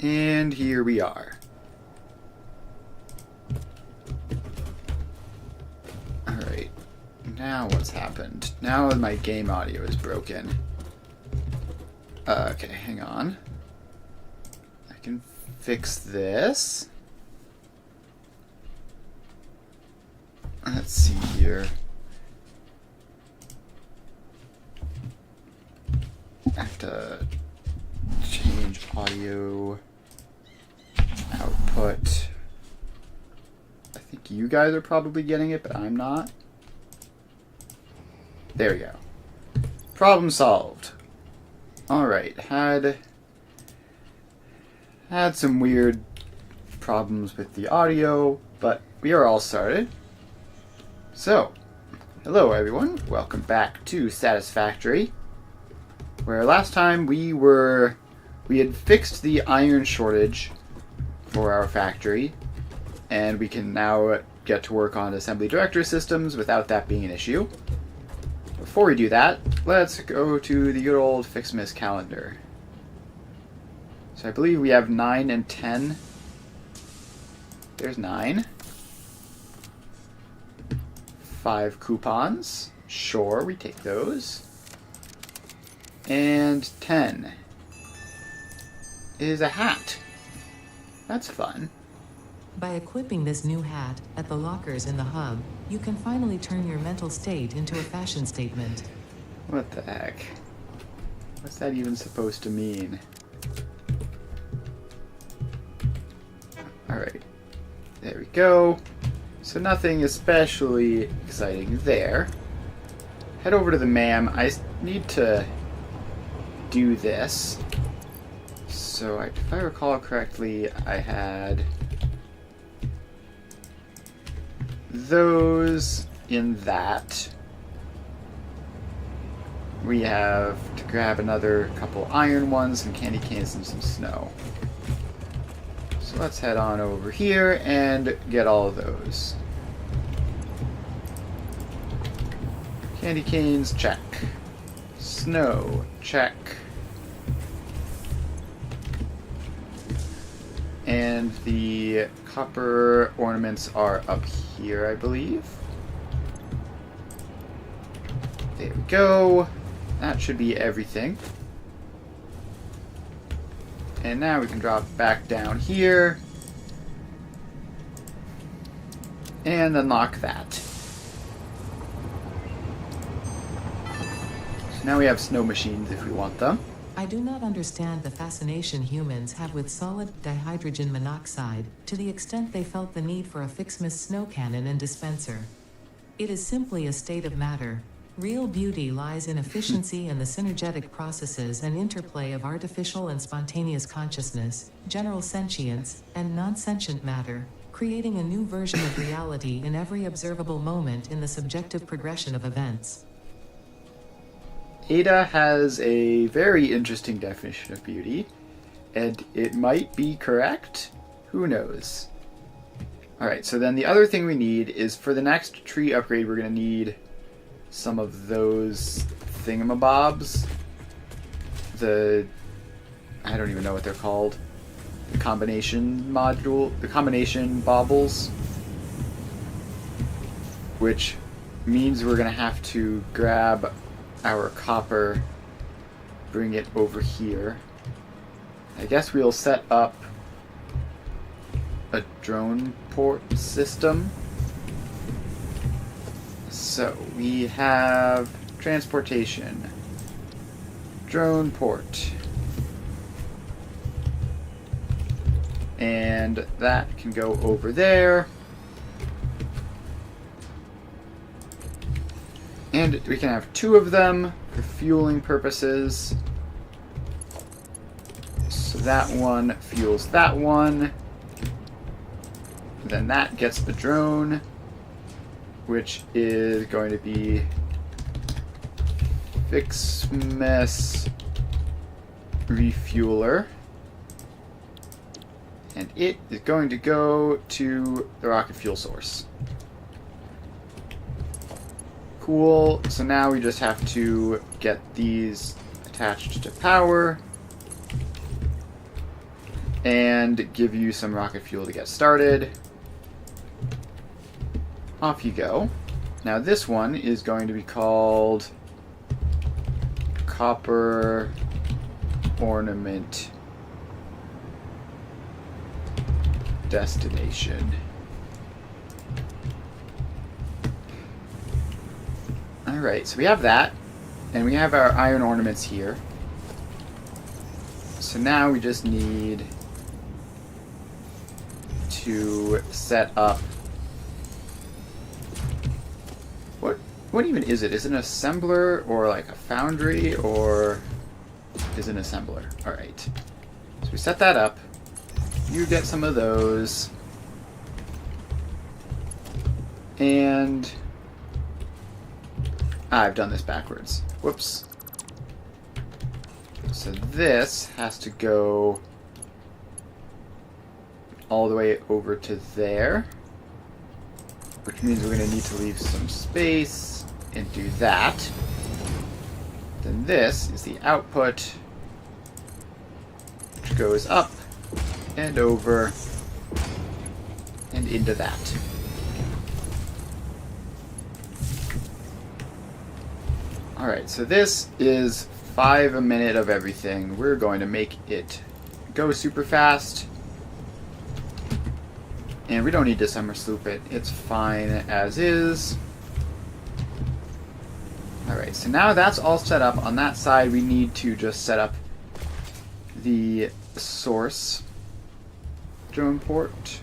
And here we are. Alright. Now what's happened? Now my game audio is broken. Okay, hang on. I can fix this. Let's see here. I have to change audio output. I think you guys are probably getting it, but I'm not. There we go. Problem solved. Alright, had some weird problems with the audio, but we are all started. So, hello everyone, welcome back to Satisfactory, where last time we had fixed the iron shortage for our factory, and we can now get to work on assembly director systems without that being an issue. Before we do that, let's go to the good old Fixmas calendar. So I believe we have 9 and 10. There's 9. 5 coupons. Sure, we take those. And 10 is a hat. That's fun. By equipping this new hat at the lockers in the hub, you can finally turn your mental state into a fashion statement. What the heck? What's that even supposed to mean? Alright. There we go. So nothing especially exciting there. Head over to the MAM. I need to do this. So if I recall correctly, I had those in that. We have to grab another couple iron ones, some candy canes, and some snow. So let's head on over here and get all of those. Candy canes, check. Snow, check. And the copper ornaments are up here, I believe. There we go. That should be everything. And now we can drop back down here and unlock that. So now we have snow machines if we want them. I do not understand the fascination humans have with solid dihydrogen monoxide to the extent they felt the need for a Fixmas snow cannon and dispenser. It is simply a state of matter. Real beauty lies in efficiency and the synergetic processes and interplay of artificial and spontaneous consciousness, general sentience, and non-sentient matter, creating a new version of reality in every observable moment in the subjective progression of events. Ada has a very interesting definition of beauty, and it might be correct. Who knows? Alright, so then the other thing we need is for the next tree upgrade, we're going to need some of those thingamabobs. I don't even know what they're called. The combination baubles. Which means we're going to have to grab our copper, bring it over here. I guess we'll set up a drone port system. So we have transportation, drone port, and that can go over there. And we can have 2 of them for fueling purposes. So that one fuels that one. Then that gets the drone, which is going to be Fixmas Refueler. And it is going to go to the rocket fuel source. Cool. So now we just have to get these attached to power. and give you some rocket fuel to get started. Off you go. Now this one is going to be called Copper Ornament Destination. Alright, so we have that, and we have our iron ornaments here. So now we just need to set up... What even is it? Is it an assembler, or like a foundry, or is it an assembler? Alright. So we set that up. You get some of those. And... I've done this backwards. Whoops. So this has to go all the way over to there, which means we're going to need to leave some space and do that. Then this is the output, which goes up and over and into that. Alright, so this is 5 a minute of everything. We're going to make it go super fast. And we don't need to summer sloop it. It's fine as is. Alright, so now that's all set up. On that side, we need to just set up the source drone port.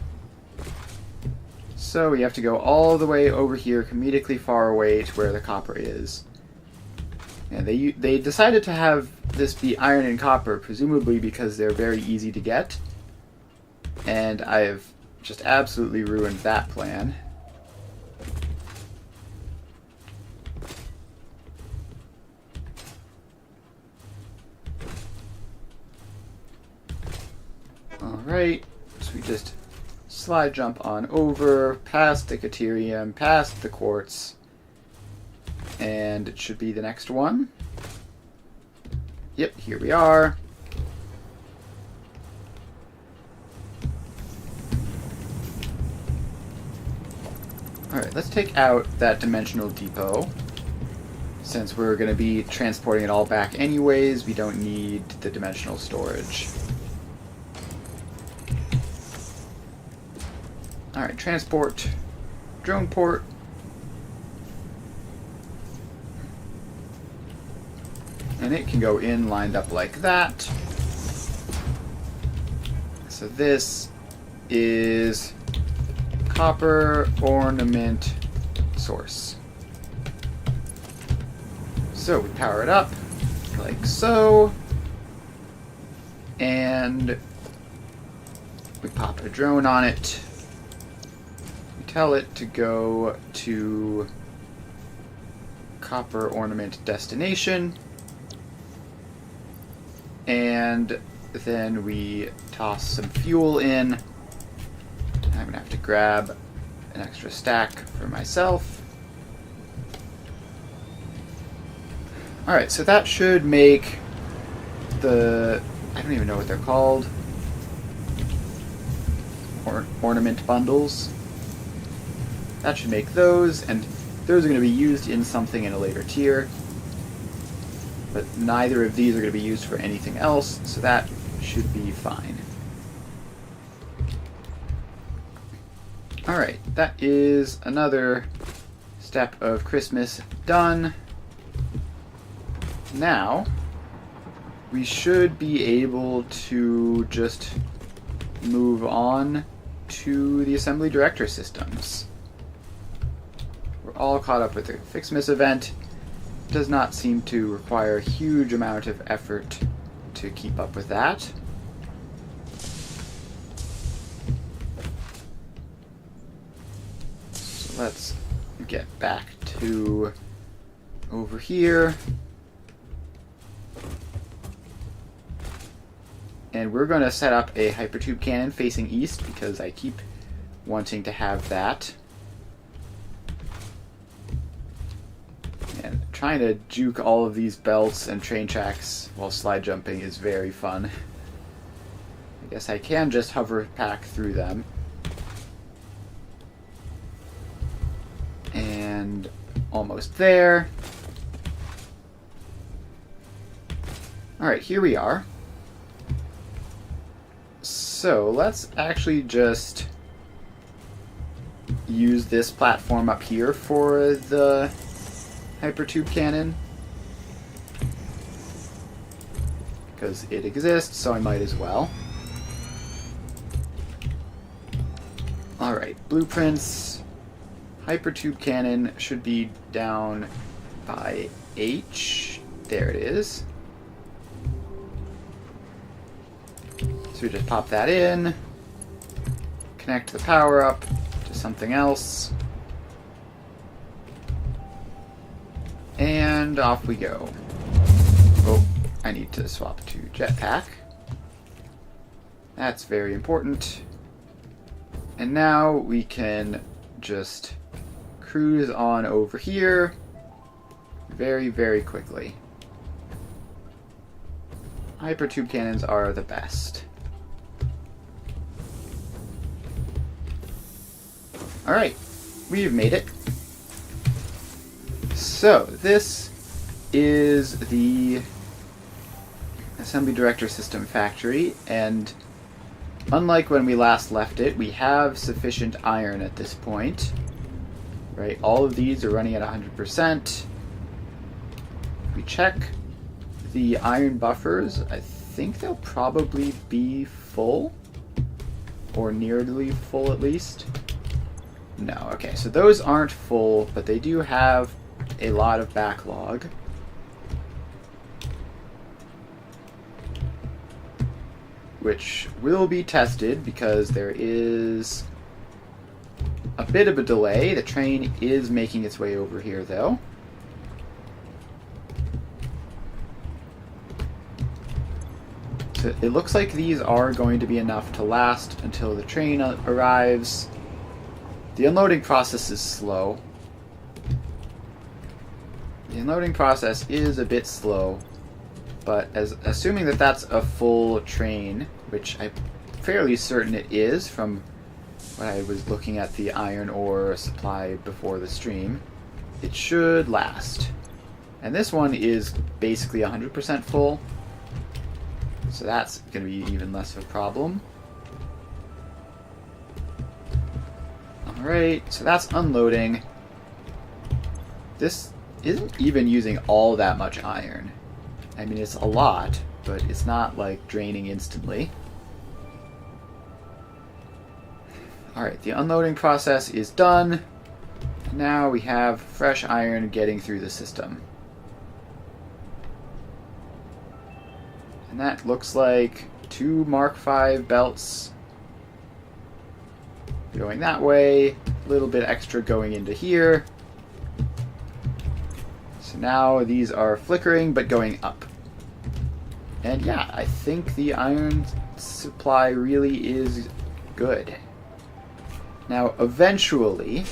So we have to go all the way over here, comedically far away to where the copper is. And they decided to have this be iron and copper, presumably because they're very easy to get. And I've just absolutely ruined that plan. Alright, so we just slide jump on over, past the Caterium, past the quartz, and it should be the next one. Yep, here we are. Alright, let's take out that dimensional depot. Since we're going to be transporting it all back anyways, we don't need the dimensional storage. Alright, transport, drone port. And it can go in lined up like that. So this is copper ornament source. So we power it up like so. And we pop a drone on it. Tell it to go to copper ornament destination, and then we toss some fuel in. I'm gonna have to grab an extra stack for myself. Alright, so that should make the, I don't even know what they're called, ornament bundles. That should make those, and those are going to be used in something in a later tier. But neither of these are going to be used for anything else, so that should be fine. Alright, that is another step of Christmas done. Now, we should be able to just move on to the assembly director systems. We're all caught up with the Fixmas event. It does not seem to require a huge amount of effort to keep up with that. So let's get back to over here. And we're going to set up a hypertube cannon facing east because I keep wanting to have that. And trying to juke all of these belts and train tracks while slide jumping is very fun. I guess I can just hover back through them. And almost there. Alright, here we are. So let's actually just use this platform up here for the hypertube cannon. Because it exists, so I might as well. Alright, blueprints. Hypertube cannon should be down by H. There it is. So we just pop that in. Connect the power up to something else. And off we go. Oh, I need to swap to jetpack. That's very important. And now we can just cruise on over here very, very quickly. Hypertube cannons are the best. Alright, we've made it. So, this is the Assembly Director System Factory, and unlike when we last left it, we have sufficient iron at this point. Right, all of these are running at 100%. We check the iron buffers. I think they'll probably be full, or nearly full at least. No, okay, so those aren't full, but they do have a lot of backlog. Which will be tested because there is a bit of a delay. The train is making its way over here, though. So it looks like these are going to be enough to last until the train arrives. The unloading process is slow. The unloading process is a bit slow, but assuming that that's a full train, which I'm fairly certain it is from when I was looking at the iron ore supply before the stream, it should last. And this one is basically 100% full, so that's going to be even less of a problem. Alright, so that's unloading. This isn't even using all that much iron. I mean, it's a lot, but it's not like draining instantly. Alright, the unloading process is done. Now we have fresh iron getting through the system. And that looks like 2 Mark V belts going that way, a little bit extra going into here. So now these are flickering but going up. And yeah, I think the iron supply really is good. Now eventually,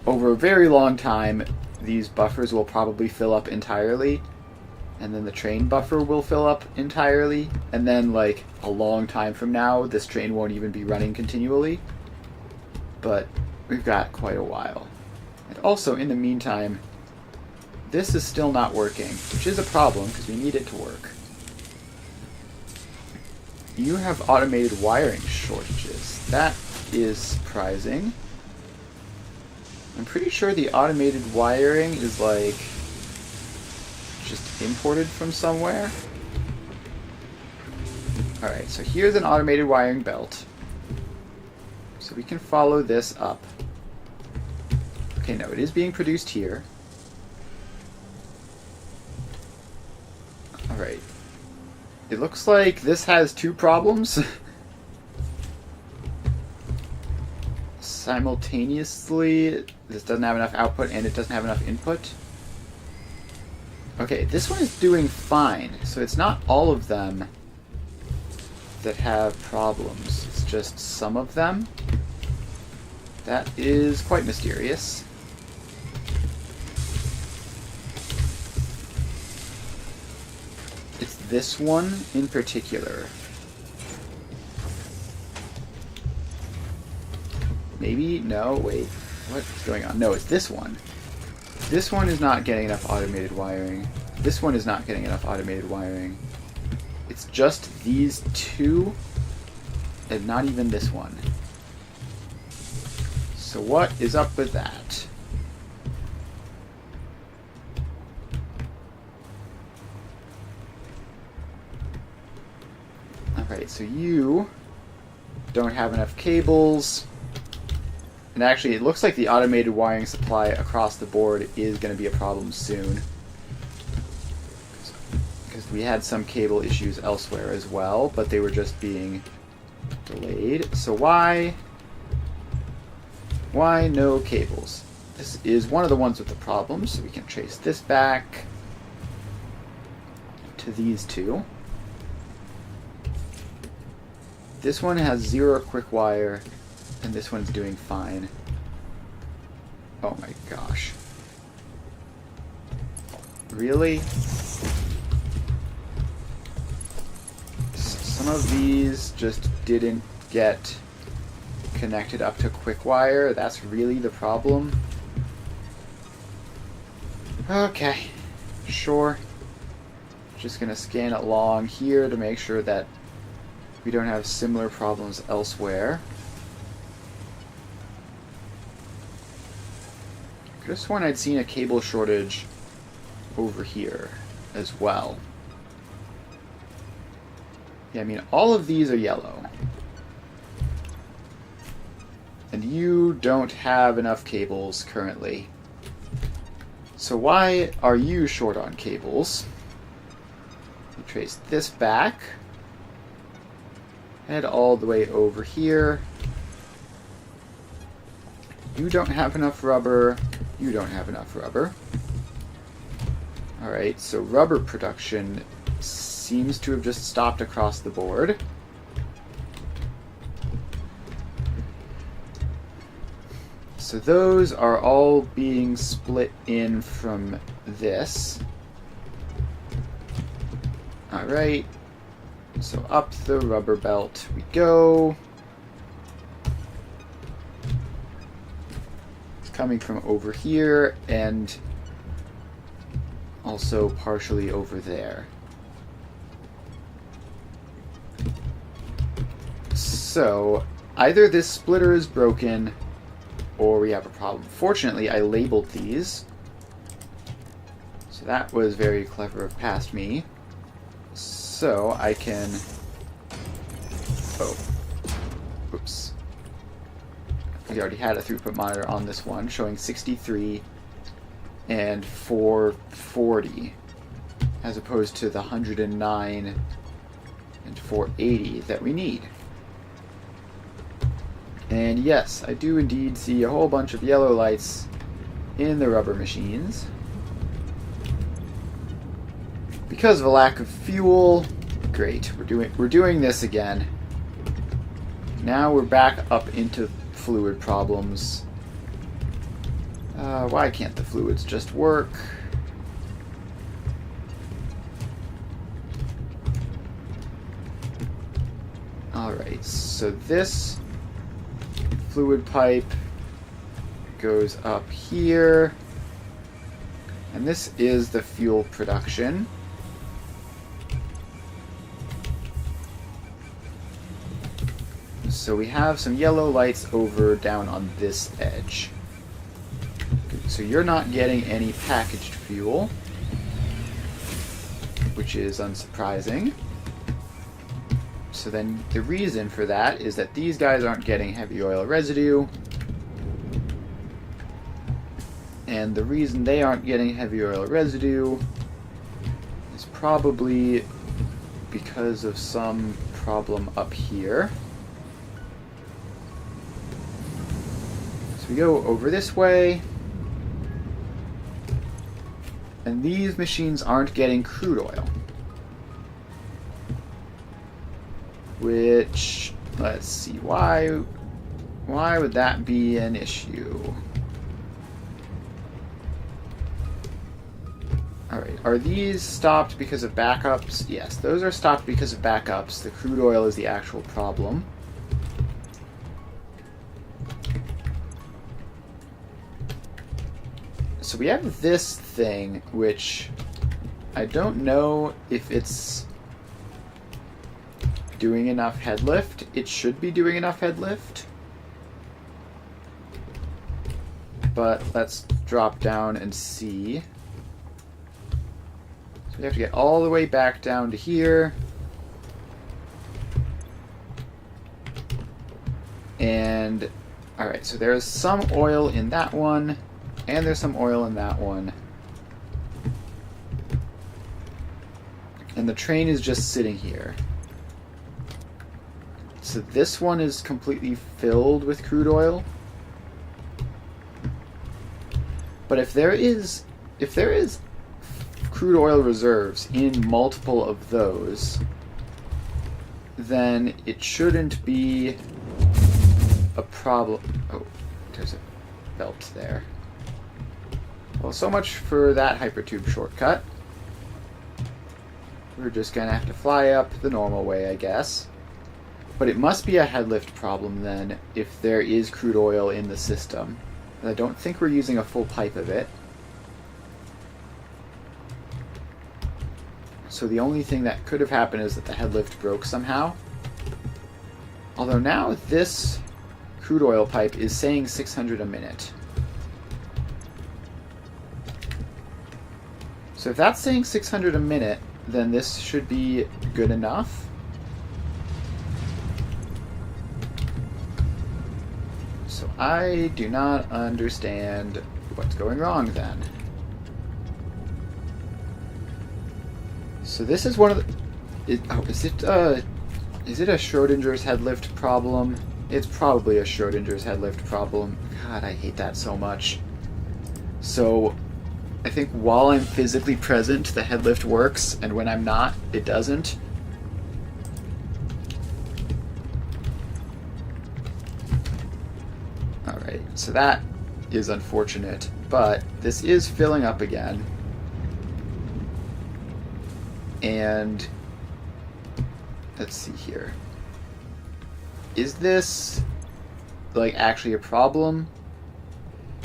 over a very long time, these buffers will probably fill up entirely. And then the train buffer will fill up entirely, and then like a long time from now this train won't even be running continually. But we've got quite a while. And also in the meantime, this is still not working, which is a problem because we need it to work. You have automated wiring shortages. That is surprising. I'm pretty sure the automated wiring is like just imported from somewhere. Alright, so here's an automated wiring belt. So we can follow this up. Okay, no, it is being produced here. Alright. It looks like this has 2 problems. Simultaneously, this doesn't have enough output and it doesn't have enough input. Okay, this one is doing fine, so it's not all of them that have problems. It's just some of them. That is quite mysterious. It's this one in particular. Maybe? No, wait. What's going on? No, it's this one. This one is not getting enough automated wiring. This one is not getting enough automated wiring. It's just these two, and not even this one. So what is up with that? Alright, so you don't have enough cables. And actually, it looks like the automated wiring supply across the board is going to be a problem soon. Because we had some cable issues elsewhere as well, but they were just being delayed. So why no cables? This is one of the ones with the problems, so we can trace this back to these two. This one has 0 quick wire, and this one's doing fine. Oh my gosh. Really? Some of these just didn't get connected up to quick wire. That's really the problem. Okay. Sure. Just gonna scan it along here to make sure that we don't have similar problems elsewhere. Could have sworn I'd seen a cable shortage over here as well. Yeah, I mean, all of these are yellow. And you don't have enough cables currently. So why are you short on cables? We trace this back. Head all the way over here. You don't have enough rubber. You don't have enough rubber. Alright, so rubber production seems to have just stopped across the board. So those are all being split in from this. Alright. So up the rubber belt we go. It's coming from over here and also partially over there. So either this splitter is broken or we have a problem. Fortunately, I labeled these. So that was very clever of past me. So I can... Oh. Oops. We already had a throughput monitor on this one showing 63 and 440 as opposed to the 109 and 480 that we need. And yes, I do indeed see a whole bunch of yellow lights in the rubber machines. Because of a lack of fuel, great. We're doing this again. Now we're back up into fluid problems. Why can't the fluids just work? Alright, so this fluid pipe goes up here. And this is the fuel production. So we have some yellow lights over down on this edge. So you're not getting any packaged fuel, which is unsurprising. So then the reason for that is that these guys aren't getting heavy oil residue. And the reason they aren't getting heavy oil residue is probably because of some problem up here. So we go over this way. And these machines aren't getting crude oil. Which, let's see, why would that be an issue? Alright, are these stopped because of backups? Yes, those are stopped because of backups. The crude oil is the actual problem. So we have this thing, which I don't know if it's doing enough head lift. It should be doing enough head lift. But let's drop down and see. So we have to get all the way back down to here. And, alright, so there's some oil in that one, and there's some oil in that one. And the train is just sitting here. So this one is completely filled with crude oil. But if there is crude oil reserves in multiple of those, then it shouldn't be a problem. Oh, there's a belt there. Well, so much for that hypertube shortcut. We're just gonna have to fly up the normal way, I guess. But it must be a head lift problem then, if there is crude oil in the system. I don't think we're using a full pipe of it. So the only thing that could have happened is that the head lift broke somehow. Although now this crude oil pipe is saying 600 a minute. So if that's saying 600 a minute, then this should be good enough. So I do not understand what's going wrong then. So this is one of the... is it a Schrodinger's head lift problem? It's probably a Schrodinger's head lift problem. God, I hate that so much. So I think while I'm physically present, the head lift works, and when I'm not, it doesn't. Alright, so that is unfortunate, but this is filling up again. And let's see here. Is this like actually a problem?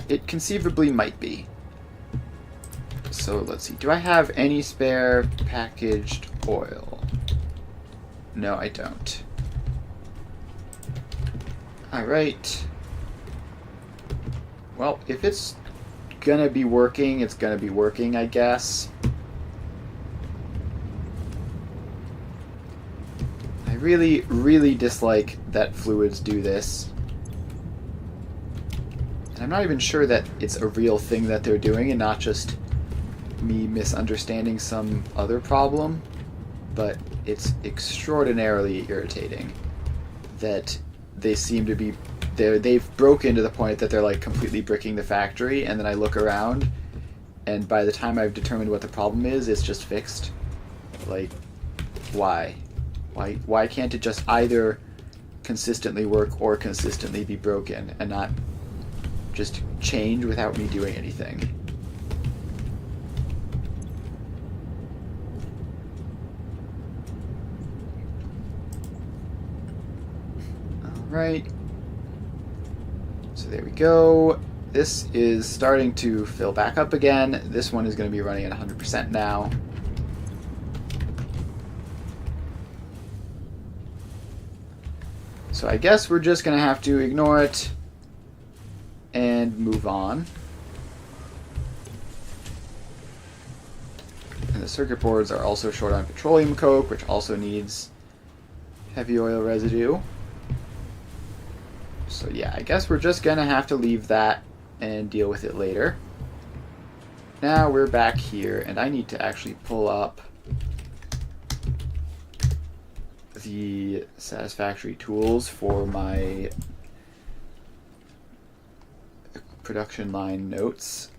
It conceivably might be. So let's see. Do I have any spare packaged oil? No, I don't. Alright. Well, if it's gonna be working, it's gonna be working, I guess. I really, really dislike that fluids do this. And I'm not even sure that it's a real thing that they're doing and not just me misunderstanding some other problem, but it's extraordinarily irritating that they seem to be... They've broken to the point that they're like completely bricking the factory, and then I look around, and by the time I've determined what the problem is, it's just fixed. Like, why? Why can't it just either consistently work or consistently be broken and not just change without me doing anything? Alright. So there we go. This is starting to fill back up again. This one is going to be running at 100% now. So I guess we're just going to have to ignore it and move on. And the circuit boards are also short on petroleum coke, which also needs heavy oil residue. So yeah, I guess we're just going to have to leave that and deal with it later. Now we're back here, and I need to actually pull up the Satisfactory tools for my production line notes.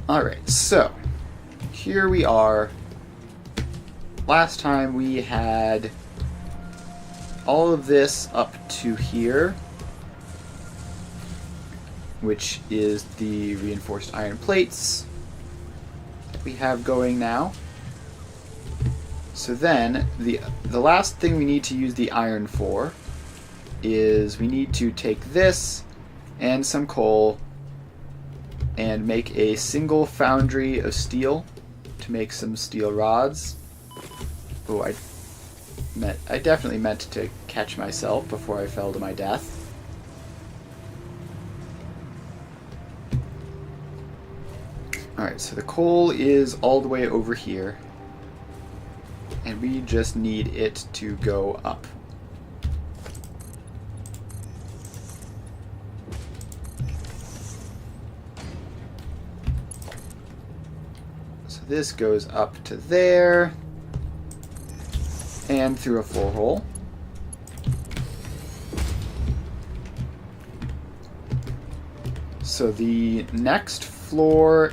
Alright, so here we are. Last time we had all of this up to here. which is the reinforced iron plates that we have going now. So then, the last thing we need to use the iron for is we need to take this and some coal and make a single foundry of steel to make some steel rods. Oh, I definitely meant to catch myself before I fell to my death. Alright, so the coal is all the way over here. And we just need it to go up. So this goes up to there. And through a 4-hole. So the next floor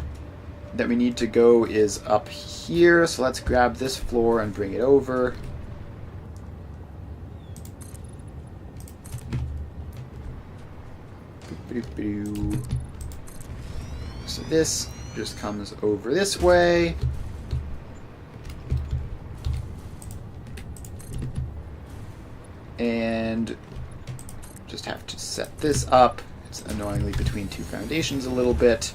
that we need to go is up here, so let's grab this floor and bring it over. So this just comes over this way. And just have to set this up. It's annoyingly between two foundations a little bit.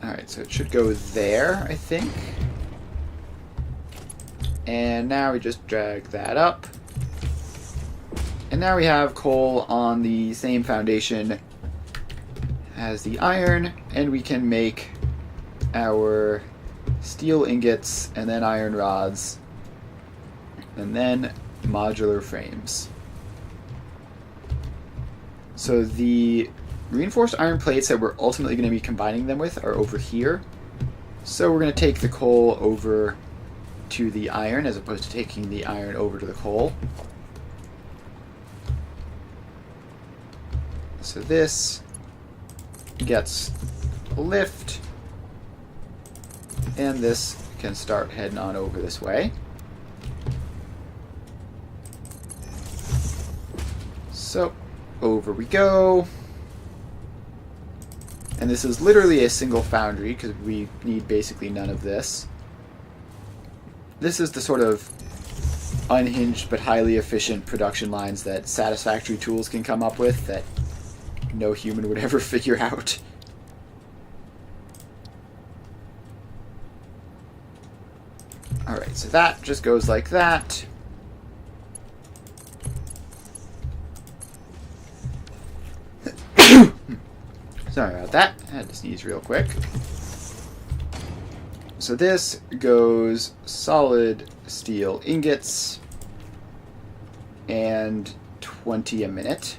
Alright, so it should go there, I think. And now we just drag that up. And now we have coal on the same foundation as the iron, and we can make our steel ingots, and then iron rods, and then modular frames. So the reinforced iron plates that we're ultimately going to be combining them with are over here. So we're going to take the coal over to the iron as opposed to taking the iron over to the coal. So this gets a lift, and this can start heading on over this way. So over we go. And this is literally a single foundry because we need basically none of this. This is the sort of unhinged but highly efficient production lines that Satisfactory tools can come up with that no human would ever figure out. Alright, so that just goes like that. Sorry about that. I had to sneeze real quick. So this goes solid steel ingots and 20 a minute.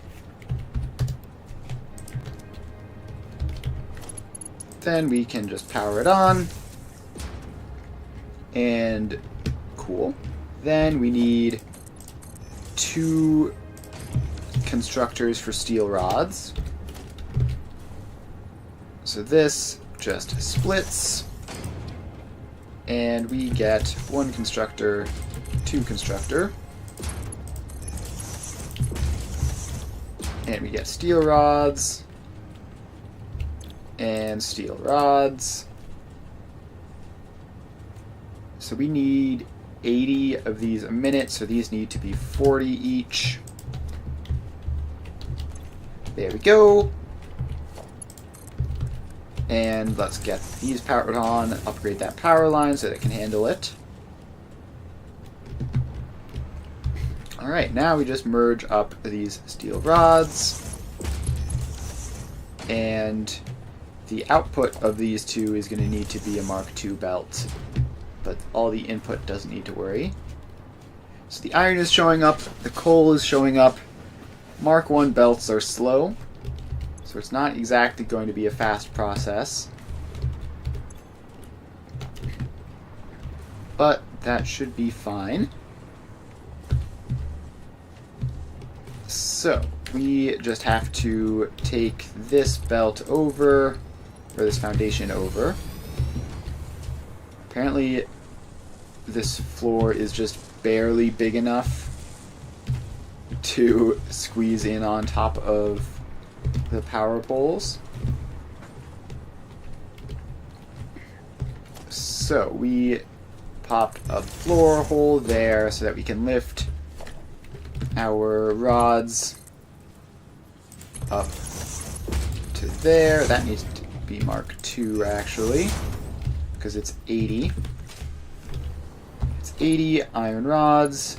Then we can just power it on. And cool. Then we need 2 constructors for steel rods. So this just splits, and we get 1 constructor, 2 constructor, and we get steel rods, and steel rods. So we need 80 of these a minute, so these need to be 40 each. There we go. And let's get these powered on, upgrade that power line so that it can handle it. Alright, now we just merge up these steel rods. And the output of these 2 is going to need to be a Mark II belt. But all the input doesn't need to worry. So the iron is showing up, the coal is showing up. Mark I belts are slow. So it's not exactly going to be a fast process. But that should be fine. So we just have to take this belt over, or this foundation over. Apparently this floor is just barely big enough to squeeze in on top of the power poles. So we pop a floor hole there so that we can lift our rods up to there. That needs to be Mark II actually, because it's 80. It's 80 iron rods.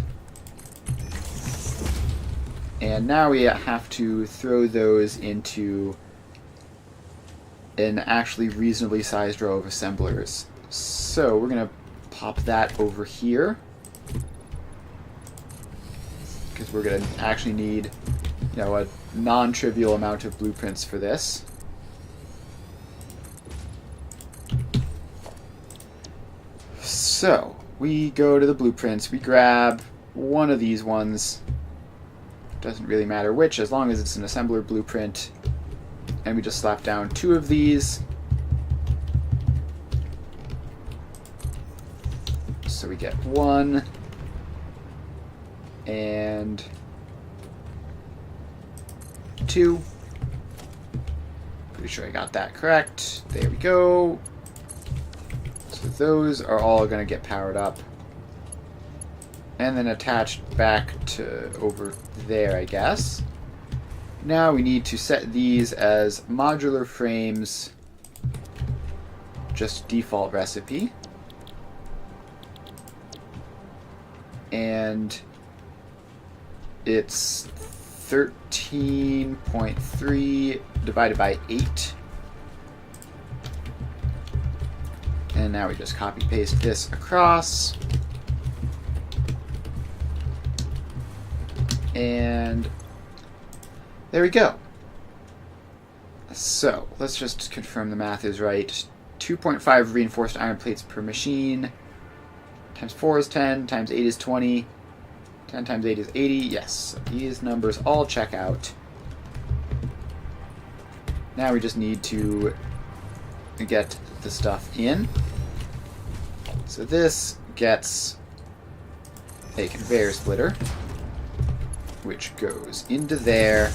And now we have to throw those into an actually reasonably sized row of assemblers. So we're going to pop that over here, because we're going to actually need, you know, a non-trivial amount of blueprints for this. So we go to the blueprints, we grab one of these ones, doesn't really matter which, as long as it's an assembler blueprint, and we just slap down 2 of these. So we get 1 and 2. Pretty sure I got that correct. There we go. So those are all going to get powered up and then attached back to over there, I guess. Now we need to set these as modular frames, just default recipe. And it's 13.3 divided by 8. And now we just copy paste this across. And there we go. So let's just confirm the math is right. 2.5 reinforced iron plates per machine. Times 4 is 10, times 8 is 20, 10 times 8 is 80. Yes, so these numbers all check out. Now we just need to get the stuff in. So this gets a conveyor splitter, which goes into there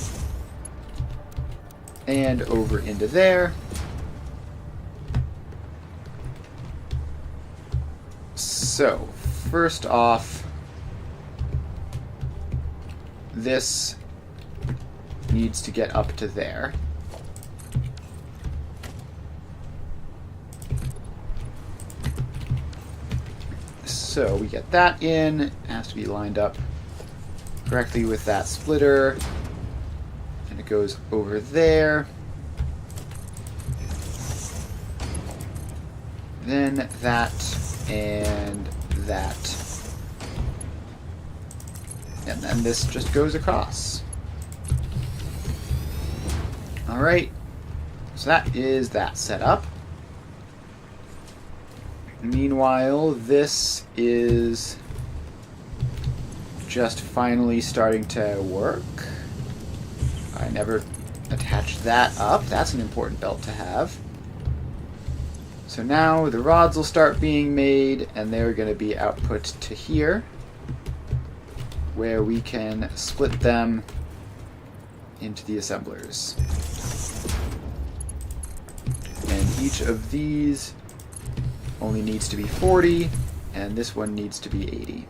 and over into there. So, first off, this needs to get up to there. So we get that in. It has to be lined up correctly with that splitter. And it goes over there. Then that and that. And then this just goes across. Alright, so that is that setup. Meanwhile, this is just finally starting to work. I never attached that up. That's an important belt to have. So now the rods will start being made, and they're going to be output to here, where we can split them into the assemblers. And each of these only needs to be 40, and this one needs to be 80.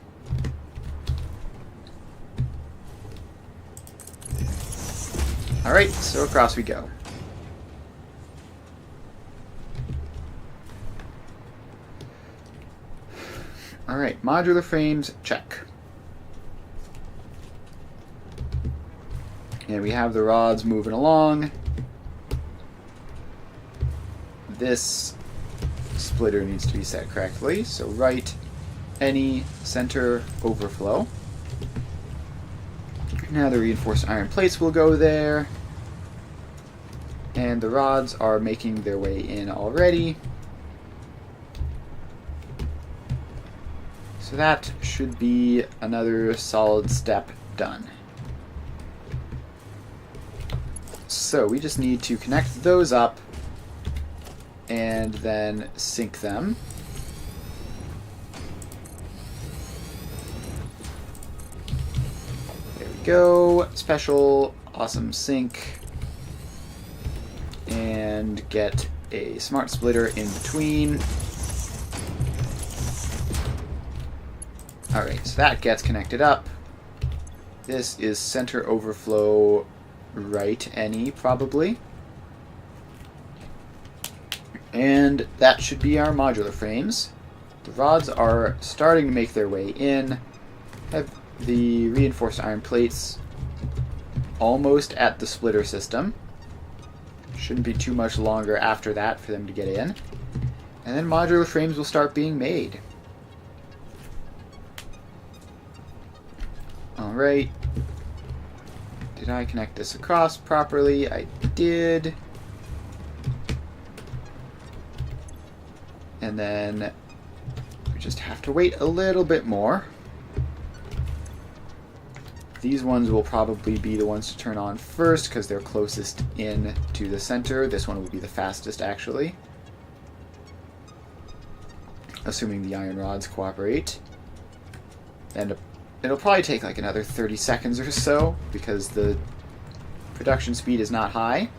Alright, so across we go. Alright, modular frames, check. And we have the rods moving along. This splitter needs to be set correctly, so write any center overflow. Now the reinforced iron plates will go there. And the rods are making their way in already. So that should be another solid step done. So we just need to connect those up and then sync them. There we go. Special, awesome sync. And get a smart splitter in between. Alright, so that gets connected up. This is center overflow right any, probably. And that should be our modular frames. The rods are starting to make their way in. Have the reinforced iron plates almost at the splitter system. Shouldn't be too much longer after that for them to get in. And then modular frames will start being made. Alright. Did I connect this across properly? I did. And then we just have to wait a little bit more. These ones will probably be the ones to turn on first because they're closest in to the center. This one will be the fastest, actually. Assuming the iron rods cooperate. And it'll probably take like another 30 seconds or so because the production speed is not high.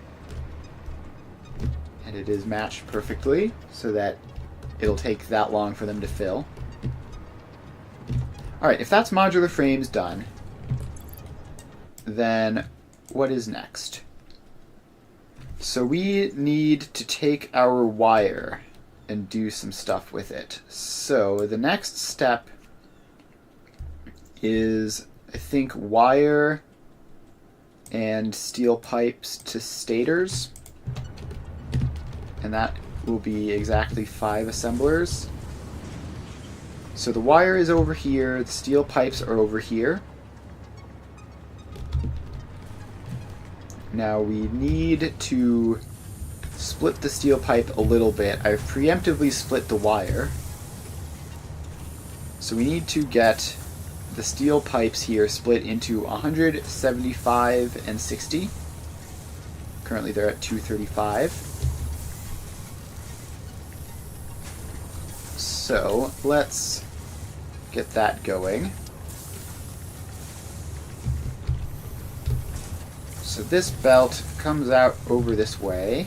And it is matched perfectly so that it'll take that long for them to fill. Alright, if that's modular frames done, then what is next? So we need to take our wire and do some stuff with it. So the next step is, I think, wire and steel pipes to stators. And that will be exactly 5 assemblers. So the wire is over here, the steel pipes are over here. Now we need to split the steel pipe a little bit. I've preemptively split the wire. So we need to get the steel pipes here split into 175 and 60. Currently they're at 235. So let's get that going. So this belt comes out over this way.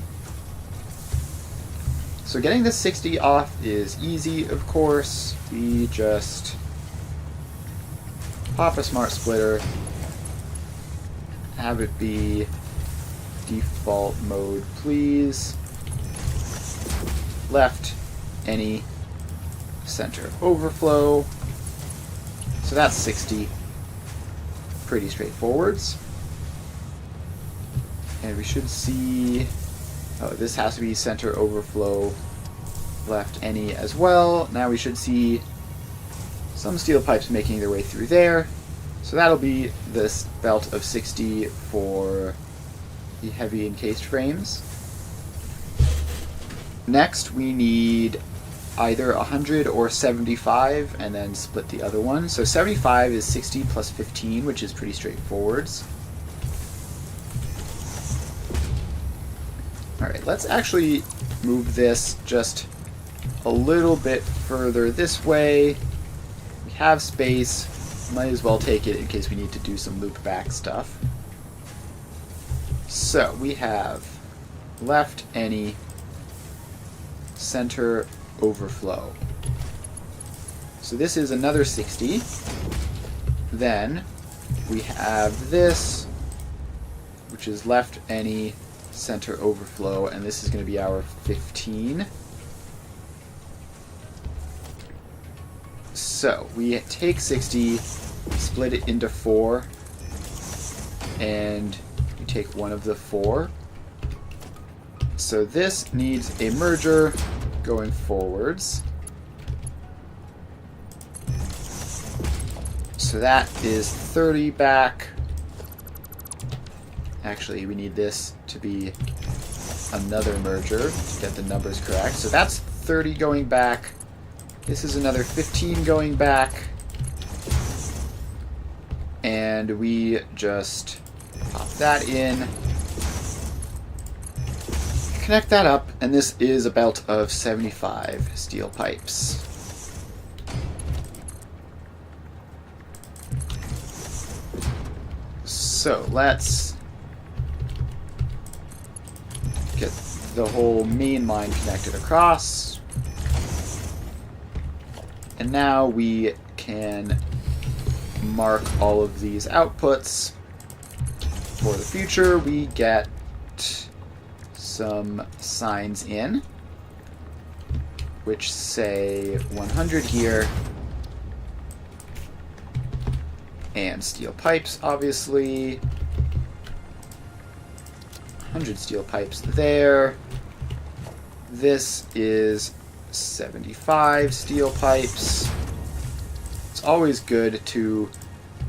So getting the 60 off is easy, of course. We just pop a smart splitter, have it be default mode, please. Left, any, center overflow. So that's 60. Pretty straightforwards. And we should see, oh, this has to be center overflow, left any as well. Now we should see some steel pipes making their way through there. So that'll be this belt of 60 for the heavy encased frames. Next we need either 100 or 75 and then split the other one. So 75 is 60 plus 15, which is pretty straightforward. Alright, let's actually move this just a little bit further this way. We have space, might as well take it in case we need to do some loop back stuff. So we have left any, center overflow. So this is another 60. Then we have this, which is left any, center overflow, and this is going to be our 15. So we take 60, split it into 4, and we take one of the 4. So this needs a merger going forwards. So that is 30 back. Actually, we need this to be another merger to get the numbers correct. So that's 30 going back. This is another 15 going back. And we just pop that in. Connect that up, and this is a belt of 75 steel pipes. So let's get the whole main line connected across. And now we can mark all of these outputs. For the future, we get some signs in, which say 100 here, and steel pipes, obviously. 100 steel pipes there. This is 75 steel pipes. It's always good to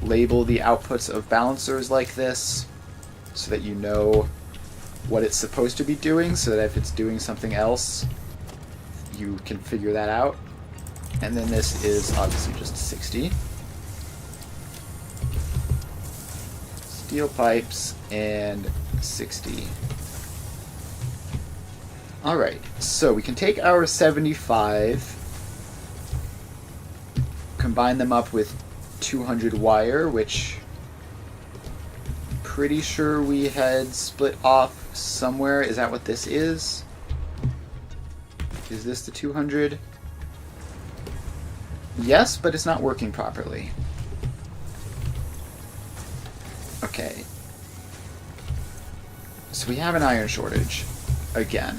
label the outputs of balancers like this so that you know what it's supposed to be doing, so that if it's doing something else, you can figure that out. And then this is obviously just 60. Steel pipes and 60. Alright, so we can take our 75, combine them up with 200 wire, which I'm pretty sure we had split off somewhere. Is that what this is? Is this the 200? Yes, but it's not working properly. Okay. So we have an iron shortage. Again.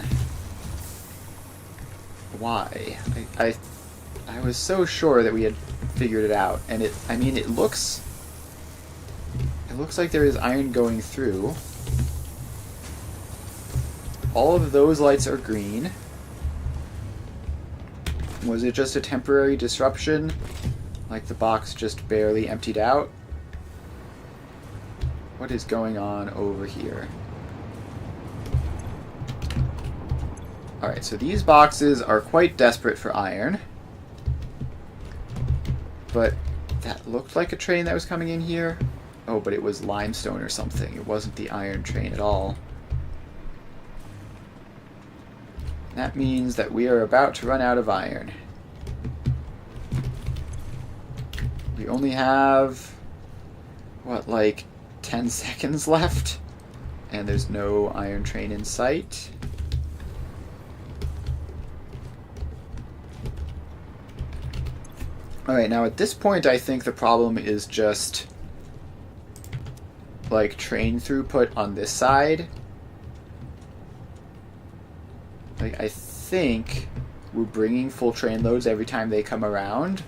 Why? I was so sure that we had figured it out, and it looks like there is iron going through. All of those lights are green. Was it just a temporary disruption? Like the box just barely emptied out? What is going on over here? Alright, so these boxes are quite desperate for iron. But that looked like a train that was coming in here. Oh, but it was limestone or something. It wasn't the iron train at all. That means that we are about to run out of iron. We only have, what, like 10 seconds left? And there's no iron train in sight. Alright, now at this point I think the problem is just like train throughput on this side. Like, I think we're bringing full train loads every time they come around.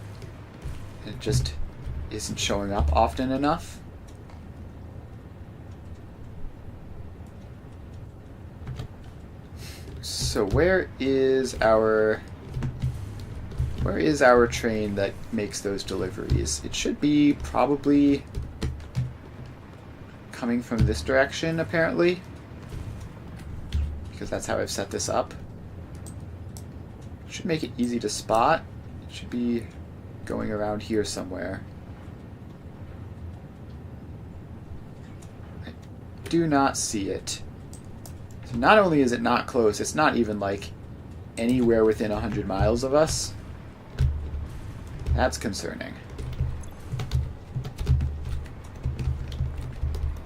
It just isn't showing up often enough. So where is our train that makes those deliveries? It should be probably coming from this direction, apparently. Because that's how I've set this up. Should make it easy to spot. It should be going around here somewhere. I do not see it. So not only is it not close, it's not even like anywhere within 100 miles of us. That's concerning.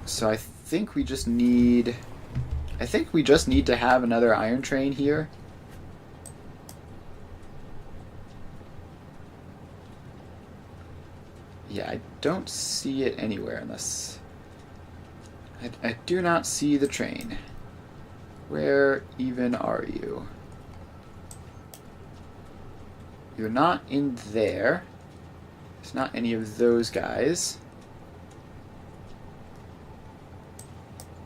So I think we just need to have another iron train here. Yeah, I don't see it anywhere unless... I do not see the train. Where even are you? You're not in there. There's not any of those guys.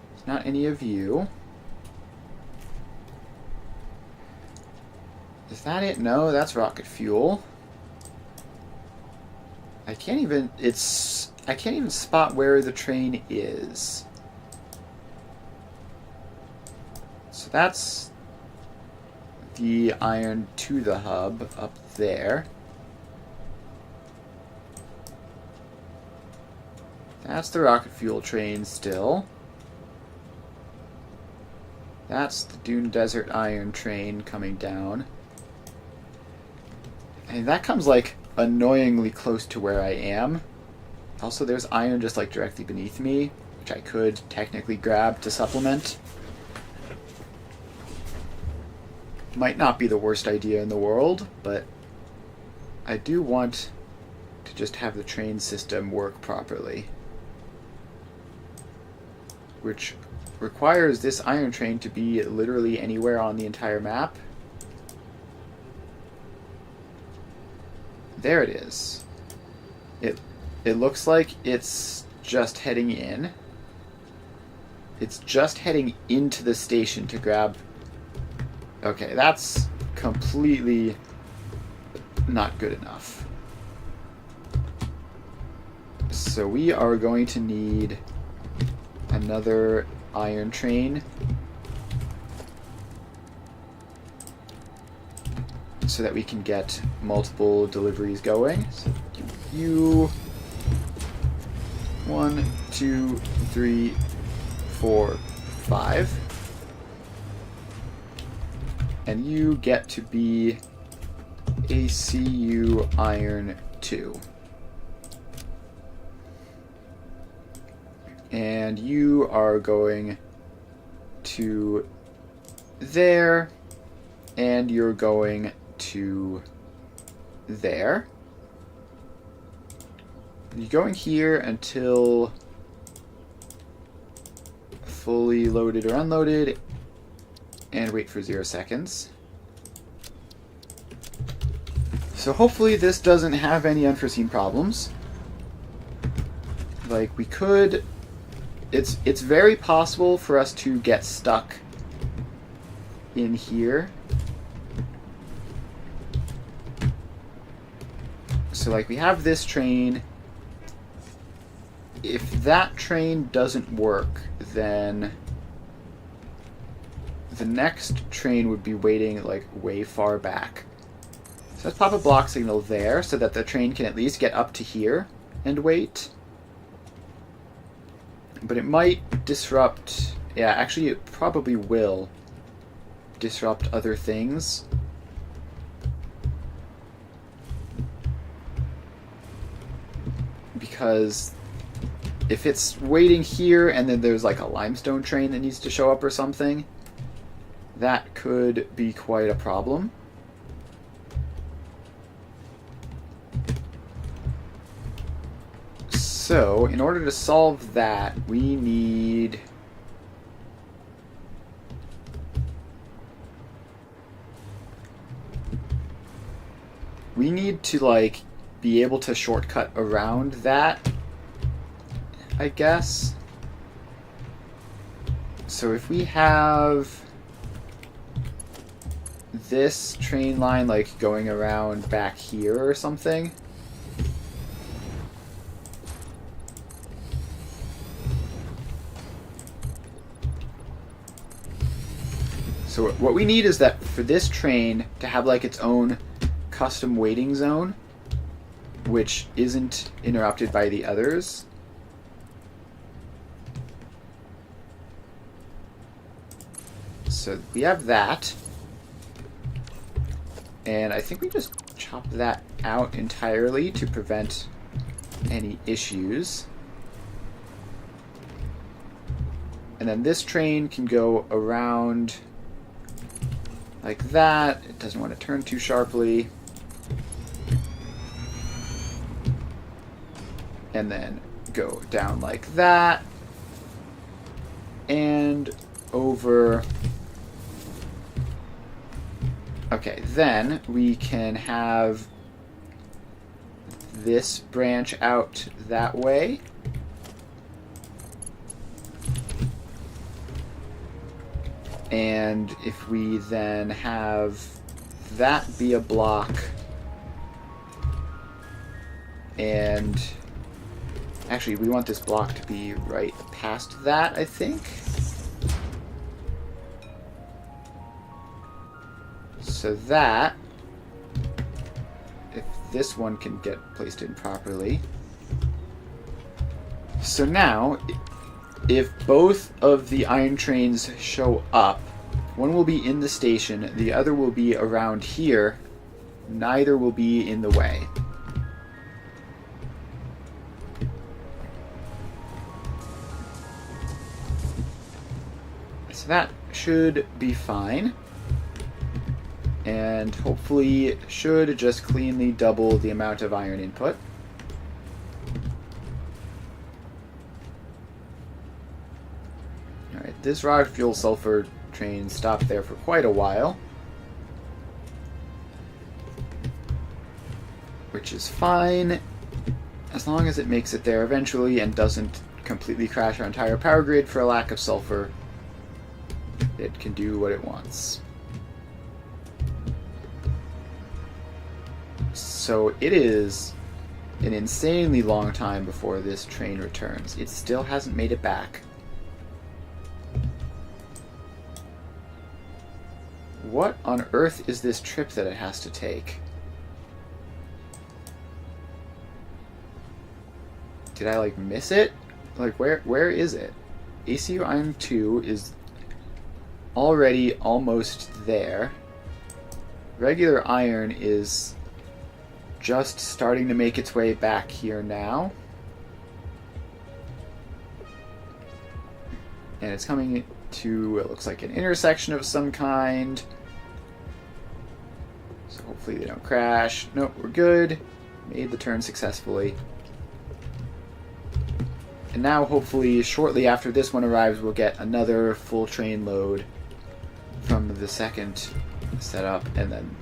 There's not any of you. Is that it? No, that's rocket fuel. I can't even spot where the train is. So that's the iron to the hub up there. That's the rocket fuel train still. That's the Dune Desert iron train coming down. And that comes like annoyingly close to where I am. Also, there's iron just like directly beneath me. which I could technically grab to supplement. Might not be the worst idea in the world, but I do want to just have the train system work properly, which requires this iron train to be literally anywhere on the entire map. There it is. It looks like it's just heading in. It's just heading into the station to grab... Okay, that's completely not good enough. So we are going to need another iron train so that we can get multiple deliveries going. So you 1, 2, 3, 4, 5. And you get to be ACU Iron 2. And you are going to there, and you're going to there. You're going here until fully loaded or unloaded, and wait for 0 seconds. So hopefully this doesn't have any unforeseen problems. Like, we could... It's very possible for us to get stuck in here. So, like, we have this train. If that train doesn't work, then the next train would be waiting, like, way far back. So let's pop a block signal there so that the train can at least get up to here and wait. But it might disrupt... Yeah, actually it probably will disrupt other things. Because if it's waiting here and then there's like a limestone train that needs to show up or something, that could be quite a problem. So, in order to solve that, we need... We need to, like, be able to shortcut around that, I guess. So if we have this train line, like, going around back here or something... So what we need is that for this train to have like its own custom waiting zone, which isn't interrupted by the others. So we have that. And I think we just chop that out entirely to prevent any issues. And then this train can go around like that. It doesn't want to turn too sharply. And then go down like that. And over. Okay, then we can have this branch out that way. And if we then have that be a block, and actually we want this block to be right past that, I think. So that, if this one can get placed in properly. So now, if both of the iron trains show up, one will be in the station, the other will be around here, neither will be in the way. that should be fine. And hopefully should just cleanly double the amount of iron input. Alright, this rock fuel sulfur train stopped there for quite a while. Which is fine, as long as it makes it there eventually and doesn't completely crash our entire power grid for a lack of sulfur. It can do what it wants. So it is an insanely long time before this train returns. It still hasn't made it back. What on earth is this trip that it has to take? Did I, like, miss it? Like, where is it? ACU Iron 2 is already almost there. Regular iron is just starting to make its way back here now. And it's coming to, it looks like, an intersection of some kind. So hopefully they don't crash. Nope, we're good. Made the turn successfully. And now, hopefully, shortly after this one arrives, we'll get another full train load from the second setup. And then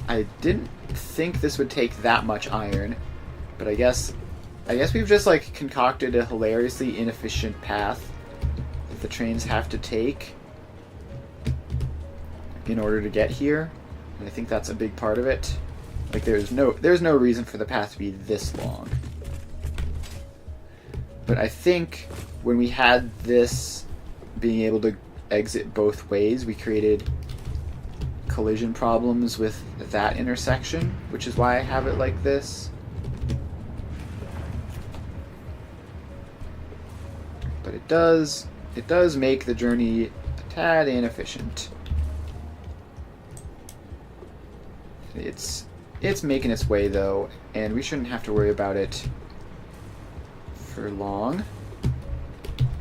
I didn't think this would take that much iron, but I guess we've just, like, concocted a hilariously inefficient path that the trains have to take in order to get here. And I think that's a big part of it. Like, there's no reason for the path to be this long. But I think when we had this being able to exit both ways, we created collision problems with that intersection, which is why I have it like this. But it does make the journey a tad inefficient. It's making its way though, and we shouldn't have to worry about it for long.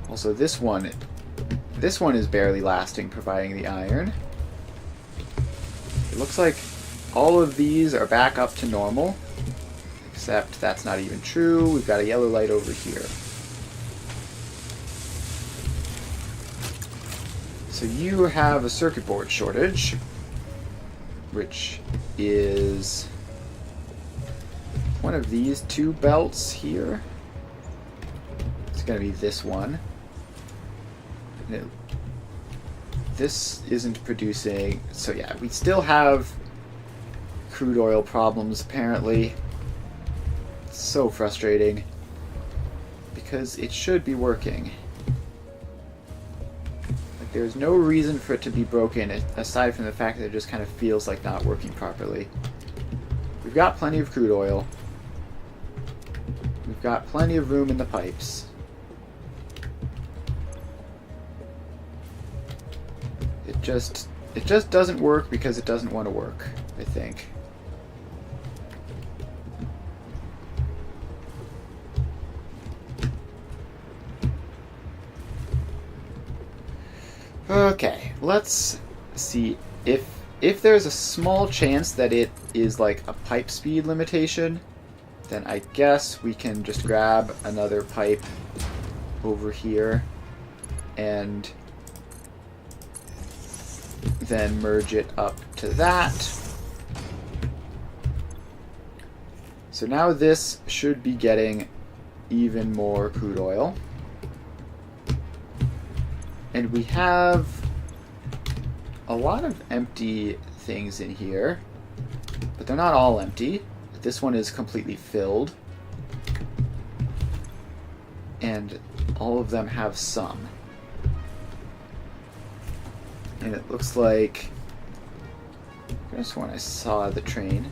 Also, this one is barely lasting, providing the iron. It looks like all of these are back up to normal, except that's not even true. We've got a yellow light over here. So you have a circuit board shortage, which is one of these two belts here. It's going to be this one. This isn't producing, so yeah, we still have crude oil problems apparently. It's so frustrating because it should be working. Like, there's no reason for it to be broken aside from the fact that it just kind of feels like not working properly. We've got plenty of crude oil. We've got plenty of room in the pipes. It just doesn't work because it doesn't want to work, I think. Okay, let's see if there's a small chance that it is like a pipe speed limitation, then I guess we can just grab another pipe over here and then merge it up to that. So now this should be getting even more crude oil. And we have a lot of empty things in here, but they're not all empty. This one is completely filled. And all of them have some. And it looks like, just when I saw the train.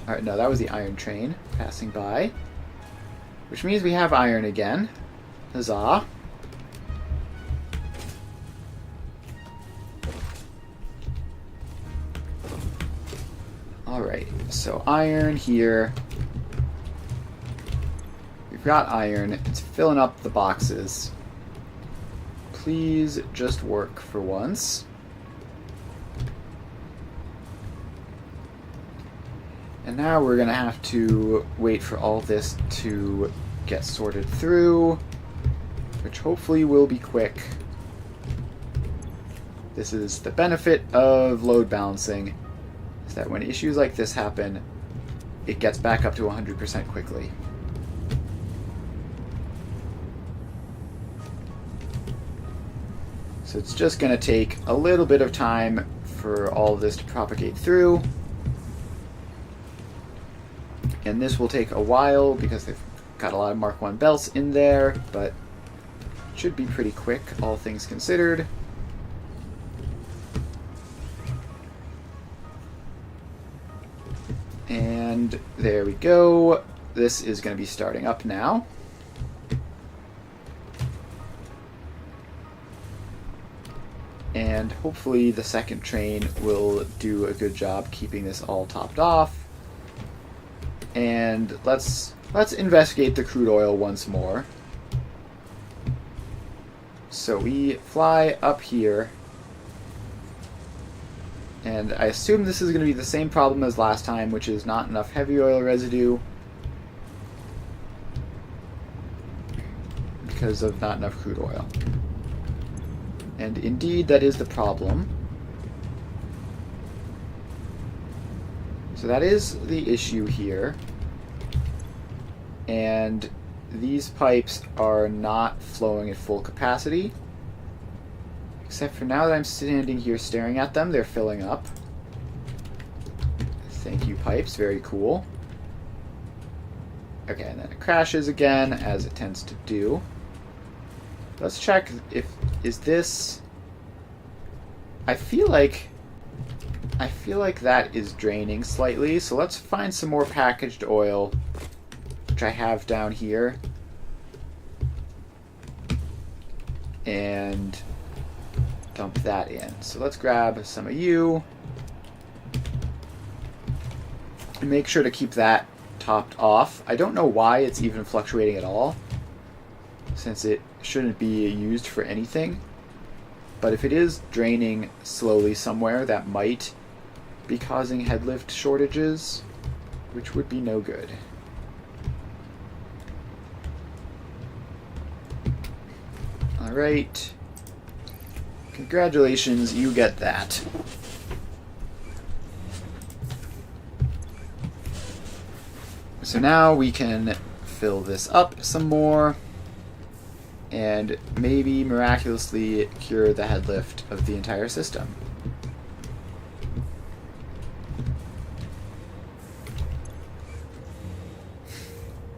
Alright, no, that was the iron train passing by. Which means we have iron again. Huzzah. Alright, so iron here. We've got iron. It's filling up the boxes. please just work for once. And now we're going to have to wait for all this to get sorted through, which hopefully will be quick. This is the benefit of load balancing, is that when issues like this happen, it gets back up to 100% quickly. So it's just going to take a little bit of time for all of this to propagate through. And this will take a while because they've got a lot of Mark 1 belts in there, but it should be pretty quick, all things considered. And there we go. This is going to be starting up now. And hopefully the second train will do a good job keeping this all topped off. And let's investigate the crude oil once more. So we fly up here. And I assume this is going to be the same problem as last time, which is not enough heavy oil residue because of not enough crude oil. And indeed, that is the problem. So that is the issue here. And these pipes are not flowing at full capacity. Except for now that I'm standing here staring at them, they're filling up. Thank you, pipes. Very cool. Okay, and then it crashes again, as it tends to do. Let's check if... Is this... I feel like that is draining slightly, so let's find some more packaged oil, which I have down here. And dump that in. So let's grab some of you. And make sure to keep that topped off. I don't know why it's even fluctuating at all, since it shouldn't be used for anything. But if it is draining slowly somewhere, that might be causing headlift shortages, which would be no good. Alright. Congratulations, you get that. So now we can fill this up some more and maybe miraculously cure the headlift of the entire system.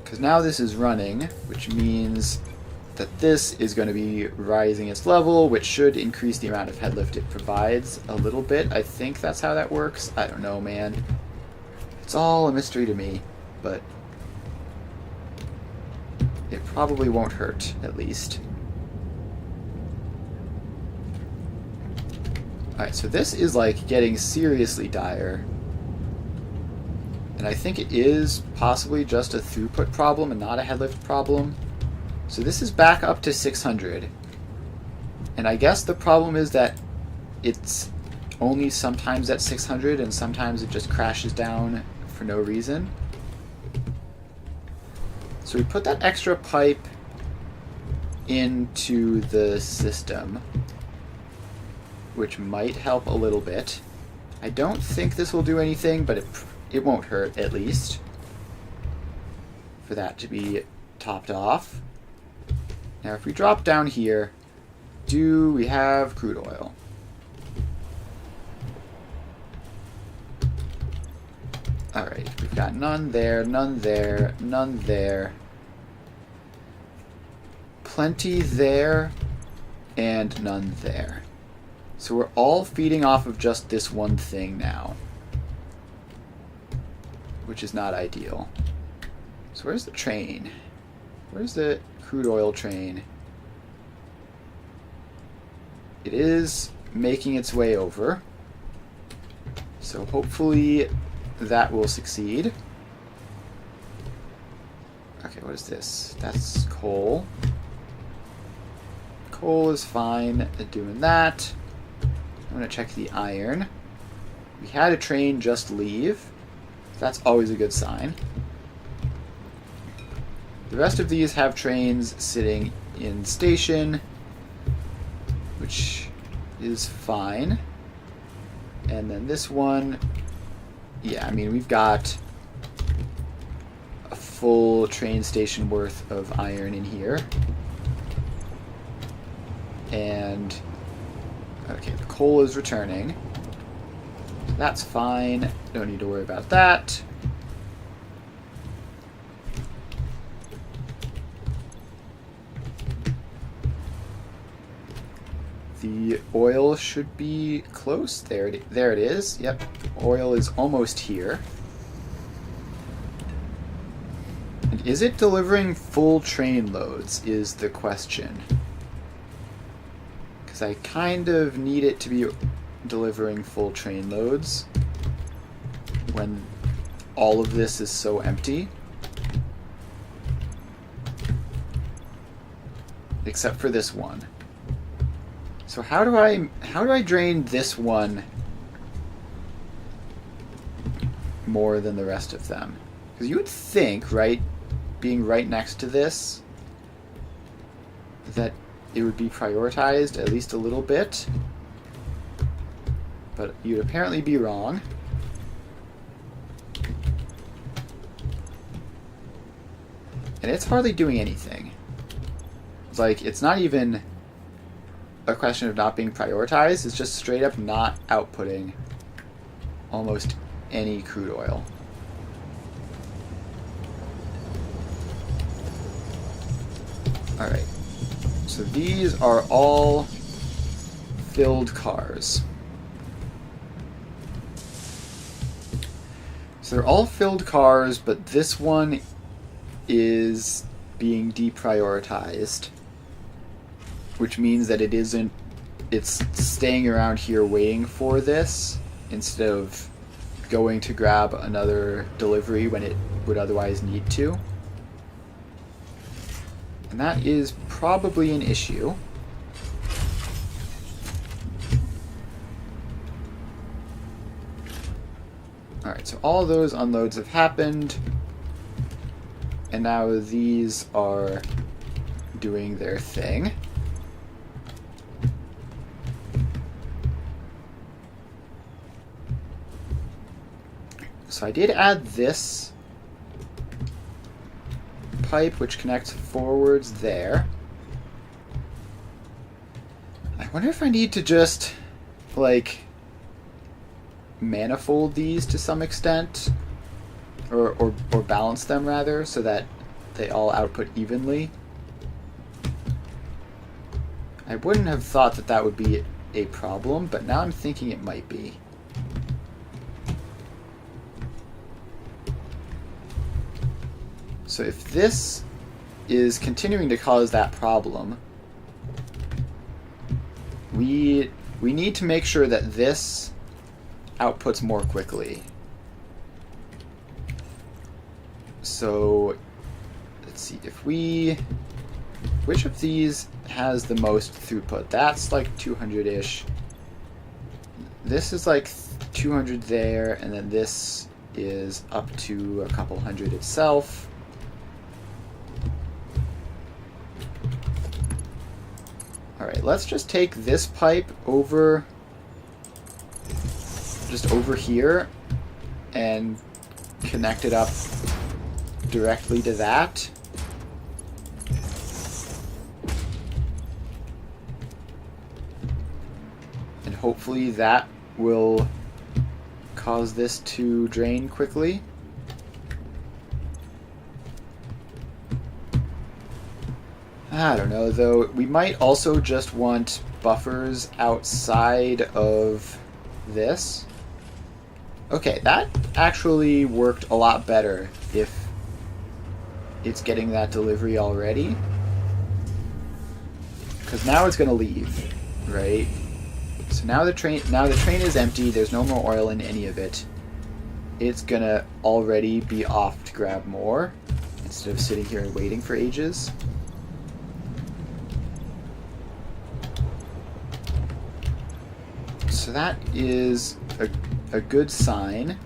Because now this is running, which means that this is going to be rising its level, which should increase the amount of headlift it provides a little bit. I think that's how that works. I don't know, man. It's all a mystery to me, but it probably won't hurt, at least. Alright, so this is like getting seriously dire. And I think it is possibly just a throughput problem and not a headlift problem. So this is back up to 600. And I guess the problem is that it's only sometimes at 600 and sometimes it just crashes down for no reason. So we put that extra pipe into the system, which might help a little bit. I don't think this will do anything, but it won't hurt, at least, for that to be topped off. Now, if we drop down here, do we have crude oil? Alright, we've got none there, none there, none there. Plenty there, and none there. So we're all feeding off of just this one thing now, which is not ideal. So where's the train? Where's the crude oil train? It is making its way over. So hopefully that will succeed. Okay, what is this? That's coal. Coal is fine at doing that. I'm going to check the iron. We had a train just leave. That's always a good sign. The rest of these have trains sitting in station, which is fine. And then this one, yeah, I mean, we've got a full train station worth of iron in here. And, okay, the coal is returning. That's fine. Don't need to worry about that. The oil should be close. There it is. Yep. Oil is almost here. And is it delivering full train loads is the question. Because I kind of need it to be delivering full train loads when all of this is so empty. Except for this one. So how do I drain this one more than the rest of them? Because you would think, right, being right next to this, that it would be prioritized at least a little bit. But you'd apparently be wrong. And it's hardly doing anything. It's like, it's not even a question of not being prioritized, it's just straight up not outputting almost any crude oil. Alright, so these are all filled cars. So they're all filled cars, but this one is being deprioritized, which means that it's staying around here waiting for this instead of going to grab another delivery when it would otherwise need to. And that is probably an issue. Alright, so all those unloads have happened, and now these are doing their thing. So I did add this pipe, which connects forwards there. I wonder if I need to just, like, manifold these to some extent, or balance them rather, so that they all output evenly. I wouldn't have thought that that would be a problem, but now I'm thinking it might be. So if this is continuing to cause that problem, we need to make sure that this outputs more quickly. So let's see, which of these has the most throughput? That's like 200-ish. This is like 200 there, and then this is up to a couple hundred itself. Alright, let's just take this pipe over, just over here, and connect it up directly to that. And hopefully that will cause this to drain quickly. I don't know, though. We might also just want buffers outside of this. Okay, that actually worked a lot better if it's getting that delivery already. Because now it's going to leave, right? So now the train is empty. There's no more oil in any of it. It's going to already be off to grab more instead of sitting here and waiting for ages. So that is a good sign,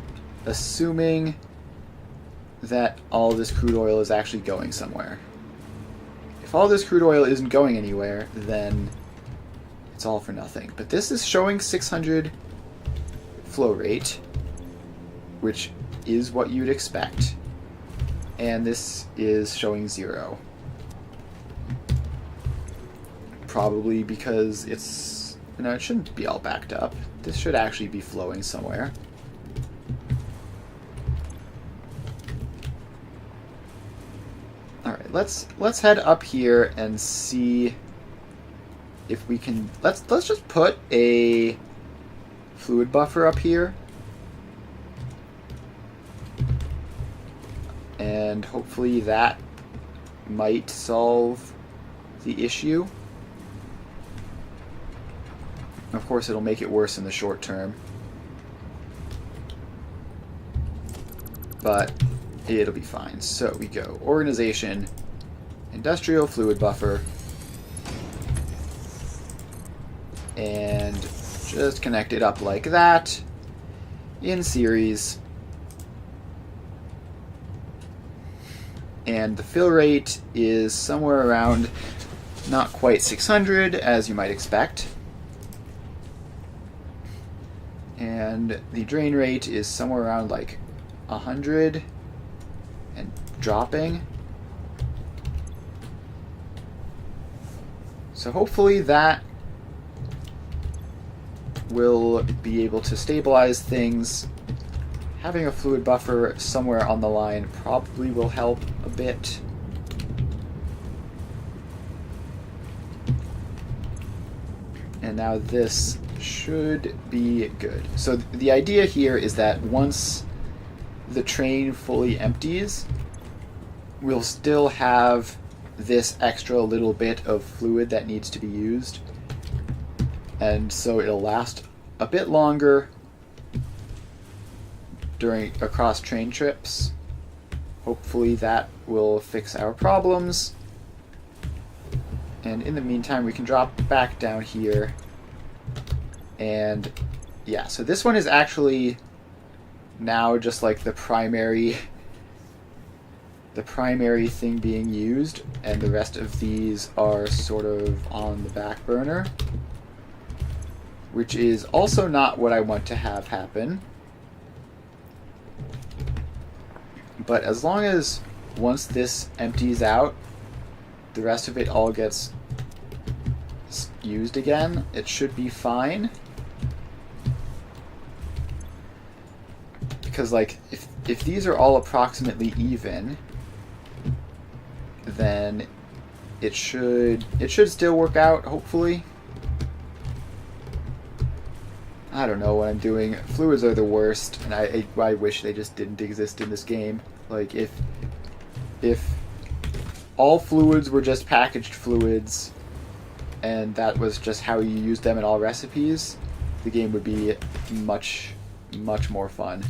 assuming that all this crude oil is actually going somewhere. If all this crude oil isn't going anywhere, then it's all for nothing. But this is showing 600 flow rate, which is what you'd expect. And this is showing 0. Probably because it's, it shouldn't be all backed up. This should actually be flowing somewhere. Alright, let's head up here and see if we can. Let's just put a fluid buffer up here. And hopefully that might solve the issue. Of course, it'll make it worse in the short term. But it'll be fine. So we go organization, industrial fluid buffer, and just connect it up like that in series. And the fill rate is somewhere around not quite 600, as you might expect. And the drain rate is somewhere around like 100 and dropping. So hopefully that will be able to stabilize things. Having a fluid buffer somewhere on the line probably will help a bit. And now this should be good. So the idea here is that once the train fully empties, we'll still have this extra little bit of fluid that needs to be used. And so it'll last a bit longer across train trips. Hopefully that will fix our problems. And in the meantime, we can drop back down here. And yeah, so this one is actually now just like the primary thing being used, and the rest of these are sort of on the back burner, which is also not what I want to have happen. But as long as once this empties out, the rest of it all gets used again, it should be fine. Because like if these are all approximately even, then it should still work out, hopefully. I don't know what I'm doing. Fluids are the worst, and I wish they just didn't exist in this game. Like if all fluids were just packaged fluids, and that was just how you used them in all recipes, the game would be much more fun.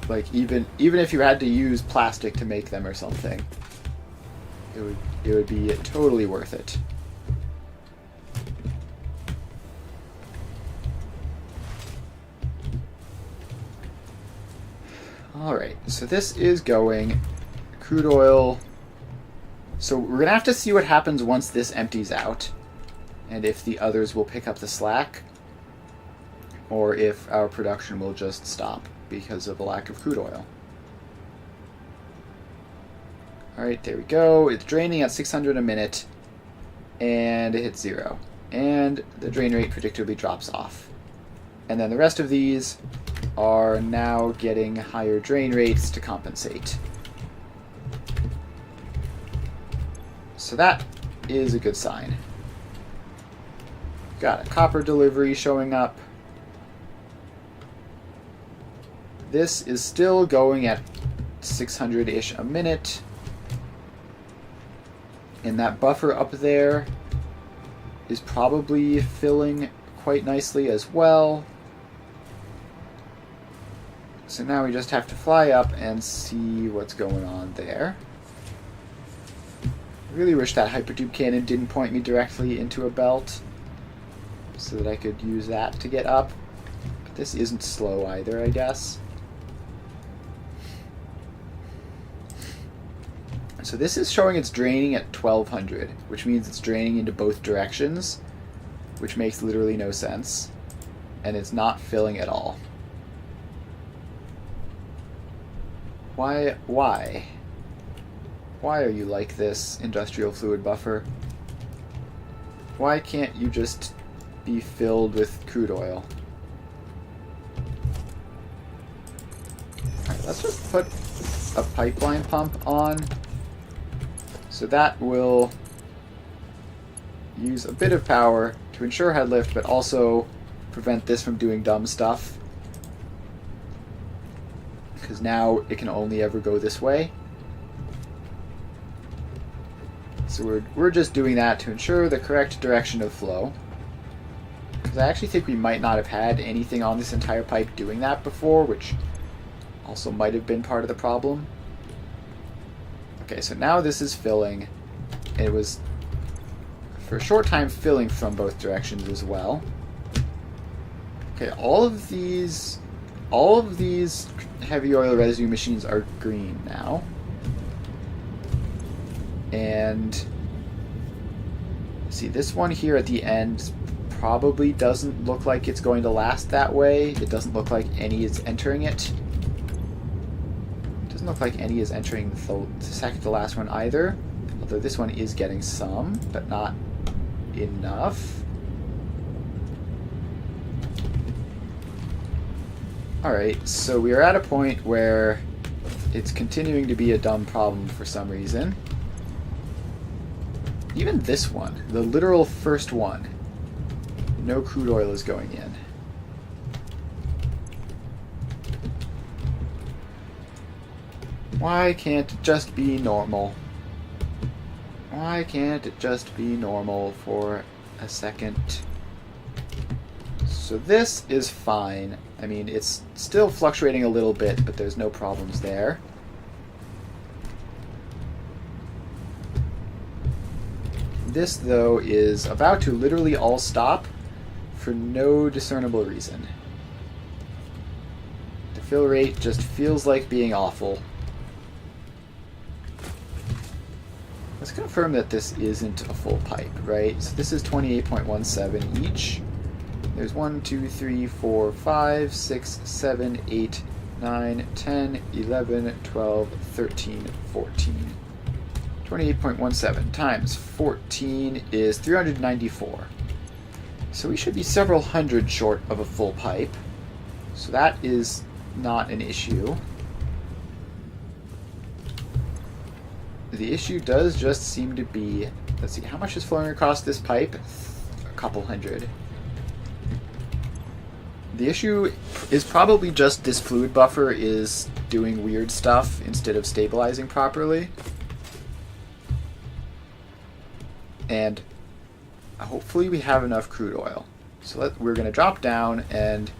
Like even if you had to use plastic to make them or something, it would be totally worth it. Alright, so this is going crude oil. So we're going to have to see what happens once this empties out, and if the others will pick up the slack, or if our production will just stop because of the lack of crude oil. Alright, there we go. It's draining at 600 a minute, and it hits 0. And the drain rate predictably drops off. And then the rest of these are now getting higher drain rates to compensate. So that is a good sign. Got a copper delivery showing up. This is still going at 600-ish a minute. And that buffer up there is probably filling quite nicely as well. So now we just have to fly up and see what's going on there. I really wish that hypertube cannon didn't point me directly into a belt. so that I could use that to get up. But this isn't slow either, I guess. So this is showing it's draining at 1200, which means it's draining into both directions, which makes literally no sense. And it's not filling at all. Why? Why are you like this, industrial fluid buffer? Why can't you just be filled with crude oil? Alright, let's just put a pipeline pump on. So that will use a bit of power to ensure head lift, but also prevent this from doing dumb stuff. Because now it can only ever go this way. So we're just doing that to ensure the correct direction of flow. Because I actually think we might not have had anything on this entire pipe doing that before, which also might have been part of the problem. Okay, so now this is filling. It was, for a short time, filling from both directions as well. Okay, all of these heavy oil residue machines are green now. And see, this one here at the end probably doesn't look like it's going to last that way. It doesn't look like any is entering it. Doesn't look like any is entering the second to last one either. Although this one is getting some, but not enough. Alright, so we are at a point where it's continuing to be a dumb problem for some reason. Even this one, the literal first one, no crude oil is going in. Why can't it just be normal? Why can't it just be normal for a second? So this is fine. I mean, it's still fluctuating a little bit, but there's no problems there. This, though, is about to literally all stop for no discernible reason. The fill rate just feels like being awful. Let's confirm that this isn't a full pipe, right? So this is 28.17 each. There's 1, 2, 3, 4, 5, 6, 7, 8, 9, 10, 11, 12, 13, 14. 28.17 times 14 is 394. So we should be several hundred short of a full pipe. So that is not an issue. The issue does just seem to be, let's see, how much is flowing across this pipe? A couple hundred. The issue is probably just this fluid buffer is doing weird stuff instead of stabilizing properly. And hopefully we have enough crude oil. So we're going to drop down and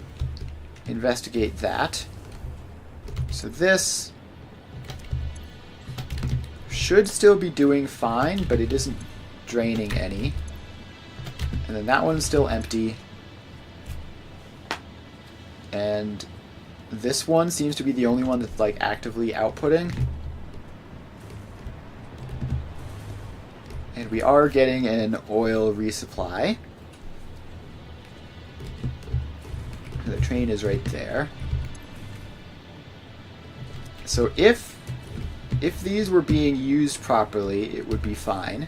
investigate that. So this should still be doing fine, but it isn't draining any. And then that one's still empty. And this one seems to be the only one that's like actively outputting. And we are getting an oil resupply. The train is right there. So if these were being used properly, it would be fine.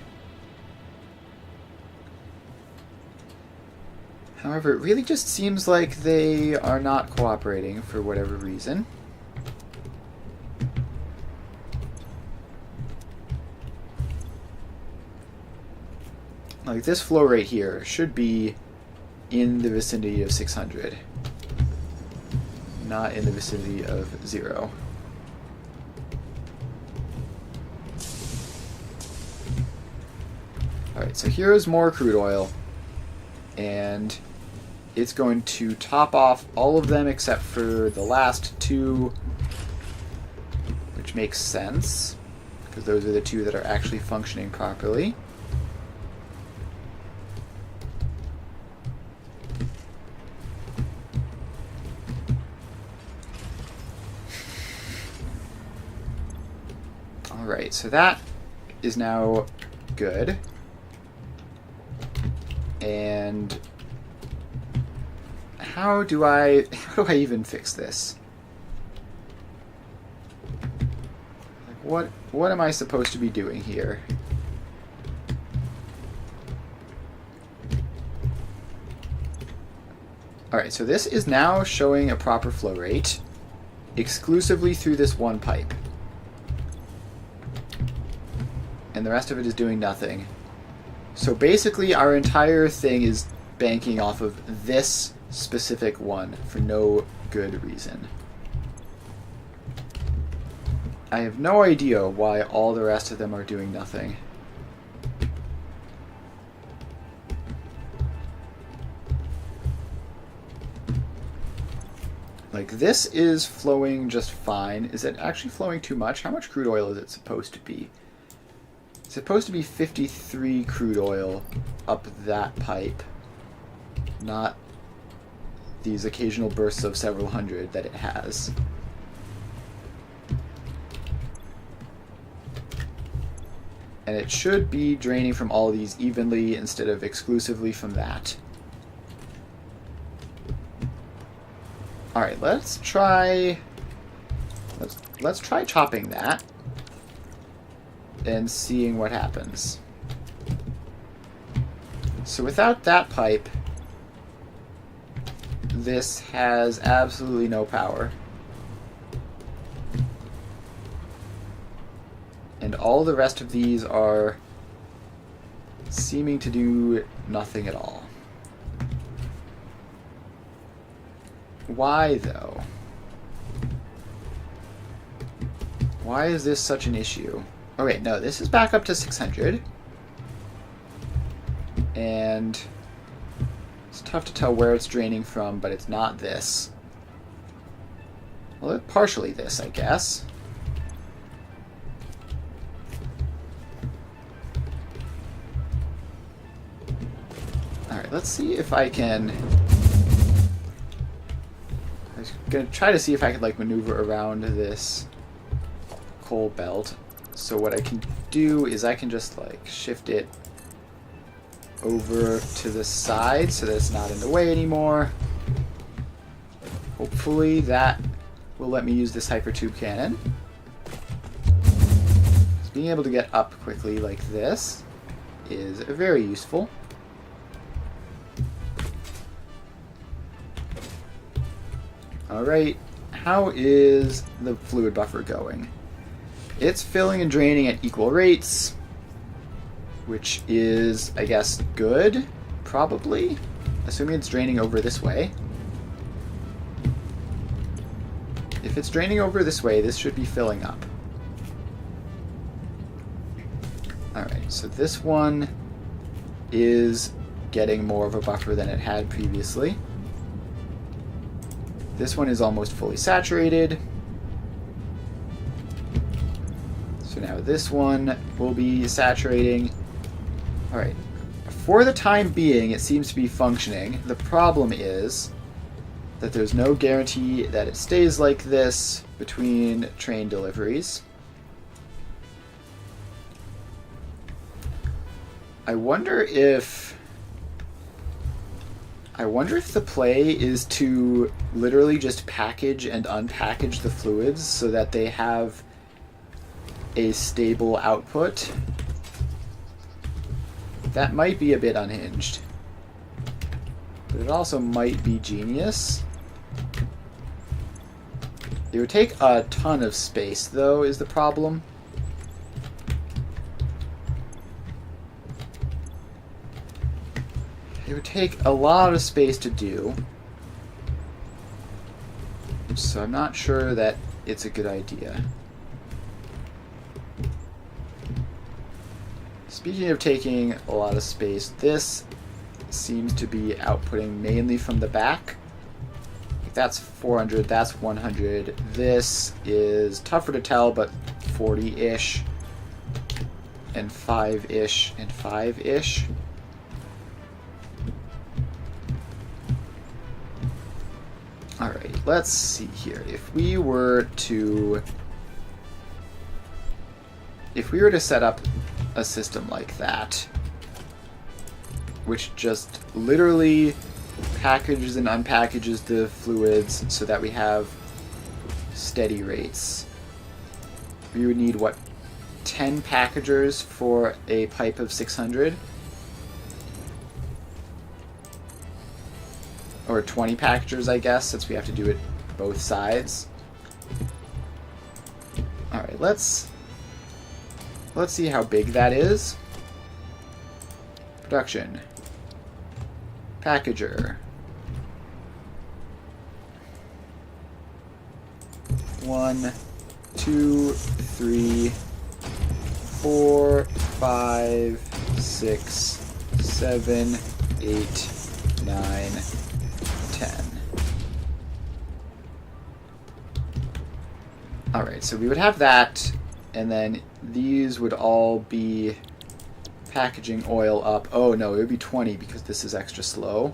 However, it really just seems like they are not cooperating for whatever reason. Like this flow rate here should be in the vicinity of 600, not in the vicinity of 0. Alright, so here's more crude oil, and it's going to top off all of them except for the last two, which makes sense, because those are the two that are actually functioning properly. Alright, so that is now good. And how do I even fix this? Like, what am I supposed to be doing here? Alright, so this is now showing a proper flow rate exclusively through this one pipe. And the rest of it is doing nothing. So basically our entire thing is banking off of this specific one for no good reason. I have no idea why all the rest of them are doing nothing. Like, this is flowing just fine. Is it actually flowing too much? How much crude oil is it supposed to be? It's supposed to be 53 crude oil up that pipe, not these occasional bursts of several hundred that it has. And it should be draining from all of these evenly instead of exclusively from that. Alright, let's try chopping that and seeing what happens. So without that pipe, this has absolutely no power. And all the rest of these are seeming to do nothing at all. Why, though? Why is this such an issue? Oh wait, no, this is back up to 600. And it's tough to tell where it's draining from, but it's not this. Well, partially this, I guess. Alright, let's see if I can... I was going to try to see if I could, like, maneuver around this coal belt. So what I can do is I can just, like, shift it over to the side so that it's not in the way anymore. Hopefully that will let me use this hypertube cannon. So being able to get up quickly like this is very useful. Alright, how is the fluid buffer going? It's filling and draining at equal rates, which is, I guess, good, probably, assuming it's draining over this way. If it's draining over this way, this should be filling up. Alright, so this one is getting more of a buffer than it had previously. This one is almost fully saturated. So now this one will be saturating. Alright. For the time being, it seems to be functioning. The problem is that there's no guarantee that it stays like this between train deliveries. I wonder if the play is to literally just package and unpackage the fluids so that they have a stable output. That might be a bit unhinged. But it also might be genius. It would take a ton of space, though, is the problem. It would take a lot of space to do. So I'm not sure that it's a good idea. Speaking of taking a lot of space, this seems to be outputting mainly from the back. That's 400, that's 100. This is tougher to tell, but 40-ish, and 5-ish, and 5-ish. Alright, let's see here. If we were to if we were to set up a system like that, which just literally packages and unpackages the fluids so that we have steady rates, we would need, what, 10 packagers for a pipe of 600? Or 20 packagers, I guess, since we have to do it both sides. Alright, let's see how big that is. Production. Packager. 1, 2, 3, 4, 5, 6, 7, 8, 9, 10. Alright, so we would have that, and then these would all be packaging oil up. Oh no, it would be 20 because this is extra slow.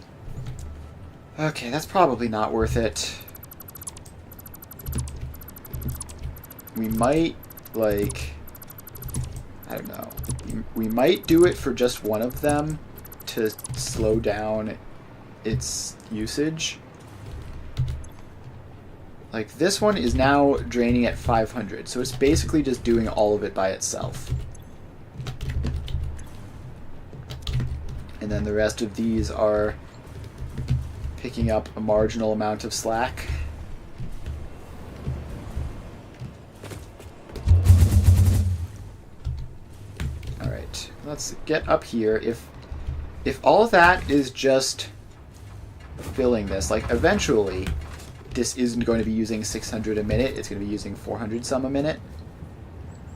Okay, that's probably not worth it. We might, like, I don't know. We might do it for just one of them to slow down its usage. Like, this one is now draining at 500, so it's basically just doing all of it by itself. And then the rest of these are picking up a marginal amount of slack. Alright, let's get up here. If all of that is just filling this, like, eventually this isn't going to be using 600 a minute, it's going to be using 400 some a minute,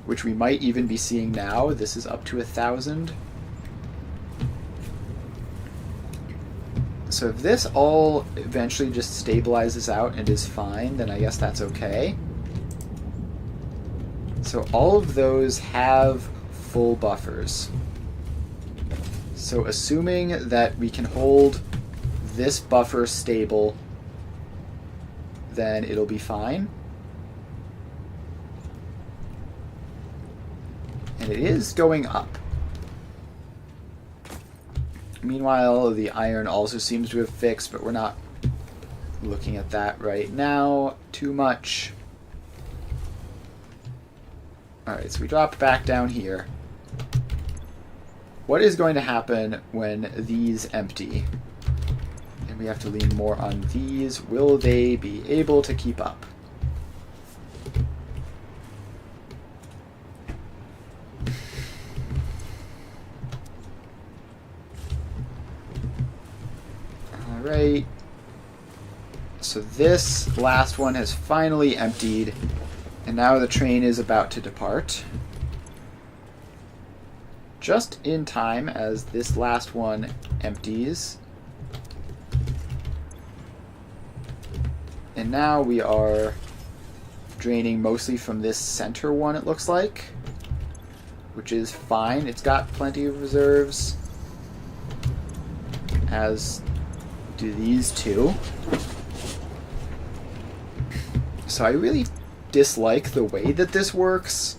which we might even be seeing now. This is up to 1,000. So if this all eventually just stabilizes out and is fine, then I guess that's okay. So all of those have full buffers. So assuming that we can hold this buffer stable, then it'll be fine. And it is going up. Meanwhile, the iron also seems to have fixed, but we're not looking at that right now too much. Alright, so we drop back down here. What is going to happen when these empty? And we have to lean more on these. Will they be able to keep up? Alright. So this last one has finally emptied, and now the train is about to depart. Just in time as this last one empties. And now we are draining mostly from this center one, it looks like, which is fine. It's got plenty of reserves, as do these two. So I really dislike the way that this works,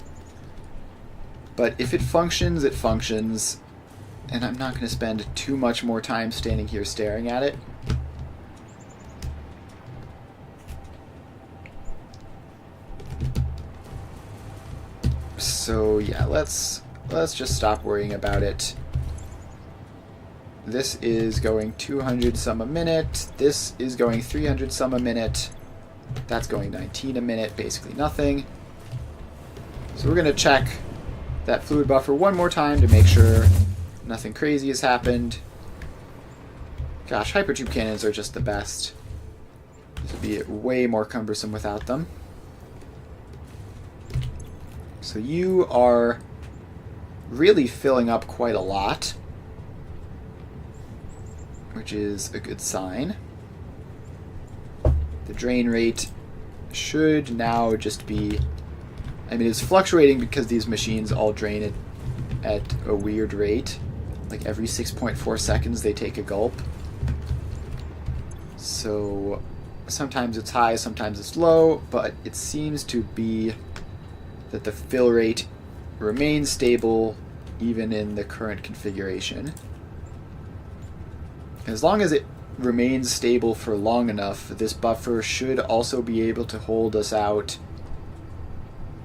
but if it functions, it functions, and I'm not going to spend too much more time standing here staring at it. So yeah, let's just stop worrying about it. This is going 200 some a minute. This is going 300 some a minute. That's going 19 a minute, basically nothing. So we're going to check that fluid buffer one more time to make sure nothing crazy has happened. Gosh, hypertube cannons are just the best. This would be way more cumbersome without them. So you are really filling up quite a lot, which is a good sign. The drain rate should now just be, I mean, it's fluctuating because these machines all drain it at a weird rate. Like every 6.4 seconds they take a gulp. So sometimes it's high, sometimes it's low, but it seems to be that the fill rate remain stable even in the current configuration. As long as it remains stable for long enough, this buffer should also be able to hold us out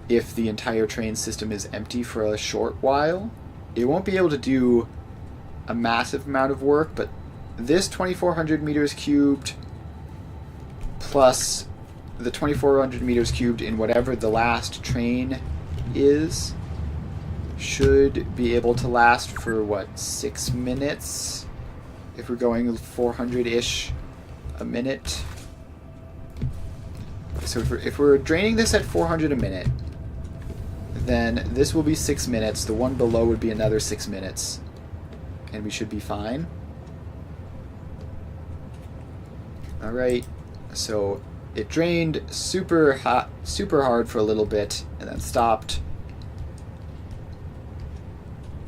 if the entire train system is empty for a short while. It won't be able to do a massive amount of work, but this 2,400 meters cubed plus the 2,400 meters cubed in whatever the last train is should be able to last for, what, 6 minutes? If we're going 400-ish a minute. So if we're draining this at 400 a minute, then this will be 6 minutes. The one below would be another 6 minutes. And we should be fine. Alright, so it drained super hard for a little bit and then stopped.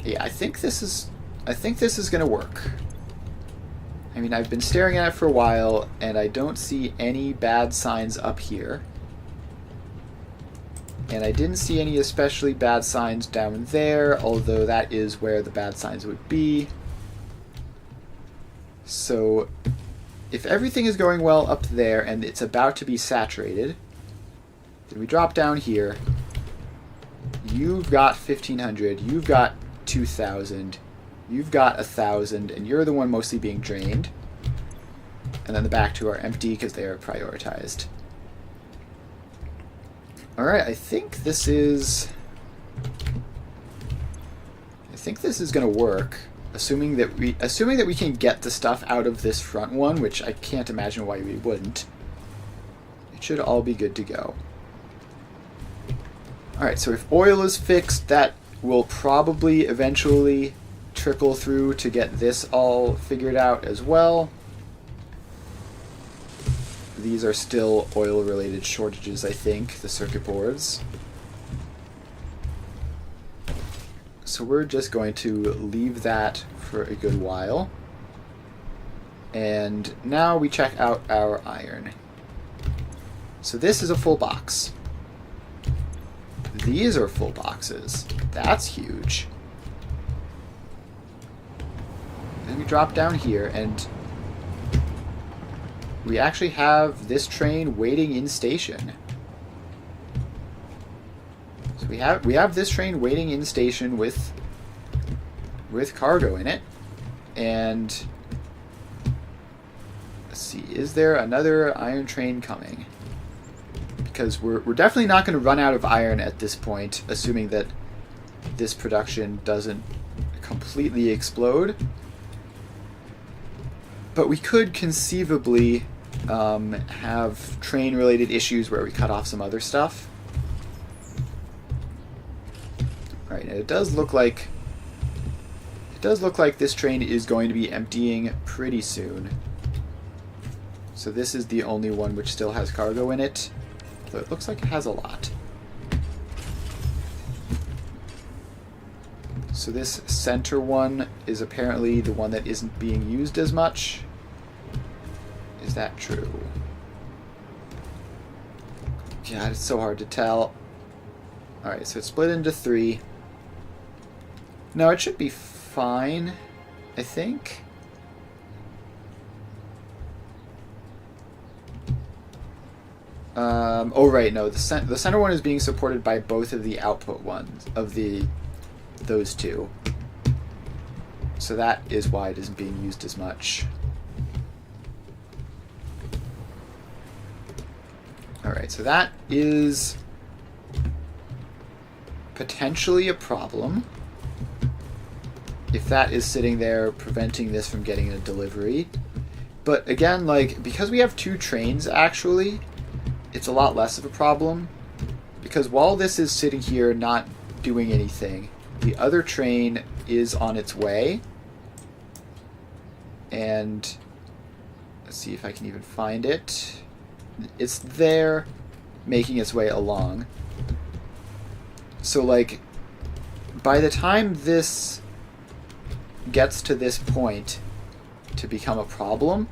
Yeah, I think this is gonna work. I mean, I've been staring at it for a while and I don't see any bad signs up here. And I didn't see any especially bad signs down there, although that is where the bad signs would be. So if everything is going well up there and it's about to be saturated, then we drop down here. You've got 1,500, you've got 2,000, you've got 1,000, and you're the one mostly being drained. And then the back two are empty because they are prioritized. Alright, I think this is gonna work. Assuming that we can get the stuff out of this front one, which I can't imagine why we wouldn't. It should all be good to go. Alright, so if oil is fixed, that will probably eventually trickle through to get this all figured out as well. These are still oil-related shortages, I think, the circuit boards. So we're just going to leave that for a good while. And now we check out our iron. So this is a full box. These are full boxes. That's huge. Then we drop down here and we actually have this train waiting in station. So we have this train waiting in station with cargo in it. And let's see, is there another iron train coming? Because we're definitely not going to run out of iron at this point, assuming that this production doesn't completely explode. But we could conceivably have train-related issues where we cut off some other stuff. All right, and it does look like this train is going to be emptying pretty soon. So this is the only one which still has cargo in it. So it looks like it has a lot. So this center one is apparently the one that isn't being used as much. Is that true? God, it's so hard to tell. Alright, so it's split into 3. No, it should be fine, I think. Oh right, no, the center one is being supported by both of the output ones of those two. So that is why it isn't being used as much. Alright, so that is potentially a problem. If that is sitting there preventing this from getting a delivery. But again, like, because we have 2 trains actually, it's a lot less of a problem. Because while this is sitting here not doing anything, the other train is on its way. And let's see if I can even find it. It's there, making its way along. So, like, by the time this gets to this point to become a problem,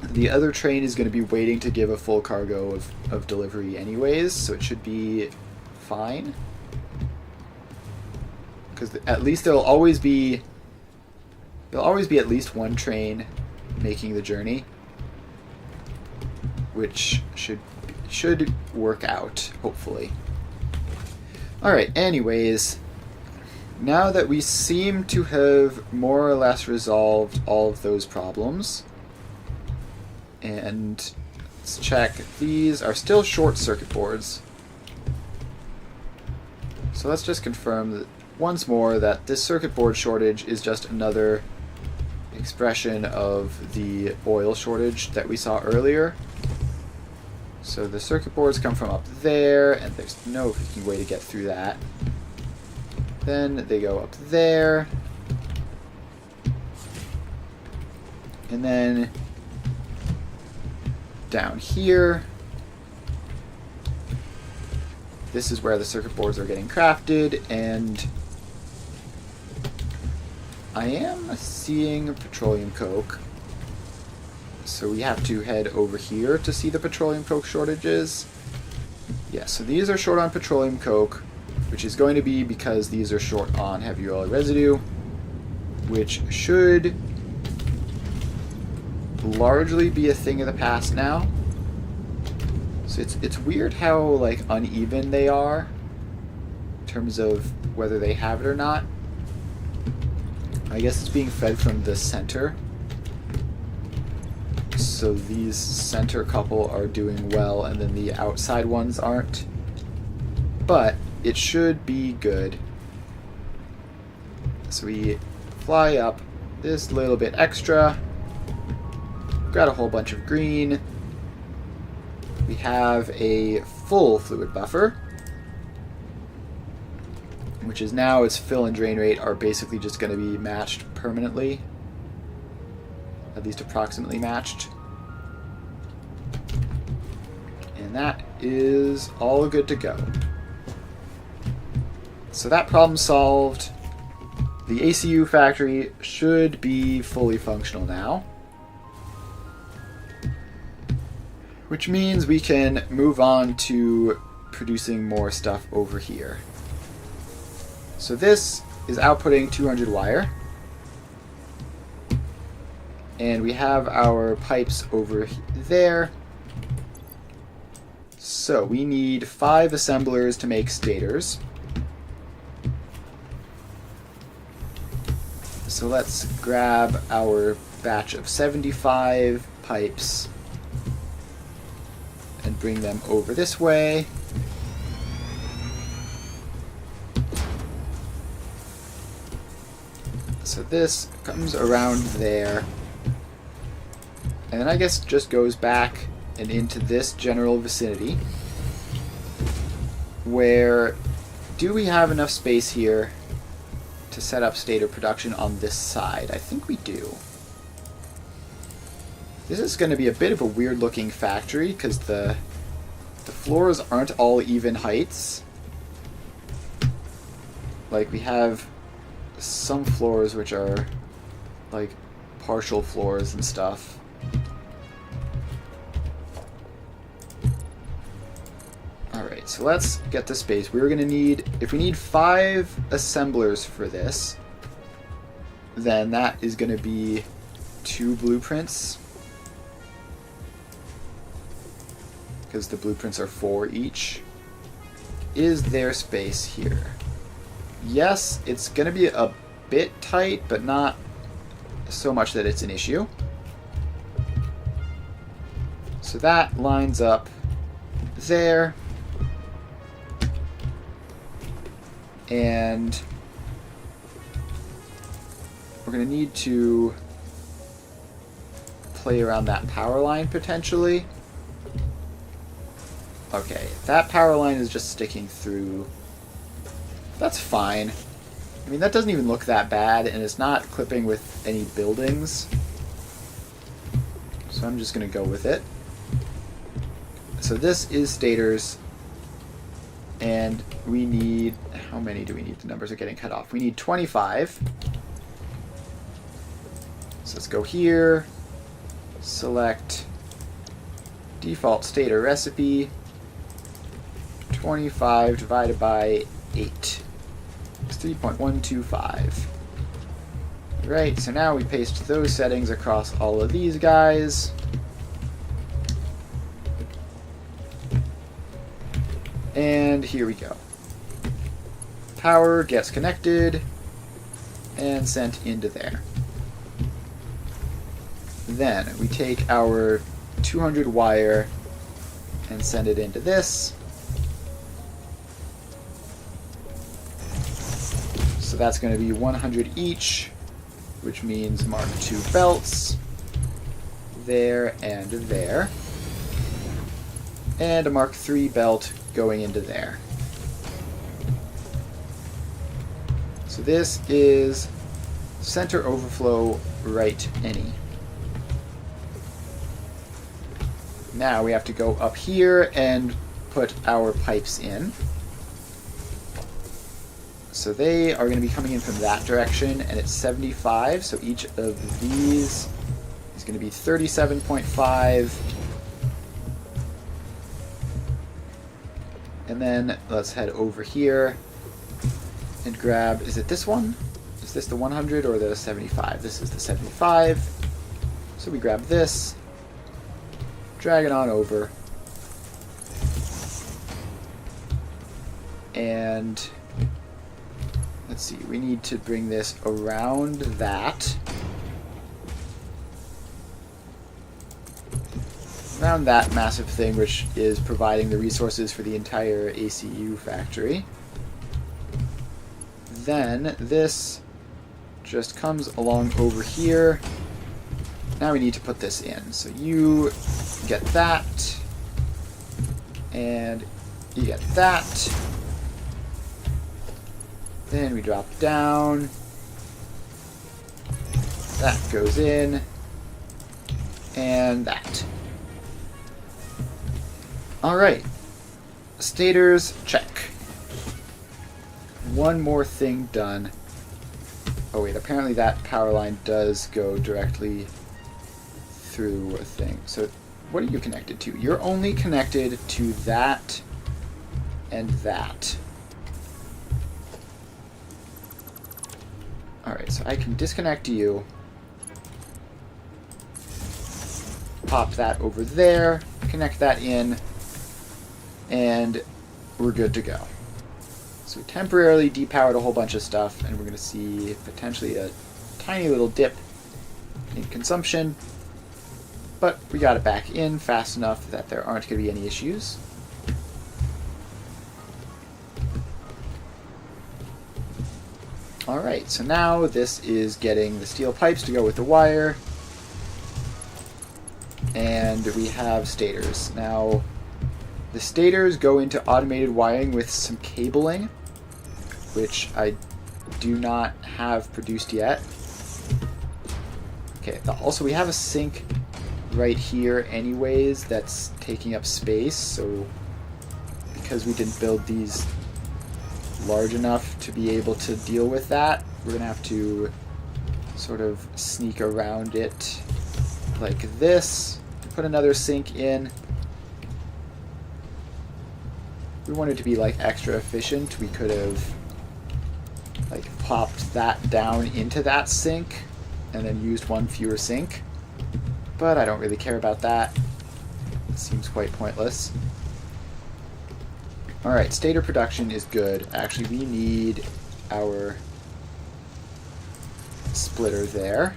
the other train is going to be waiting to give a full cargo of delivery anyways, so it should be fine. because at least there'll always be at least one train making the journey, which should work out, hopefully. Alright, anyways, now that we seem to have more or less resolved all of those problems, and let's check, these are still short circuit boards. So let's just confirm that once more that this circuit board shortage is just another expression of the oil shortage that we saw earlier. So the circuit boards come from up there, and there's no freaking way to get through that. Then they go up there. And then down here. This is where the circuit boards are getting crafted, and I am seeing petroleum coke. So we have to head over here to see the petroleum coke shortages. Yeah, so these are short on petroleum coke, which is going to be because these are short on heavy oil residue, which should largely be a thing of the past now. So it's weird how like uneven they are in terms of whether they have it or not. I guess it's being fed from the center. So these center couple are doing well, and then the outside ones aren't. But it should be good. So we fly up this little bit extra. Got a whole bunch of green. We have a full fluid buffer, which is now its fill and drain rate are basically just going to be matched permanently. At least approximately matched. And that is all good to go. So that problem solved. The ACU factory should be fully functional now, which means we can move on to producing more stuff over here. So this is outputting 200 wire. And we have our pipes over there. So we need 5 assemblers to make stators. So let's grab our batch of 75 pipes and bring them over this way. So this comes around there. And then I guess it just goes back and into this general vicinity. Where do we have enough space here to set up stator production on this side? I think we do. This is going to be a bit of a weird looking factory because the floors aren't all even heights. Like we have some floors which are like partial floors and stuff. Alright, so let's get to space. We're going to need, if we need 5 assemblers for this, then that is going to be 2 blueprints. Because the blueprints are 4 each. Is there space here? Yes, it's going to be a bit tight, but not so much that it's an issue. So that lines up there. And we're going to need to play around that power line potentially. Okay, that power line is just sticking through. That's fine. I mean, that doesn't even look that bad, and it's not clipping with any buildings. So I'm just going to go with it. So this is stators. And we need, how many do we need? The numbers are getting cut off. We need 25. So let's go here, select default stator recipe, 25 divided by 8. 63.125. Right, so now we paste those settings across all of these guys. And here we go. Power gets connected and sent into there. Then we take our 200 wire and send it into this. So that's going to be 100 each, which means Mark II belts there and there. And a Mark III belt going into there. So this is center overflow right any. Now we have to go up here and put our pipes in. So they are going to be coming in from that direction, and it's 75, so each of these is going to be 37.5. And then let's head over here and grab, is it this one? Is this the 100 or the 75? This is the 75. So we grab this, drag it on over, and let's see, we need to bring this around that. Around that massive thing, which is providing the resources for the entire ACU factory. Then this just comes along over here. Now we need to put this in. So you get that, and you get that. Then we drop down. That goes in, and that. Alright, stators, check. One more thing done. Oh wait, apparently that power line does go directly through a thing. So what are you connected to? You're only connected to that and that. Alright, so I can disconnect you. Pop that over there, connect that in, and we're good to go. So we temporarily depowered a whole bunch of stuff, and we're going to see potentially a tiny little dip in consumption, but we got it back in fast enough that there aren't going to be any issues. Alright, so now this is getting the steel pipes to go with the wire, and we have stators. Now, the stators go into automated wiring with some cabling, which I do not have produced yet. Okay, also we have a sink right here anyways that's taking up space, so because we didn't build these large enough to be able to deal with that, we're going to have to sort of sneak around it like this to put another sink in. If we wanted to be like extra efficient, we could have like popped that down into that sink and then used one fewer sink, but I don't really care about that. It seems quite pointless. Alright, stator production is good. Actually, we need our splitter there,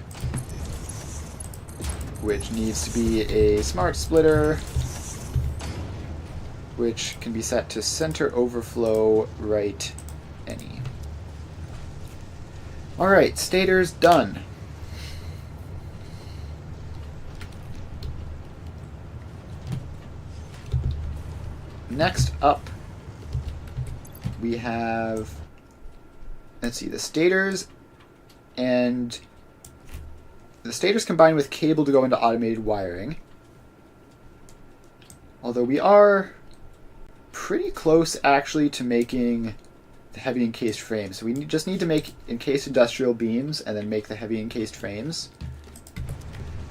which needs to be a smart splitter, which can be set to center overflow right any. Alright, stators done. Next up, we have, let's see, the stators and the stators combined with cable to go into automated wiring. Although we are pretty close actually to making the heavy encased frames. So we just need to make encased industrial beams and then make the heavy encased frames.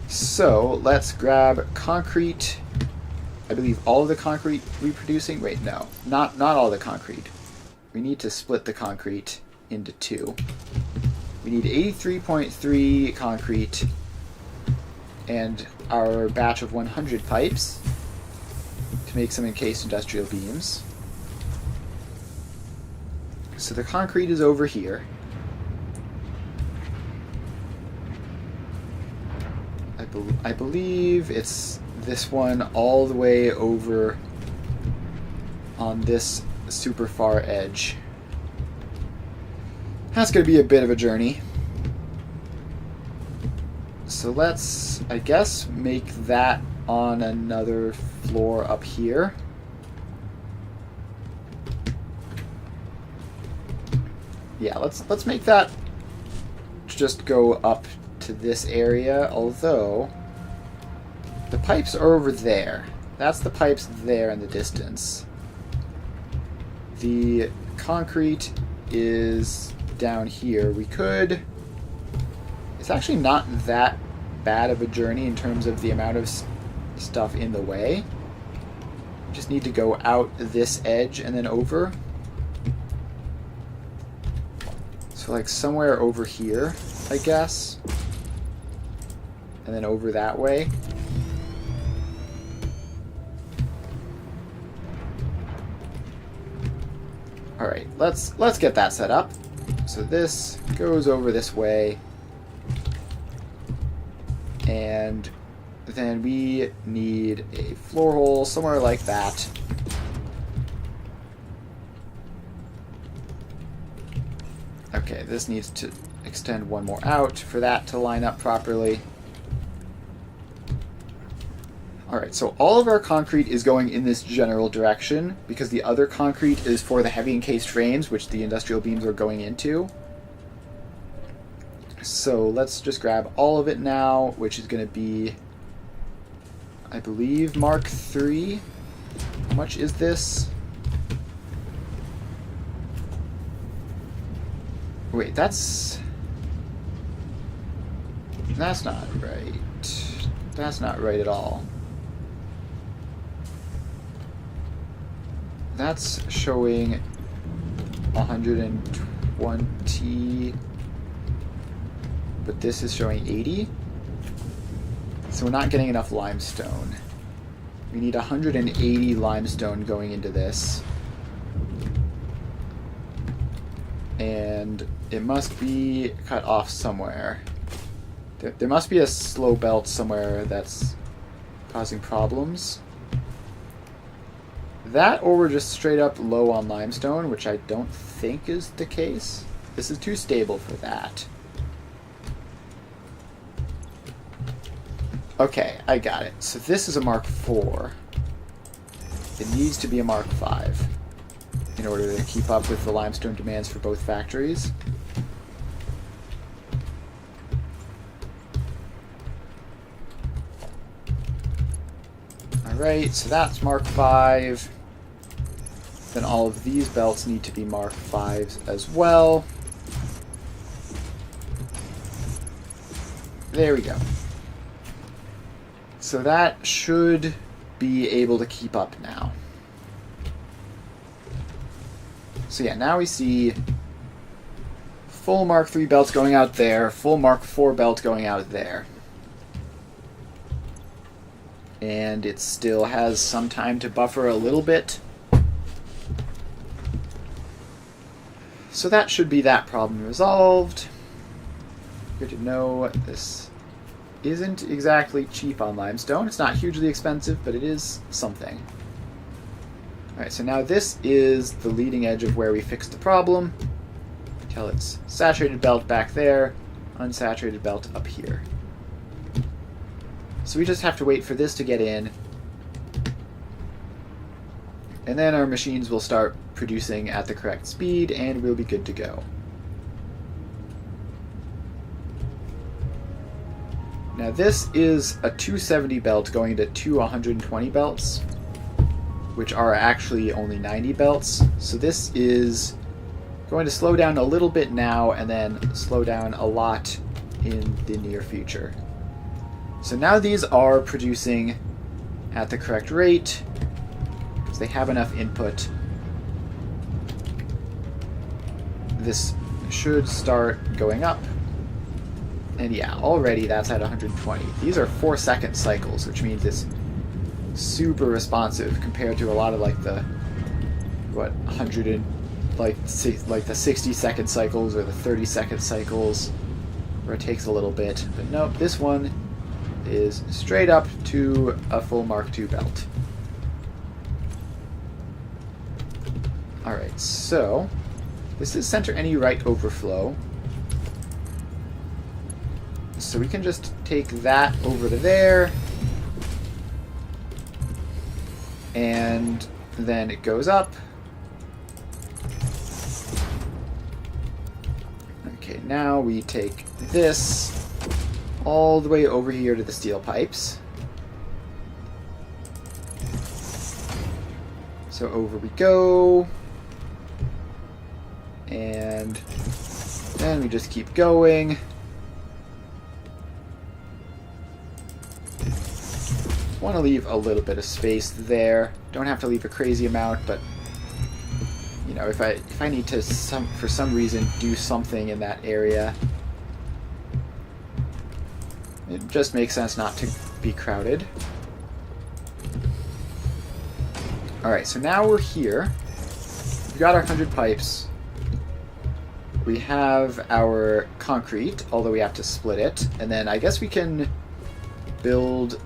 So let's grab concrete. I believe all of the concrete reproducing. Wait, no, not all the concrete. We need to split the concrete into two. We need 83.3 concrete and our batch of 100 pipes to make some encased industrial beams. So the concrete is over here. I believe it's this one all the way over on this super far edge. That's going to be a bit of a journey. So let's, I guess, make that on another floor up here. Yeah, let's make that just go up to this area, although the pipes are over there. That's the pipes there in the distance. The concrete is down here. We could... It's actually not that bad of a journey in terms of the amount of stuff in the way. We just need to go out this edge and then over. So like somewhere over here, I guess. And then over that way. Alright, let's get that set up. So this goes over this way. And then we need a floor hole somewhere like that. Okay, this needs to extend one more out for that to line up properly. Alright, so all of our concrete is going in this general direction because the other concrete is for the heavy encased frames, which the industrial beams are going into. So let's just grab all of it now, which is going to be, I believe, Mark III. How much is this? Wait, that's not right. That's not right at all. That's showing 120, but this is showing 80. So we're not getting enough limestone. We need 180 limestone going into this. And it must be cut off somewhere. There must be a slow belt somewhere that's causing problems. That, or we're just straight up low on limestone, which I don't think is the case. This is too stable for that. Okay, I got it. So this is a Mark IV. It needs to be a Mark V in order to keep up with the limestone demands for both factories. Alright, so that's Mark V. Then all of these belts need to be Mark Vs as well. There we go. So that should be able to keep up now. So yeah, now we see full Mark III belts going out there, full Mark IV belt going out there. And it still has some time to buffer a little bit. So that should be that problem resolved. Good to know this isn't exactly cheap on limestone. It's not hugely expensive, but it is something. Alright, so now this is the leading edge of where we fixed the problem. Until it's saturated belt back there, unsaturated belt up here. So we just have to wait for this to get in. And then our machines will start producing at the correct speed, and we'll be good to go. Now this is a 270 belt going into two 120 belts, which are actually only 90 belts. So this is going to slow down a little bit now, and then slow down a lot in the near future. So now these are producing at the correct rate, because they have enough input. This should start going up. And yeah, already that's at 120. These are 4-second cycles, which means it's super responsive compared to a lot of like the 100 and like the 60-second cycles or the 30-second cycles where it takes a little bit. But nope, this one is straight up to a full Mark II belt. Alright, so this is center any right overflow. So we can just take that over to there. And then it goes up. Okay, now we take this all the way over here to the steel pipes. So over we go. And then we just keep going. Want to leave a little bit of space there. Don't have to leave a crazy amount, but you know, if I need to for some reason do something in that area, it just makes sense not to be crowded. Alright, so now we're here. We've got our 100 pipes. We have our concrete, although we have to split it. And then I guess we can build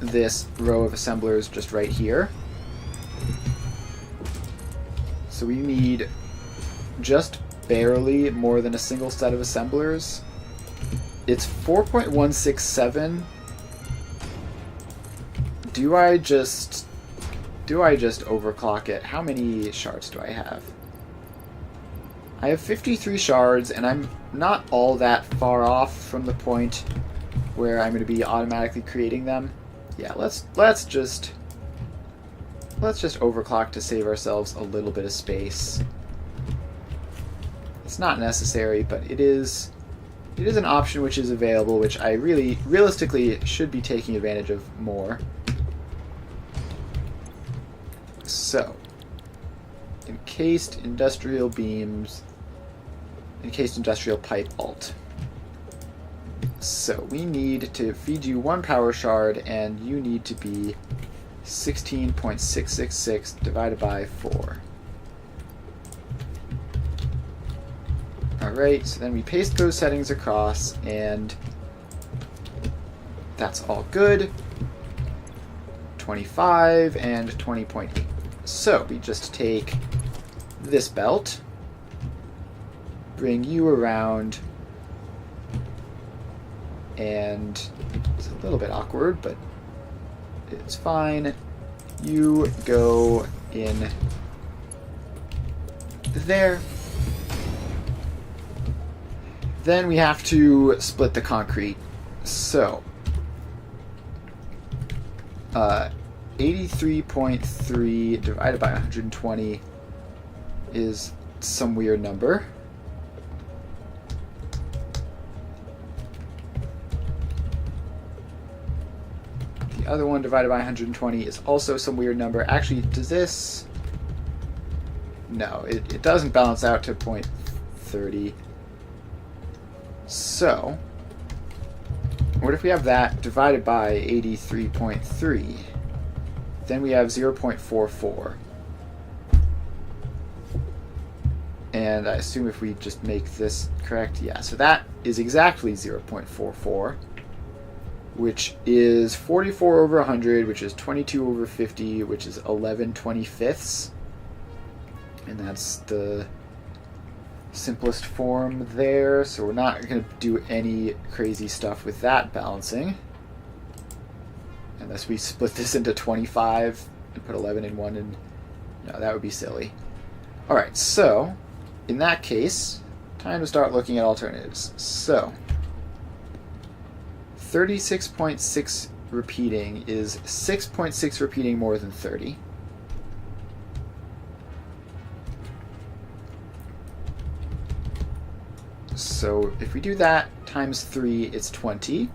this row of assemblers just right here. So we need just barely more than a single set of assemblers. It's 4.167. Do I just overclock it? How many shards do I have? I have 53 shards, and I'm not all that far off from the point where I'm going to be automatically creating them. Yeah, let's just overclock to save ourselves a little bit of space. It's not necessary, but it is an option which is available, which I realistically should be taking advantage of more. So, encased industrial beams, encased industrial pipe alt. So we need to feed you 1 power shard, and you need to be 16.666 divided by 4. Alright, so then we paste those settings across, and that's all good. 25 and 20.8. So we just take this belt, bring you around, and it's a little bit awkward, but it's fine. You go in there. Then we have to split the concrete. So 83.3 divided by 120 is some weird number. The other one divided by 120 is also some weird number. Actually, does this... No, it doesn't balance out to 0.30. So, what if we have that divided by 83.3? Then we have 0.44. And I assume if we just make this correct, yeah, so that is exactly 0.44, which is 44 over 100, which is 22 over 50, which is 11/25. And that's the simplest form there, so we're not going to do any crazy stuff with that balancing. Unless we split this into 25 and put 11 in one, and no, that would be silly. Alright, so in that case, time to start looking at alternatives. So 36.6 repeating is 6.6 repeating more than 30. So if we do that times 3, it's 20.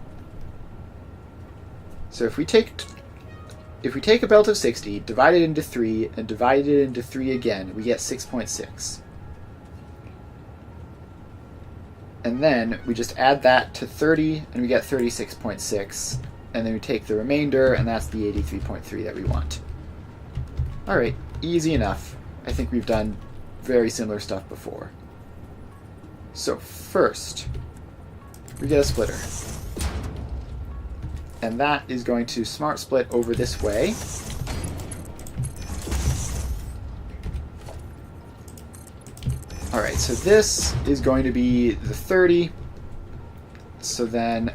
So if we take a belt of 60, divide it into 3, and divide it into 3 again, we get 6.6. And then we just add that to 30, and we get 36.6. And then we take the remainder, and that's the 83.3 that we want. Alright, easy enough. I think we've done very similar stuff before. So first, we get a splitter. And that is going to smart split over this way. Alright, so this is going to be the 30. So then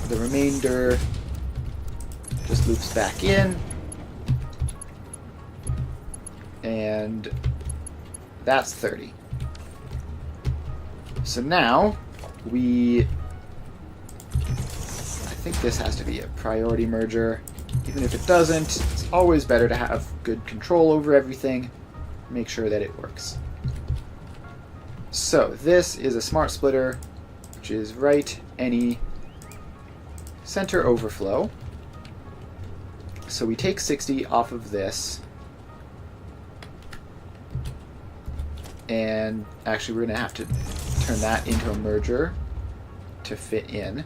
the remainder just loops back in. And that's 30. So now I think this has to be a priority merger. Even if it doesn't, it's always better to have good control over everything. Make sure that it works. So this is a smart splitter, which is right any center overflow. So we take 60 off of this. And actually we're going to have to turn that into a merger to fit in.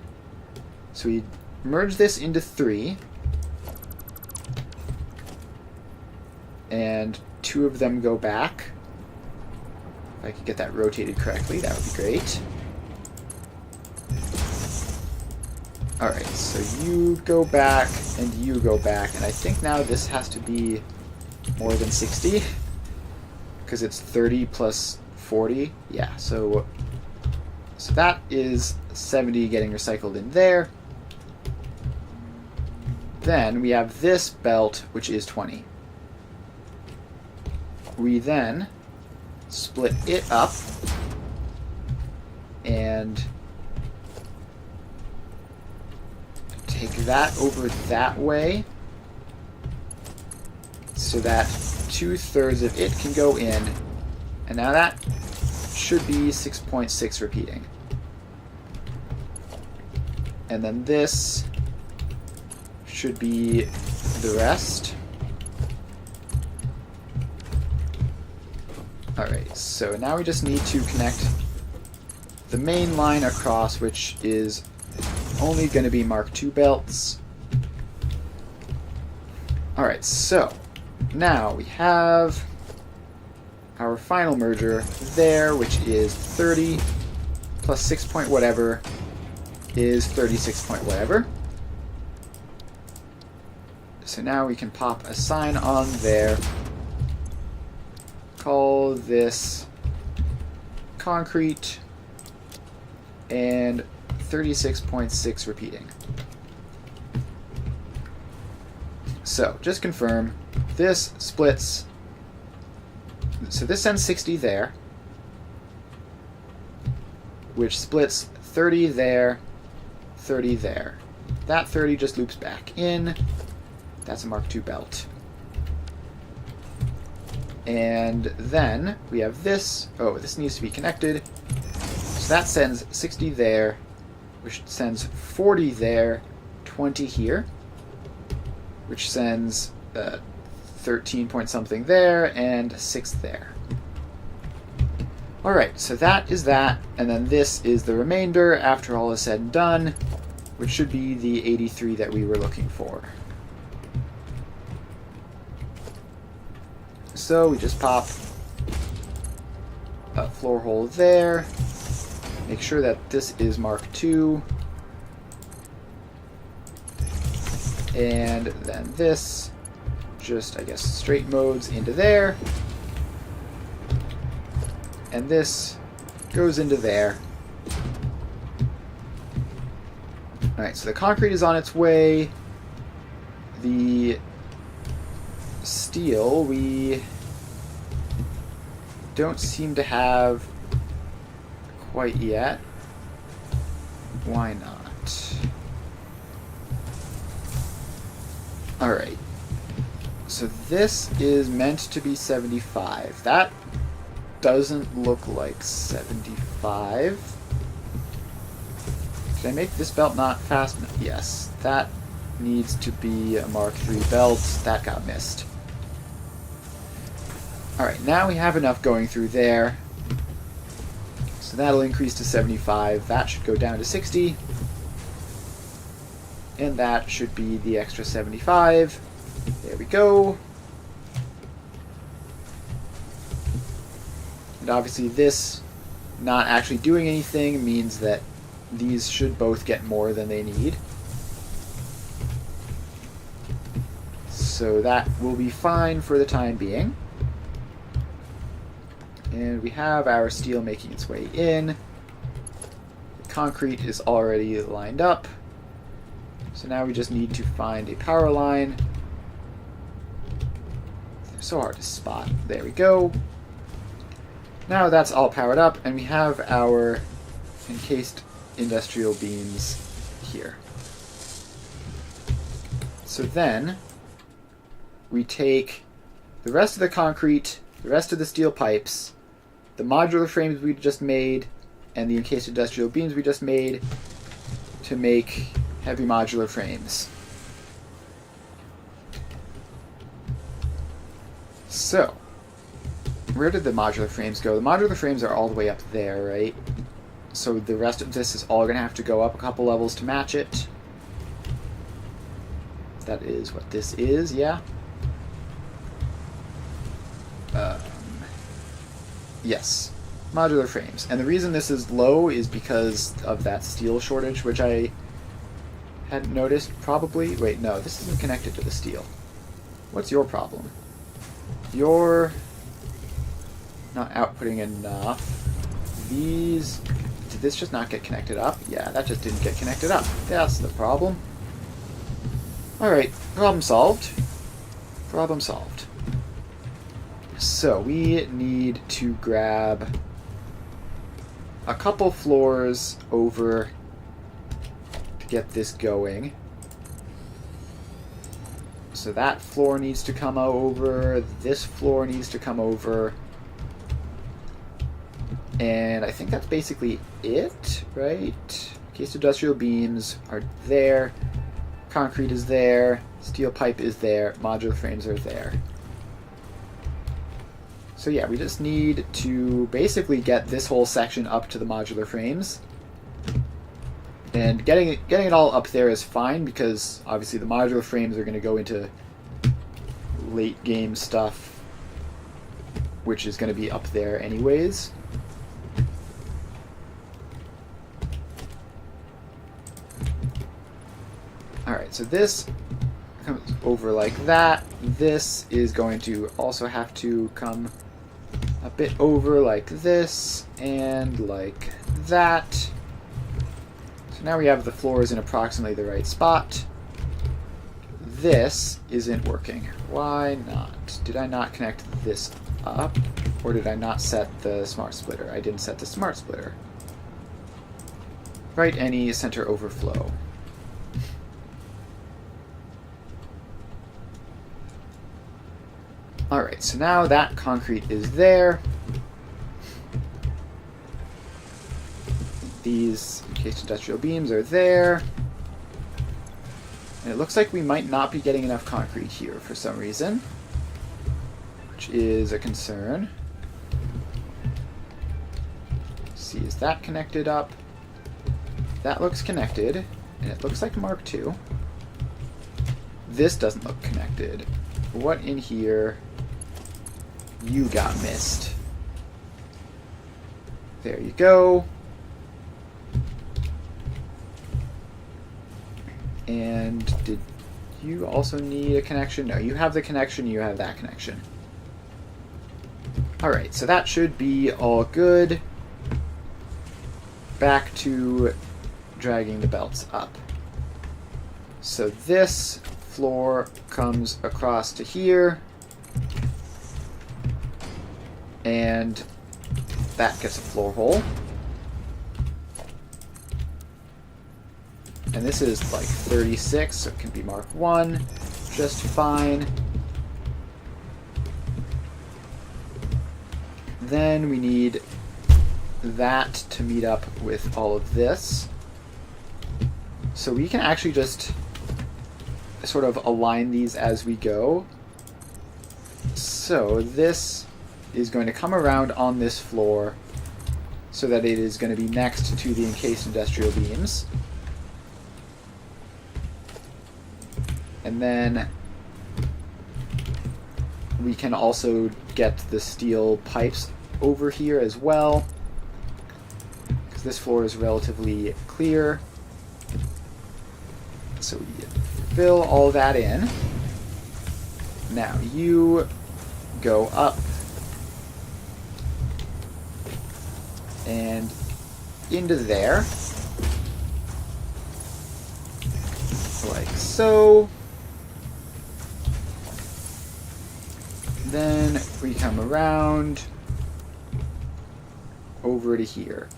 So we merge this into 3. And 2 of them go back. If I could get that rotated correctly, that would be great. Alright, so you go back and you go back. And I think now this has to be more than 60. Because it's 30 plus 40. Yeah, so that is 70 getting recycled in there. Then we have this belt, which is 20. We then split it up and take that over that way so that 2/3 of it can go in, and now that should be 6.6 repeating. And then this should be the rest. Alright, so now we just need to connect the main line across, which is only going to be Mark II belts. Alright, so now we have our final merger there, which is 30 plus 6 point whatever is 36 point whatever. So now we can pop a sign on there. Call this concrete and 36.6 repeating. So just confirm this splits. So this sends 60 there, which splits 30 there, 30 there. That 30 just loops back in. That's a Mark II belt. And then we have this. Oh, this needs to be connected. So that sends 60 there, which sends 40 there, 20 here, which sends 13 point something there, and 6 there. Alright, so that is that, and then this is the remainder after all is said and done, which should be the 83 that we were looking for. So we just pop a floor hole there, make sure that this is Mark II, and then this just, I guess, straight modes into there, and this goes into there. Alright, so the concrete is on its way. The steel we don't seem to have quite yet. Why not? Alright. So this is meant to be 75. That doesn't look like 75. Did I make this belt not fast enough? Yes. That needs to be a Mark III belt. That got missed. Alright, now we have enough going through there. So that'll increase to 75. That should go down to 60. And that should be the extra 75. There we go. And obviously this not actually doing anything means that these should both get more than they need. So that will be fine for the time being. And we have our steel making its way in. The concrete is already lined up. So now we just need to find a power line. They're so hard to spot. There we go. Now that's all powered up, and we have our encased industrial beams here. So then we take the rest of the concrete, the rest of the steel pipes, the modular frames we just made, and the encased industrial beams we just made to make heavy modular frames. So, where did the modular frames go? The modular frames are all the way up there, right? So the rest of this is all going to have to go up a couple levels to match it. That is what this is, yeah? Yes, modular frames. And the reason this is low is because of that steel shortage, which I hadn't noticed, probably. Wait, no, this isn't connected to the steel. What's your problem? You're not outputting enough. These... Did this just not get connected up? Yeah, that just didn't get connected up. That's the problem. Alright, problem solved. Problem solved. So, we need to grab a couple floors over to get this going. So that floor needs to come over, this floor needs to come over, and I think that's basically it, right? Encased industrial beams are there, concrete is there, steel pipe is there, modular frames are there. So yeah, we just need to basically get this whole section up to the modular frames. And getting it all up there is fine, because obviously the modular frames are going to go into late game stuff, which is going to be up there anyways. Alright, so this comes over like that. This is going to also have to come a bit over like this and like that. So now we have the floors in approximately the right spot. This isn't working. Why not? Did I not connect this up? Or did I not set the smart splitter? I didn't set the smart splitter. Right any center overflow. Alright, so now that concrete is there. These encased industrial beams are there. And it looks like we might not be getting enough concrete here for some reason, which is a concern. Let's see, is that connected up? That looks connected, and it looks like Mark II. This doesn't look connected. What in here? You got missed. There you go. And did you also need a connection? No, you have the connection, you have that connection. Alright, so that should be all good. Back to dragging the belts up. So this floor comes across to here. And that gets a floor hole. And this is like 36, so it can be Mark 1 just fine. Then we need that to meet up with all of this. So we can actually just sort of align these as we go. So this is going to come around on this floor, so that it is going to be next to the encased industrial beams. And then we can also get the steel pipes over here as well, because this floor is relatively clear. So we fill all that in. Now you go up and into there, like so. Then we come around over to here.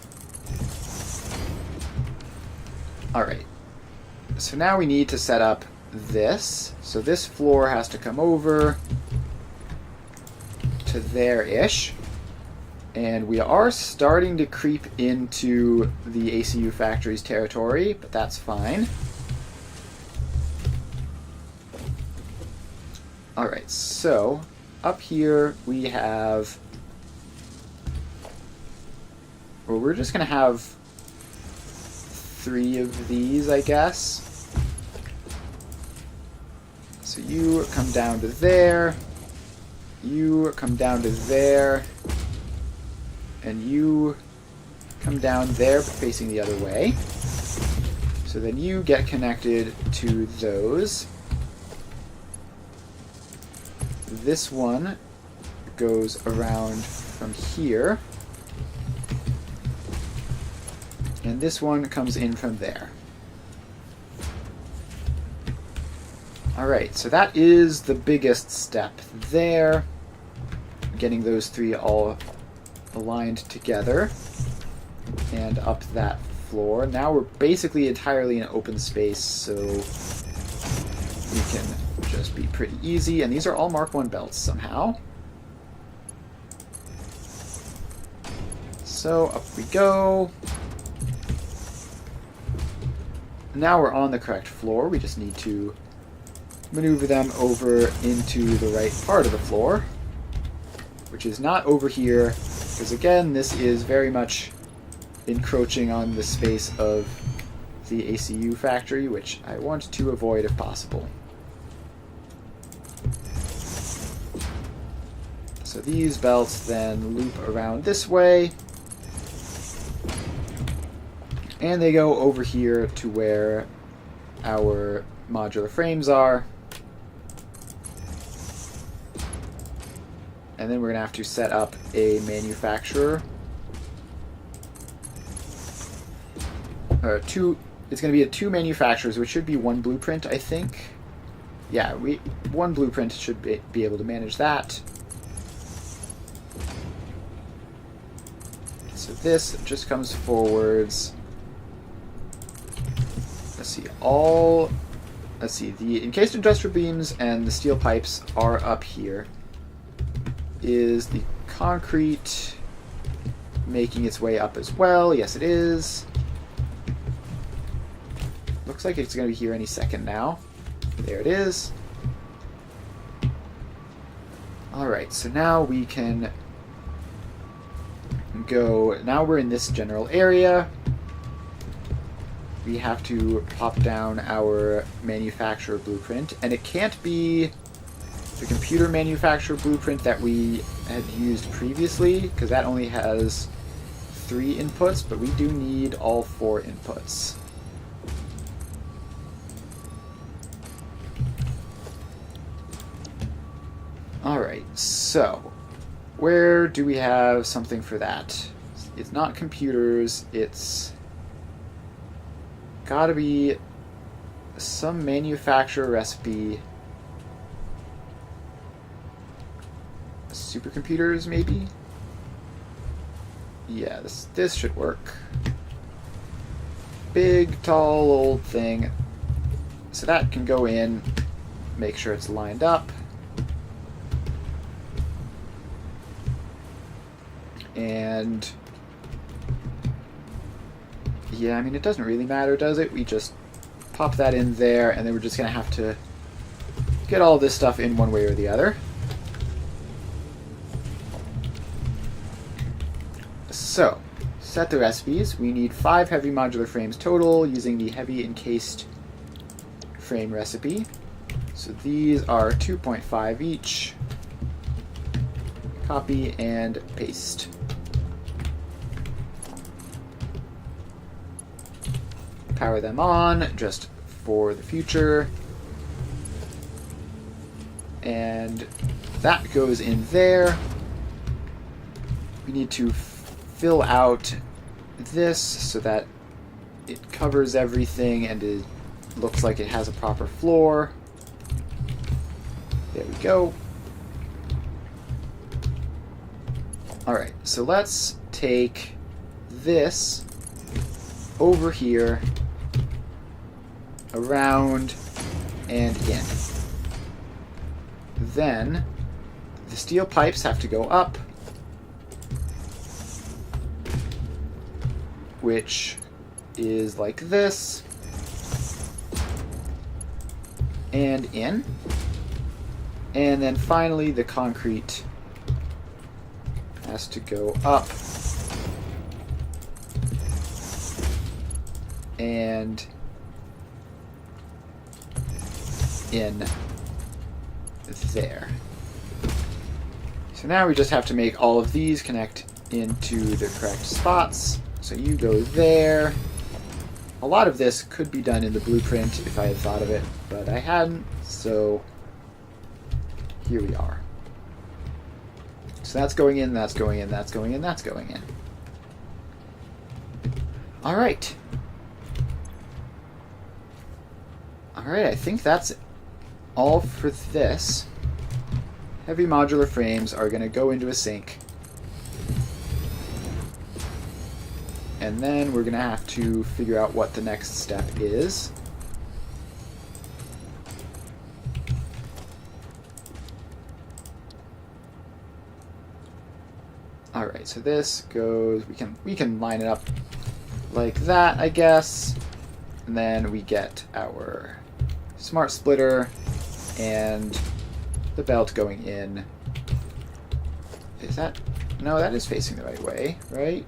Alright, so now we need to set up this. So this floor has to come over to there-ish. And we are starting to creep into the ACU factory's territory, but that's fine. Alright, so up here we have... Well, we're just going to have 3 of these, I guess. So you come down to there, you come down to there, and you come down there but facing the other way. So then you get connected to those. This one goes around from here. And this one comes in from there. Alright, so that is the biggest step there. Getting those 3 all aligned together and up that floor. Now we're basically entirely in open space, so we can just be pretty easy. And these are all Mark 1 belts somehow. So up we go. Now we're on the correct floor. We just need to maneuver them over into the right part of the floor, which is not over here, because again, this is very much encroaching on the space of the ACU factory, which I want to avoid if possible. So these belts then loop around this way, and they go over here to where our modular frames are. And then we're going to have to set up a manufacturer. Or it's going to be 2 manufacturers, which should be 1 blueprint, I think. Yeah, 1 blueprint should be able to manage that. So this just comes forwards. Let's see, the encased industrial beams and the steel pipes are up here. Is the concrete making its way up as well? Yes, it is. Looks like it's going to be here any second now. There it is. Alright, so now we can go... Now we're in this general area. We have to pop down our manufacturer blueprint, and it can't be the computer manufacturer blueprint that we had used previously, because that only has 3 inputs, but we do need all 4 inputs. Alright, so where do we have something for that? It's not computers, it's gotta be some manufacturer recipe. Supercomputers, maybe? Yeah, this should work. Big, tall, old thing. So that can go in, make sure it's lined up. And yeah, I mean, it doesn't really matter, does it? We just pop that in there, and then we're just going to have to get all this stuff in one way or the other. So, set the recipes. We need 5 heavy modular frames total using the heavy encased frame recipe. So these are 2.5 each. Copy and paste. Power them on just for the future. And that goes in there. We need to fill out this so that it covers everything and it looks like it has a proper floor. There we go. Alright, so let's take this over here, around, and in. Then the steel pipes have to go up, which is like this, and in. And then finally the concrete has to go up and in there. So now we just have to make all of these connect into the correct spots. So you go there. A lot of this could be done in the blueprint if I had thought of it, but I hadn't, so here we are. So that's going in, that's going in, that's going in, that's going in. Alright. Alright, I think that's all for this. Heavy modular frames are going to go into a sink. And then we're going to have to figure out what the next step is. Alright, so this goes, we can line it up like that, I guess. And then we get our smart splitter and the belt going in. Is that, no, that is facing the right way, right?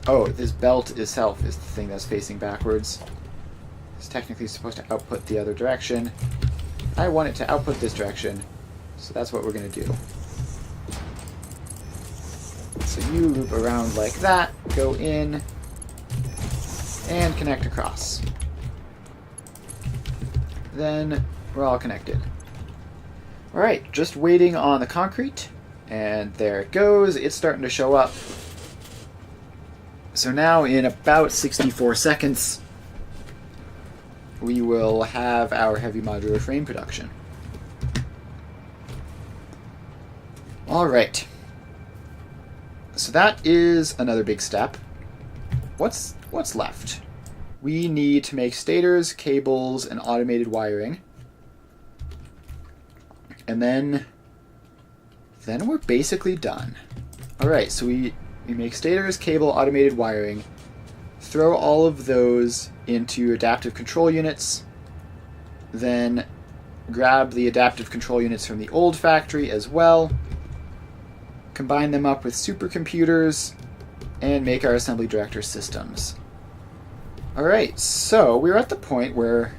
Oh, this belt itself is the thing that's facing backwards. It's technically supposed to output the other direction. I want it to output this direction, so that's what we're going to do. So you loop around like that, go in, and connect across. Then we're all connected. Alright, just waiting on the concrete, and there it goes. It's starting to show up. So now in about 64 seconds, we will have our heavy modular frame production. Alright. So that is another big step. What's left? We need to make stators, cables, and automated wiring. And then we're basically done. Alright, so we make stators, cable, automated wiring, throw all of those into adaptive control units, then grab the adaptive control units from the old factory as well, combine them up with supercomputers, and make our assembly director systems. Alright, so we're at the point where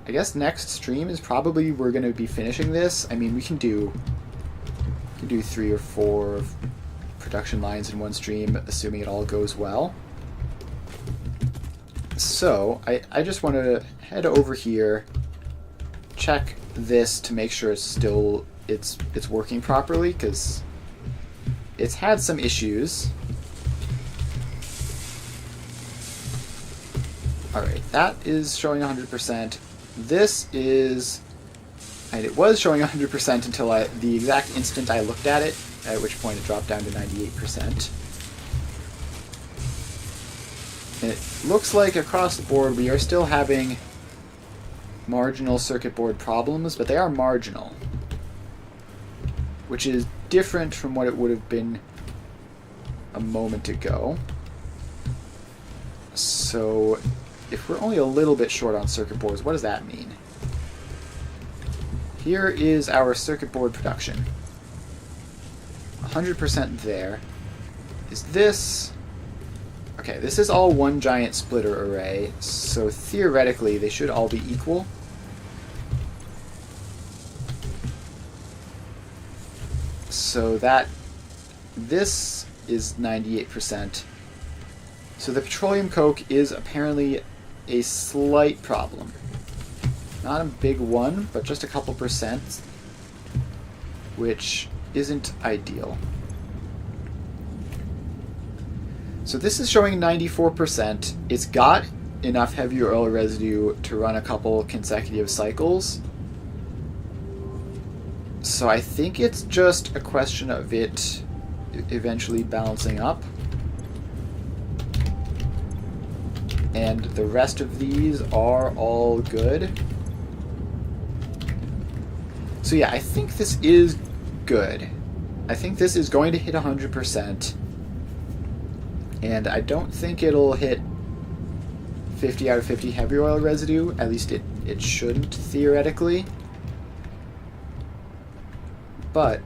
I guess next stream is probably we're going to be finishing this. I mean, we can do 3 or 4 production lines in one stream, assuming it all goes well. So I just want to head over here, check this to make sure it's working properly, because it's had some issues. Alright, that is showing 100%. This is... and it was showing 100% until the exact instant I looked at it, at which point it dropped down to 98%. And it looks like across the board we are still having marginal circuit board problems, but they are marginal, which is different from what it would have been a moment ago. So if we're only a little bit short on circuit boards, what does that mean? Here is our circuit board production. 100% there. Is this Okay, this is all one giant splitter array, so theoretically they should all be equal. So that this is 98%. So the petroleum coke is apparently a slight problem. Not a big one, but just a couple percent, which isn't ideal. So this is showing 94%. It's got enough heavy oil residue to run a couple consecutive cycles. So I think it's just a question of it eventually balancing up. And the rest of these are all good. So yeah, I think this is good. I think this is going to hit 100%. And I don't think it'll hit 50 out of 50 heavy oil residue. At least it shouldn't, theoretically. But,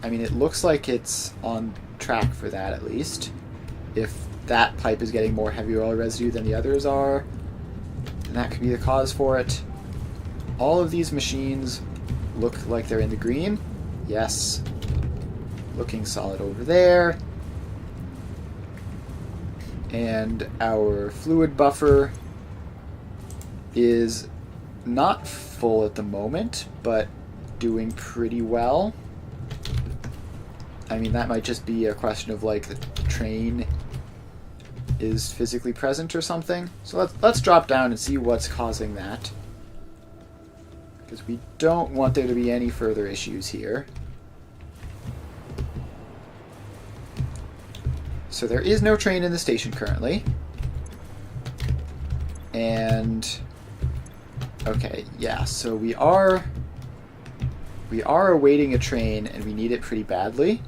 I mean, it looks like it's on track for that, at least. If that pipe is getting more heavy oil residue than the others are, then that could be the cause for it. All of these machines look like they're in the green. Yes. Looking solid over there. And our fluid buffer is not full at the moment, but doing pretty well. I mean, that might just be a question of like the train is physically present or something. So let's drop down and see what's causing that, because we don't want there to be any further issues here. So there is no train in the station currently. And okay, yeah, so we are awaiting a train and we need it pretty badly.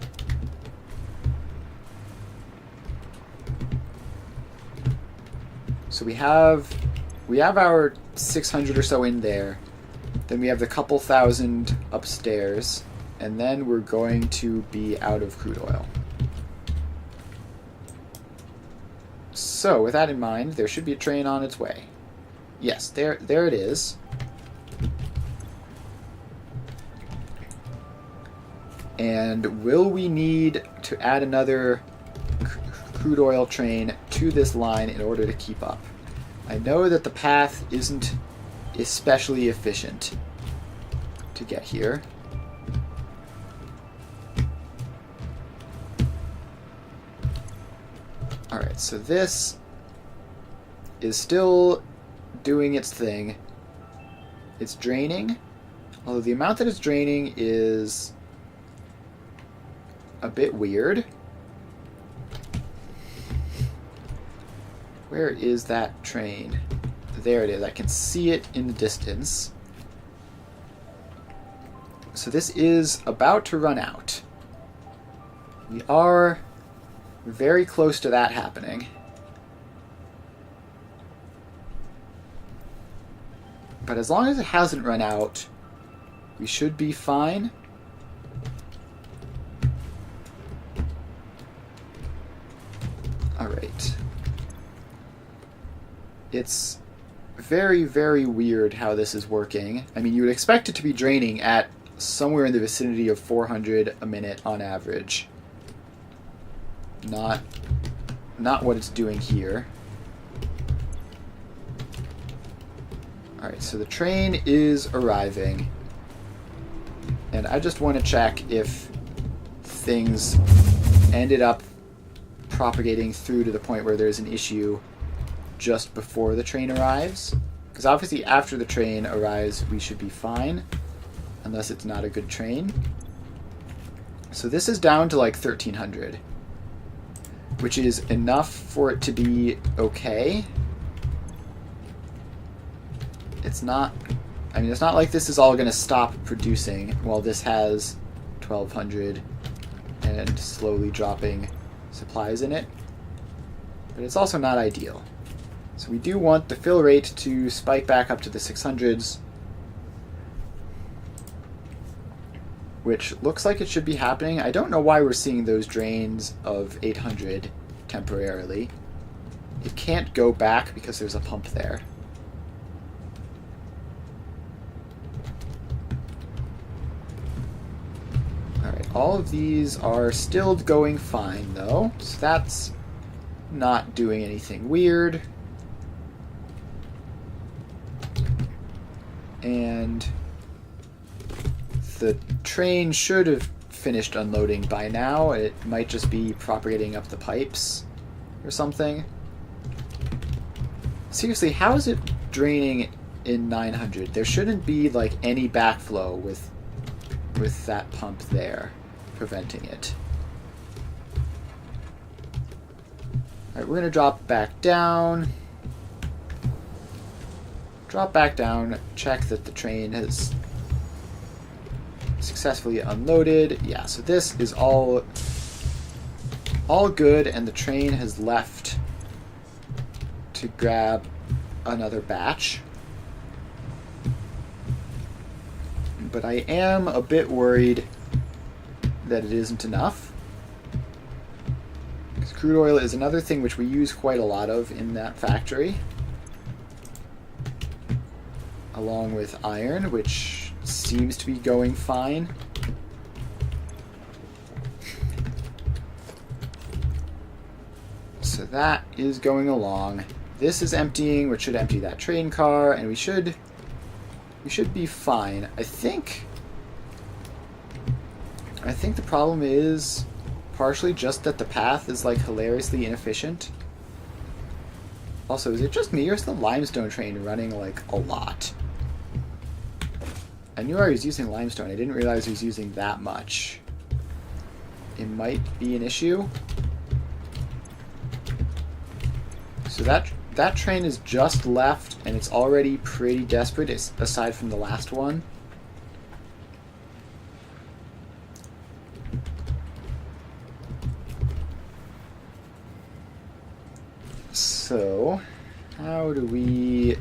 So we have our 600 or so in there. Then we have the couple thousand upstairs, and then we're going to be out of crude oil. So, with that in mind, there should be a train on its way. Yes, there it is. And will we need to add another crude oil train to this line in order to keep up? I know that the path isn't especially efficient to get here. Alright, so this is still doing its thing. It's draining, although the amount that it's draining is a bit weird. Where is that train? There it is. I can see it in the distance. So this is about to run out. We are very close to that happening. But as long as it hasn't run out, we should be fine. Alright. It's very, very weird how this is working. I mean, you would expect it to be draining at somewhere in the vicinity of 400 a minute on average. Not what it's doing here. Alright, so the train is arriving. And I just want to check if things ended up propagating through to the point where there's an issue just before the train arrives. Because obviously after the train arrives, we should be fine. Unless it's not a good train. So this is down to like 1300. Which is enough for it to be okay. It's not... I mean, it's not like this is all going to stop producing while this has 1200 and slowly dropping supplies in it. But it's also not ideal. So we do want the fill rate to spike back up to the 600s, which looks like it should be happening. I don't know why we're seeing those drains of 800 temporarily. it can't go back because there's a pump there. Alright, all of these are still going fine, though, so that's not doing anything weird. And the train should have finished unloading by now. It might just be propagating up the pipes or something. Seriously, how is it draining in 900? There shouldn't be like any backflow with that pump there preventing it. Alright, we're going to drop back down. Drop back down, check that the train has successfully unloaded. Yeah, so this is all good, and the train has left to grab another batch. But I am a bit worried that it isn't enough. Because crude oil is another thing which we use quite a lot of in that factory. Along with iron, which seems to be going fine. So that is going along. This is emptying, which should empty that train car, and we should be fine. I think the problem is partially just that the path is like hilariously inefficient. Also, is it just me or is the limestone train running like a lot? I knew I was using limestone. I didn't realize I was using that much. It might be an issue. So that train is just left, and it's already pretty desperate, aside from the last one. So, how do we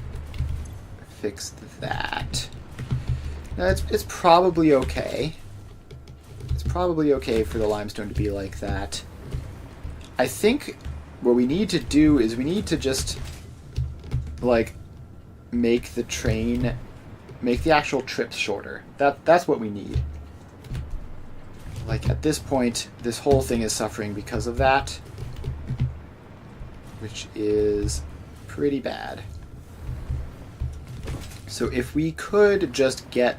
fix that? Now, it's probably okay. It's probably okay for the limestone to be like that. I think what we need to do is we need to just, like, make the actual trips shorter. That's what we need. Like, at this point, this whole thing is suffering because of that, which is pretty bad. So if we could just get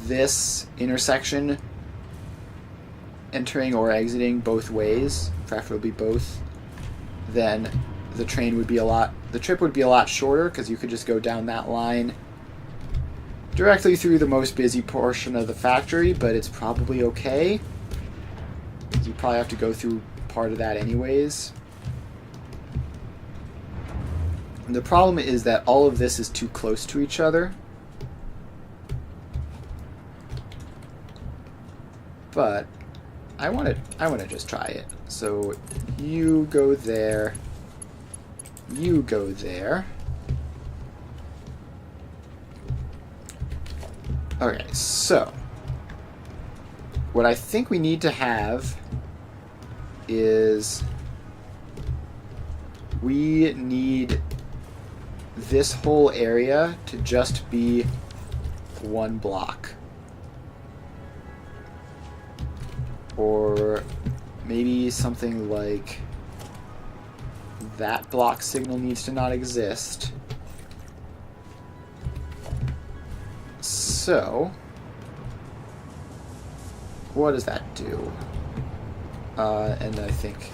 this intersection entering or exiting both ways, preferably both, then the trip would be a lot shorter, because you could just go down that line directly through the most busy portion of the factory, but it's probably okay. You probably have to go through part of that anyways. And the problem is that all of this is too close to each other. But I want to just try it. So you go there. You go there. Okay, so what I think we need to have is we need this whole area to just be one block. Or maybe something like that block signal needs to not exist. So, what does that do? And I think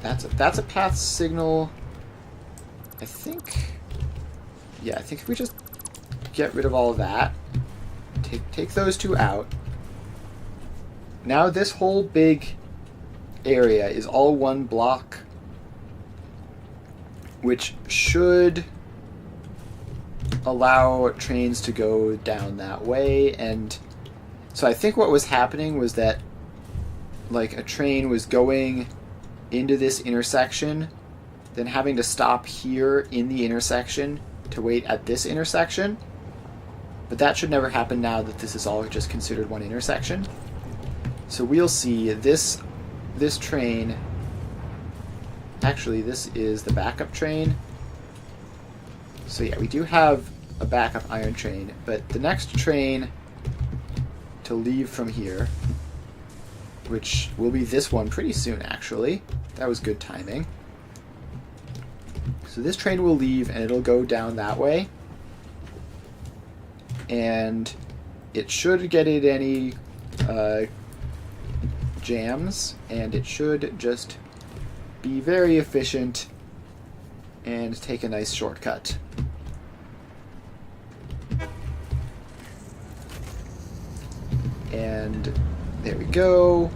that's a path signal. I think if we just get rid of all of that, take those two out. Now this whole big area is all one block, which should allow trains to go down that way. And so I think what was happening was that, like, a train was going into this intersection, then having to stop here in the intersection to wait at this intersection. But that should never happen now that this is all just considered one intersection. So we'll see this train Actually, this is the backup train. So yeah, we do have a backup iron train, but the next train to leave from here, which will be this one pretty soon, actually. That was good timing. So this train will leave, and it'll go down that way. And it should get it any jams, and it should just be very efficient and take a nice shortcut. And there we go.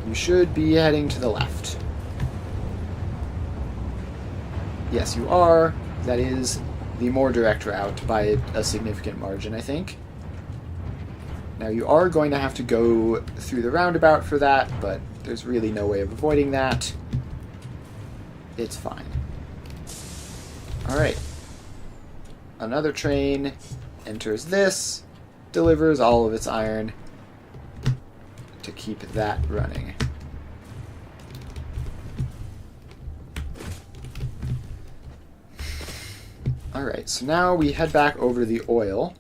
You should be heading to the left. Yes, you are. That is the more direct route by a significant margin, I think. Now you are going to have to go through the roundabout for that, but there's really no way of avoiding that. It's fine. Alright. Another train enters this, delivers all of its iron to keep that running. Alright, so now we head back over to the oil,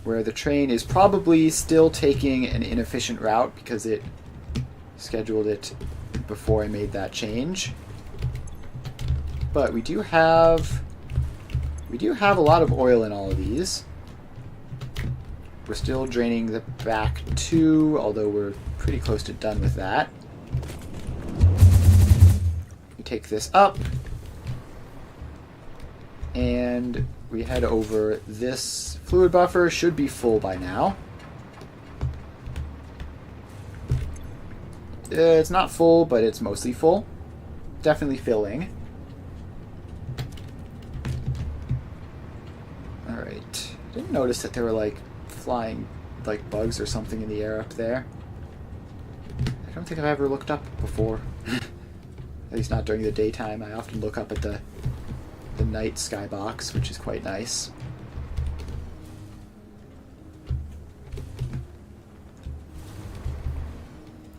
where the train is probably still taking an inefficient route because it scheduled it before I made that change. But we do have a lot of oil in all of these. We're still draining the back two, although we're pretty close to done with that. We take this up, and we head over. This fluid buffer should be full by now. It's not full, but it's mostly full. Definitely filling. Alright. Didn't notice that there were like flying like bugs or something in the air up there. I don't think I've ever looked up before. At least not during the daytime. I often look up at the night skybox, which is quite nice.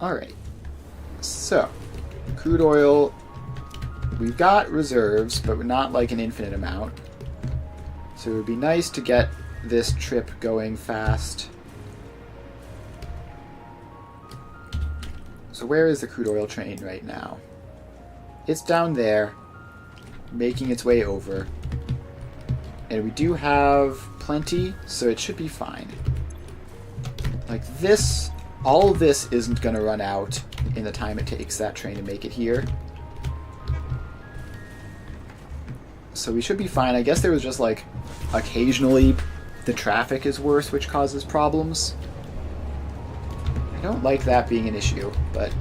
Alright. So, crude oil. We've got reserves, but not like an infinite amount. So it would be nice to get this trip going fast. So where is the crude oil train right now? It's down there, making its way over. And we do have plenty, so it should be fine. Like this, all of this isn't going to run out in the time it takes that train to make it here. So we should be fine. I guess there was just like occasionally the traffic is worse, which causes problems. I don't like that being an issue, but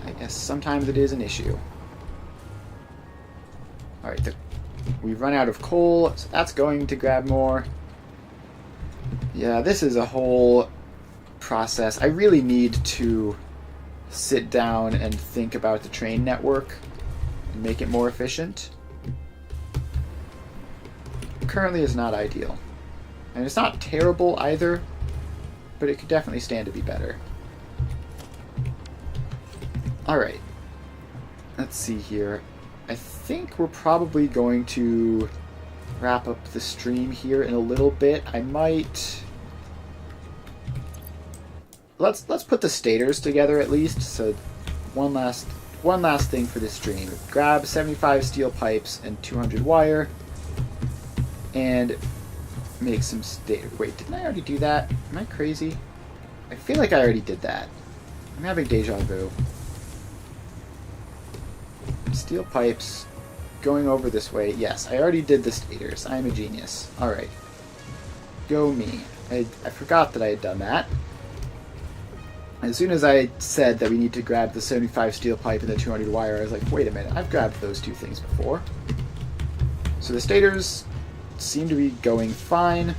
I guess sometimes it is an issue. Alright, we've run out of coal, so that's going to grab more. Yeah, this is a whole process. I really need to sit down and think about the train network and make it more efficient. Currently is not ideal. And it's not terrible either, but it could definitely stand to be better. Alright. Let's see here. I think we're probably going to wrap up the stream here in a little bit. I might... Let's put the stators together at least. So one last thing for this stream. Grab 75 steel pipes and 200 wire. And make some stator. Wait, didn't I already do that? Am I crazy? I feel like I already did that. I'm having deja vu. Steel pipes going over this way. Yes, I already did the stators. I'm a genius. Alright. Go me. I forgot that I had done that. As soon as I said that we need to grab the 75 steel pipe and the 200 wire, I was like, wait a minute, I've grabbed those two things before. So the stators seem to be going fine.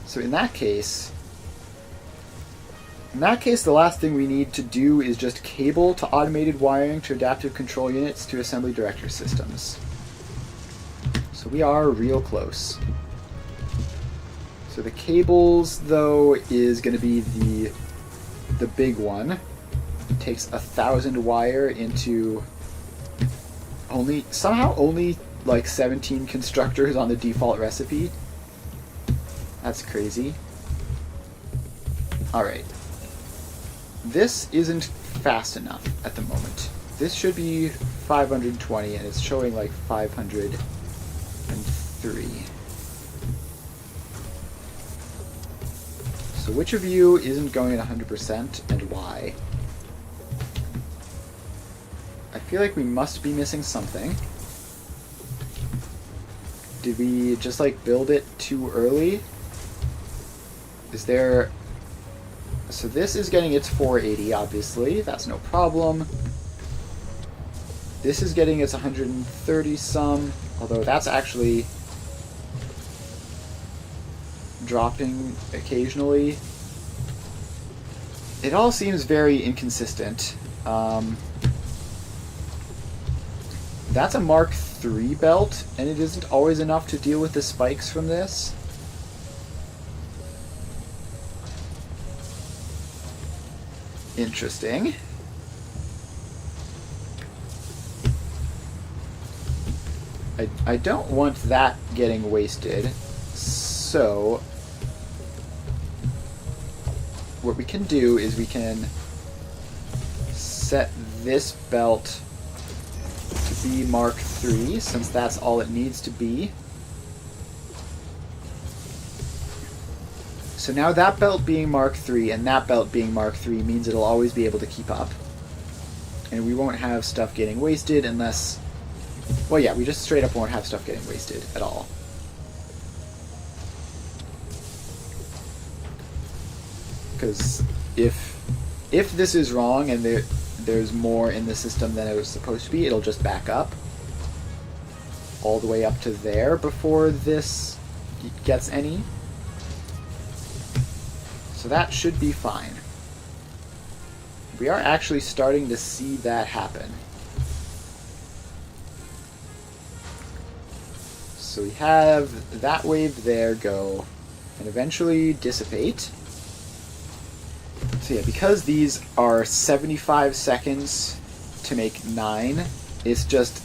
So in that case, the last thing we need to do is just cable to automated wiring to adaptive control units to assembly director systems. So we are real close. So the cables, though, is going to be the big one. takes 1,000 wire into somehow only like 17 constructors on the default recipe. That's crazy. Alright. This isn't fast enough at the moment. This should be 520 and it's showing like 503. So which of you isn't going at 100% and why? I feel like we must be missing something. Did we just like build it too early? Is there... So this is getting its 480, obviously. That's no problem. This is getting its 130 some, although that's actually dropping occasionally. It all seems very inconsistent. That's a Mark III belt, and it isn't always enough to deal with the spikes from this. Interesting. I don't want that getting wasted, so what we can do is we can set this belt to be Mark III, since that's all it needs to be. So now that belt being Mark III and that belt being Mark III means it'll always be able to keep up. And we won't have stuff getting wasted unless... Well, yeah, we just straight up won't have stuff getting wasted at all. Because if this is wrong and there's more in the system than it was supposed to be, it'll just back up all the way up to there before this gets any. So that should be fine. We are actually starting to see that happen. So we have that wave there go and eventually dissipate. So yeah, because these are 75 seconds to make 9, it's just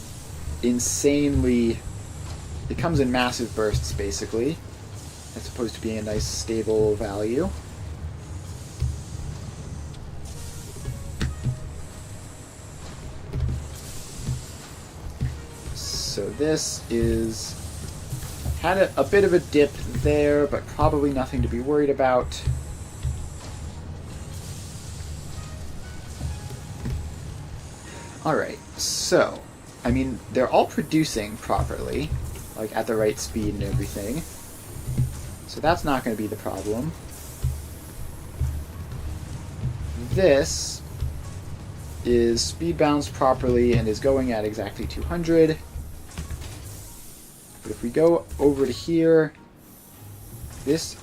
insanely... It comes in massive bursts, basically, as opposed to being a nice stable value. So this is... Had a bit of a dip there, but probably nothing to be worried about. Alright, so, I mean, they're all producing properly, like at the right speed and everything. So that's not going to be the problem. This is speed balanced properly and is going at exactly 200. But if we go over to here, this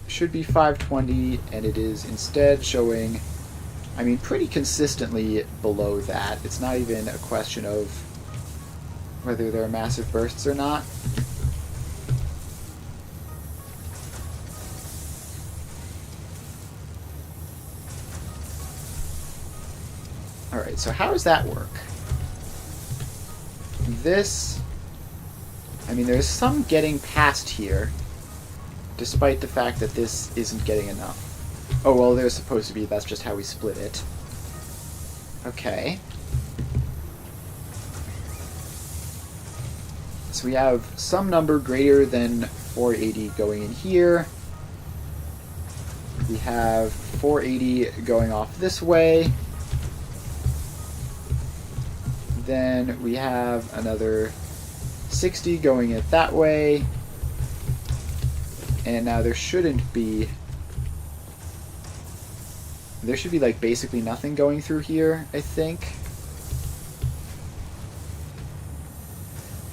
should be 520, and it is instead showing, I mean, pretty consistently below that. It's not even a question of whether there are massive bursts or not. Alright, so how does that work? This... I mean, there's some getting past here, despite the fact that this isn't getting enough. Oh, well, there's supposed to be. That's just how we split it. Okay. So we have some number greater than 480 going in here. We have 480 going off this way. Then we have another 60 going it that way, and now there shouldn't be... There should be like basically nothing going through here, I think.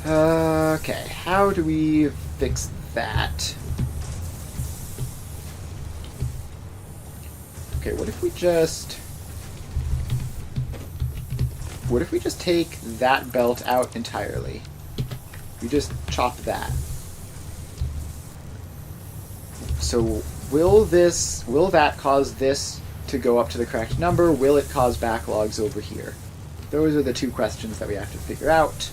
Okay, how do we fix that? Okay, what if we just take that belt out entirely? We just chop that. So will that cause this to go up to the correct number? Will it cause backlogs over here? Those are the two questions that we have to figure out.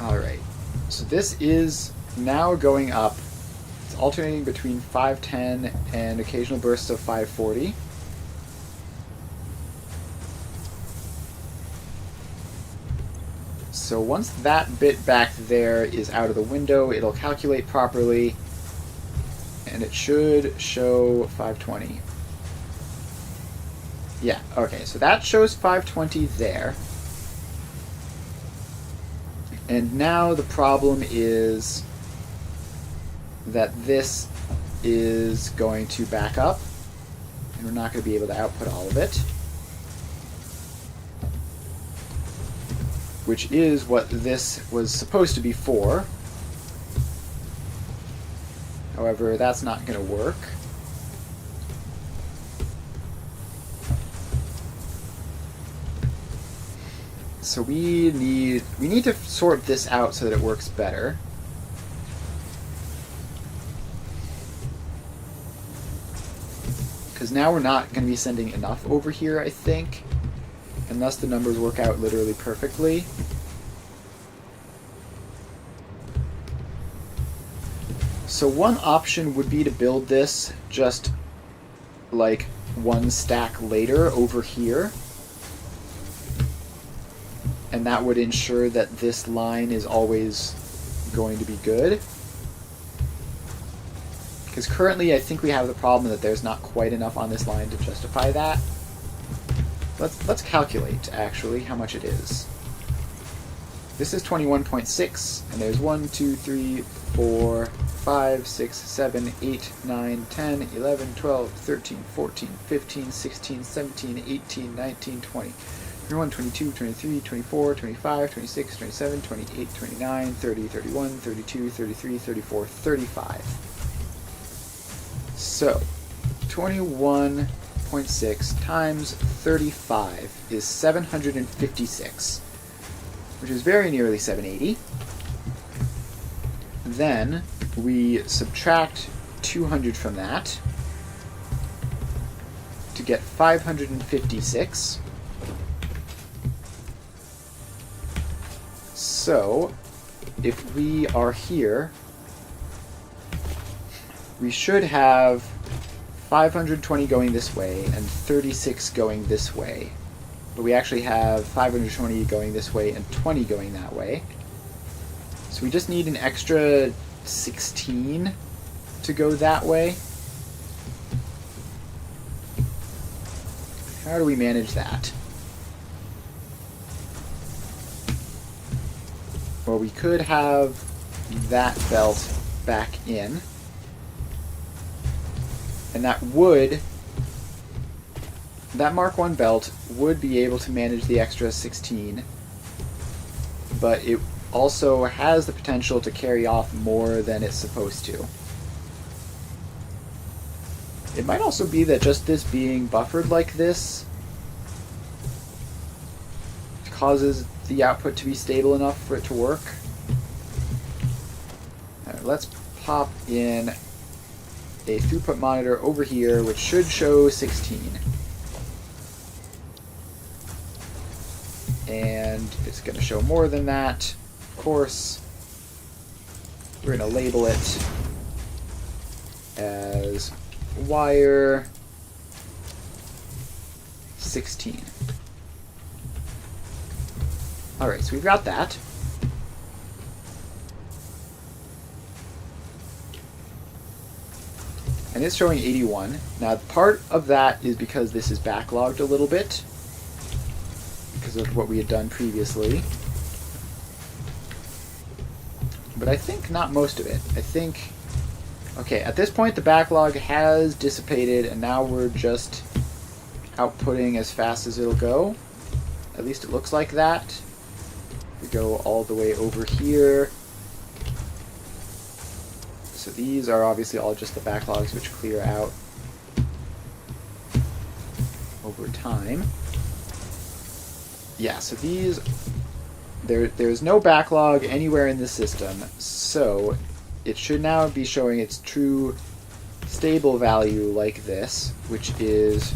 Alright, so this is now going up. It's alternating between 510 and occasional bursts of 540. So once that bit back there is out of the window, it'll calculate properly, and it should show 520. Yeah, okay, so that shows 520 there. And now the problem is that this is going to back up, and we're not going to be able to output all of it. Which is what this was supposed to be for. However, that's not going to work. So we need to sort this out so that it works better. Because now we're not going to be sending enough over here, I think. Unless the numbers work out literally perfectly. So one option would be to build this just like one stack later over here. And that would ensure that this line is always going to be good. Because currently I think we have the problem that there's not quite enough on this line to justify that. Let's calculate, actually, how much it is. This is 21.6, and there's 1, 2, 3, 4, 5, 6, 7, 8, 9, 10, 11, 12, 13, 14, 15, 16, 17, 18, 19, 20, 21, 22, 23, 24, 25, 26, 27, 28, 29, 30, 31, 32, 33, 34, 35. So, 21.6 times 35 is 756, which is very nearly 780. Then we subtract 200 from that to get 556. So, if we are here, we should have 520 going this way and 36 going this way. But we actually have 520 going this way and 20 going that way. So we just need an extra 16 to go that way. How do we manage that? Well, we could have that belt back in. And that Mark 1 belt would be able to manage the extra 16, but it also has the potential to carry off more than it's supposed to. It might also be that just this being buffered like this causes the output to be stable enough for it to work. Alright, let's pop in a throughput monitor over here, which should show 16. And it's going to show more than that, of course. We're going to label it as wire 16. Alright, so we've got that. And it's showing 81. Now, part of that is because this is backlogged a little bit, because of what we had done previously. But I think not most of it. I think... Okay, at this point the backlog has dissipated, and now we're just outputting as fast as it'll go. At least it looks like that. We go all the way over here. So these are obviously all just the backlogs which clear out. over time. Yeah, so these... There's no backlog anywhere in the system, so it should now be showing its true stable value like this, which is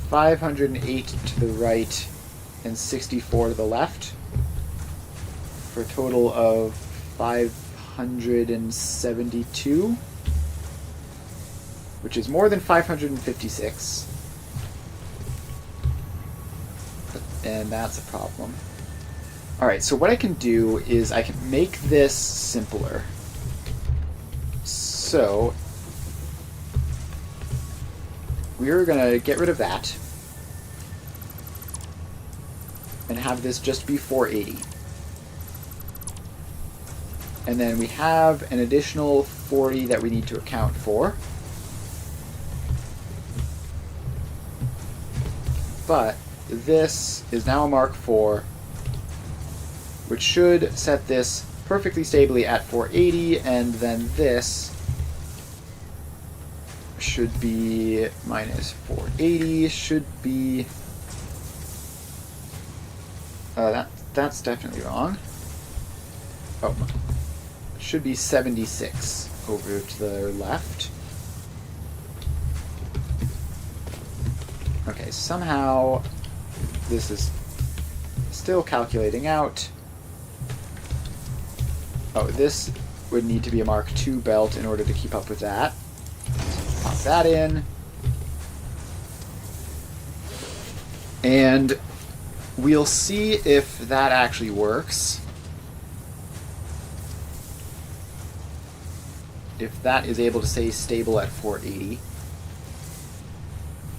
508 to the right and 64 to the left, for a total of 572, which is more than 556. And that's a problem. Alright, so what I can do is I can make this simpler. So, we're going to get rid of that and have this just be 480. And then we have an additional 40 that we need to account for. But this is now a Mark IV, which should set this perfectly stably at 480, and then this should be minus 480, should be... that's definitely wrong. Oh, it should be 76 over to the left. Okay, somehow this is still calculating out. Oh, this would need to be a Mark II belt in order to keep up with that. So pop that in. And we'll see if that actually works. If that is able to stay stable at 480.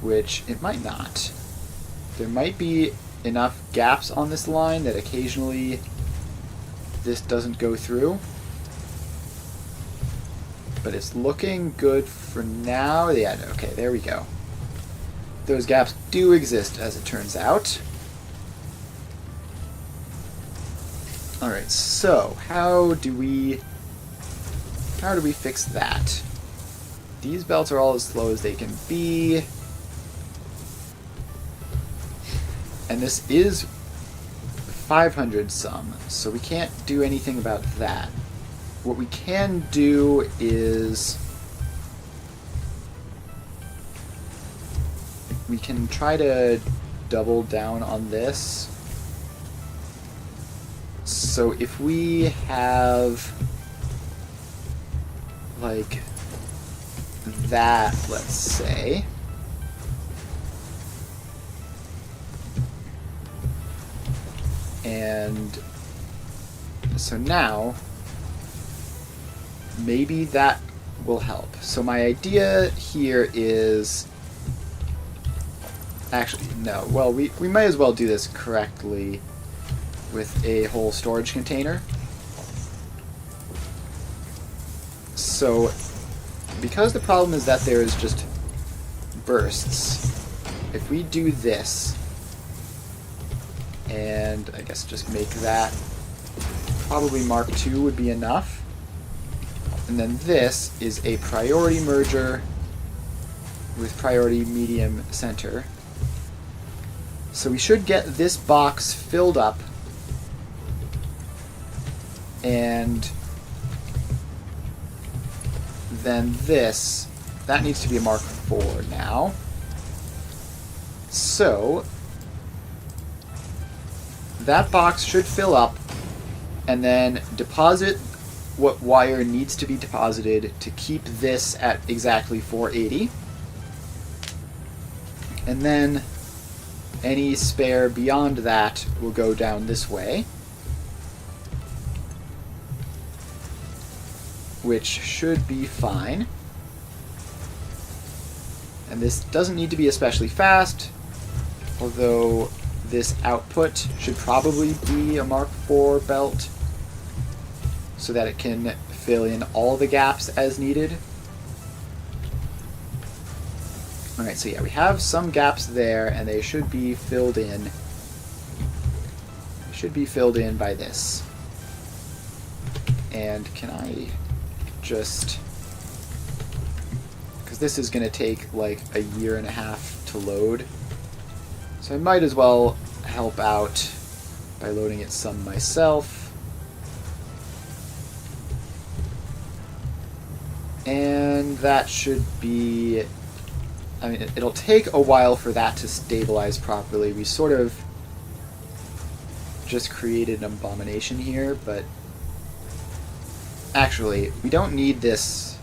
Which it might not. There might be enough gaps on this line that occasionally this doesn't go through. But it's looking good for now. Yeah, okay, there we go. Those gaps do exist, as it turns out. Alright, so how do we fix that? These belts are all as slow as they can be. And this is 500 some, so we can't do anything about that. What we can do is we can try to double down on this. So if we have like that, let's say, and so now maybe that will help. So my idea here is actually no, well we might as well do this correctly with a whole storage container. So because the problem is that there is just bursts, if we do this, and I guess just make that probably Mark II would be enough. And then this is a priority merger with priority medium center. So we should get this box filled up, and then this, that needs to be a Mark IV now. So that box should fill up, and then deposit what wire needs to be deposited to keep this at exactly 480. And then any spare beyond that will go down this way, which should be fine. And this doesn't need to be especially fast, although this output should probably be a Mark IV belt so that it can fill in all the gaps as needed. Alright, so yeah, we have some gaps there, and they should be filled in. Should be filled in by this. And can I just... because this is going to take like a year and a half to load. So I might as well help out by loading it some myself. And that should be... I mean, it'll take a while for that to stabilize properly. We sort of just created an abomination here, but actually, we don't need this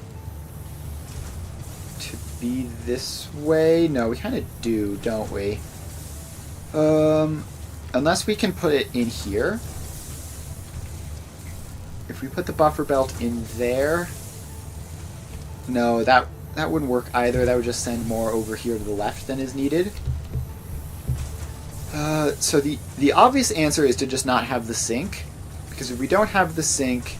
to be this way. No, we kind of do, don't we? Unless we can put it in here. If we put the buffer belt in there... No, that wouldn't work either. That would just send more over here to the left than is needed. So the obvious answer is to just not have the sink, because if we don't have the sink,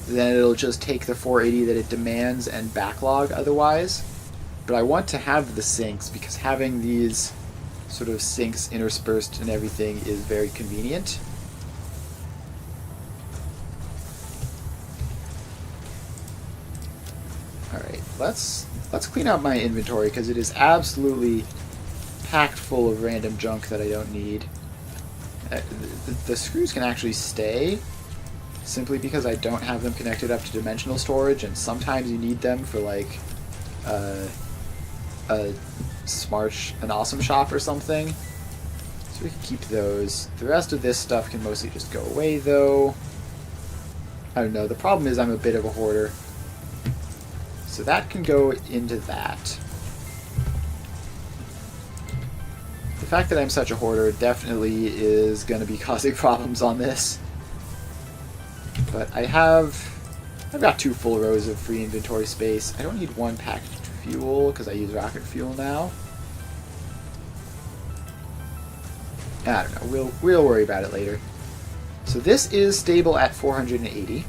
then it'll just take the 480 that it demands and backlog otherwise. But I want to have the sinks because having these sort of sinks interspersed and everything is very convenient. Alright, let's clean out my inventory because it is absolutely packed full of random junk that I don't need. The screws can actually stay simply because I don't have them connected up to dimensional storage, and sometimes you need them for like an awesome shop or something. So we can keep those. The rest of this stuff can mostly just go away though. I don't know, the problem is I'm a bit of a hoarder. So that can go into that. The fact that I'm such a hoarder definitely is going to be causing problems on this. But I've got 2 full rows of free inventory space. I don't need 1 packed fuel because I use rocket fuel now. I don't know. We'll worry about it later. So this is stable at 480.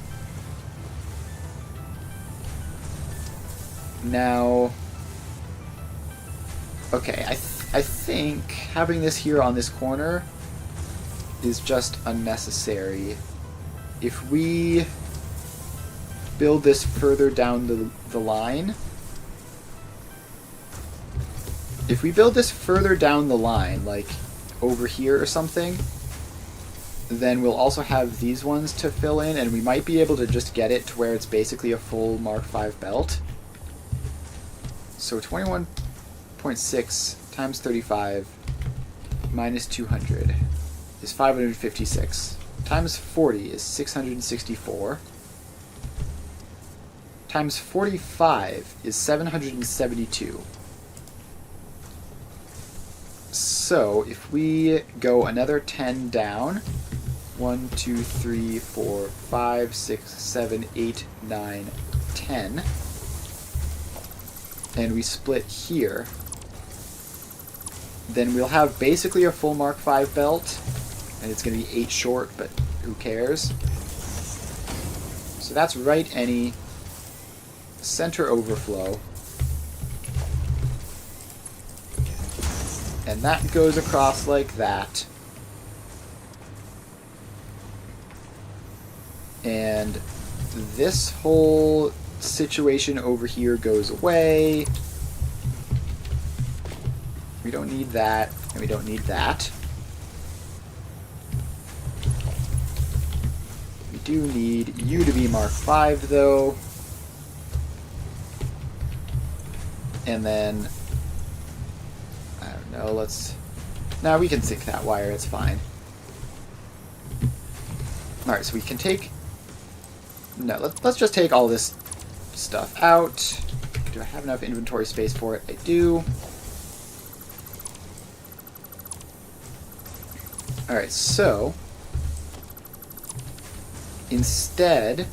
Now, okay, I think having this here on this corner is just unnecessary. If we build this further down the line, like over here or something, then we'll also have these ones to fill in, and we might be able to just get it to where it's basically a full Mark V belt. So 21.6 times 35 minus 200 is 556. Times 40 is 664. Times 45 is 772. So if we go another 10 down, 1, 2, 3, 4, 5, 6, 7, 8, 9, 10, and we split here, then we'll have basically a full Mark V belt, and it's going to be 8 short, but who cares? So that's right any, center overflow, and that goes across like that, and this whole situation over here goes away. We don't need that, and we don't need that. We do need you to be Mark V though. And then, I don't know, now we can sync that wire, it's fine. Alright, so we can take, no, let's just take all this stuff out. Do I have enough inventory space for it? I do. Alright, so instead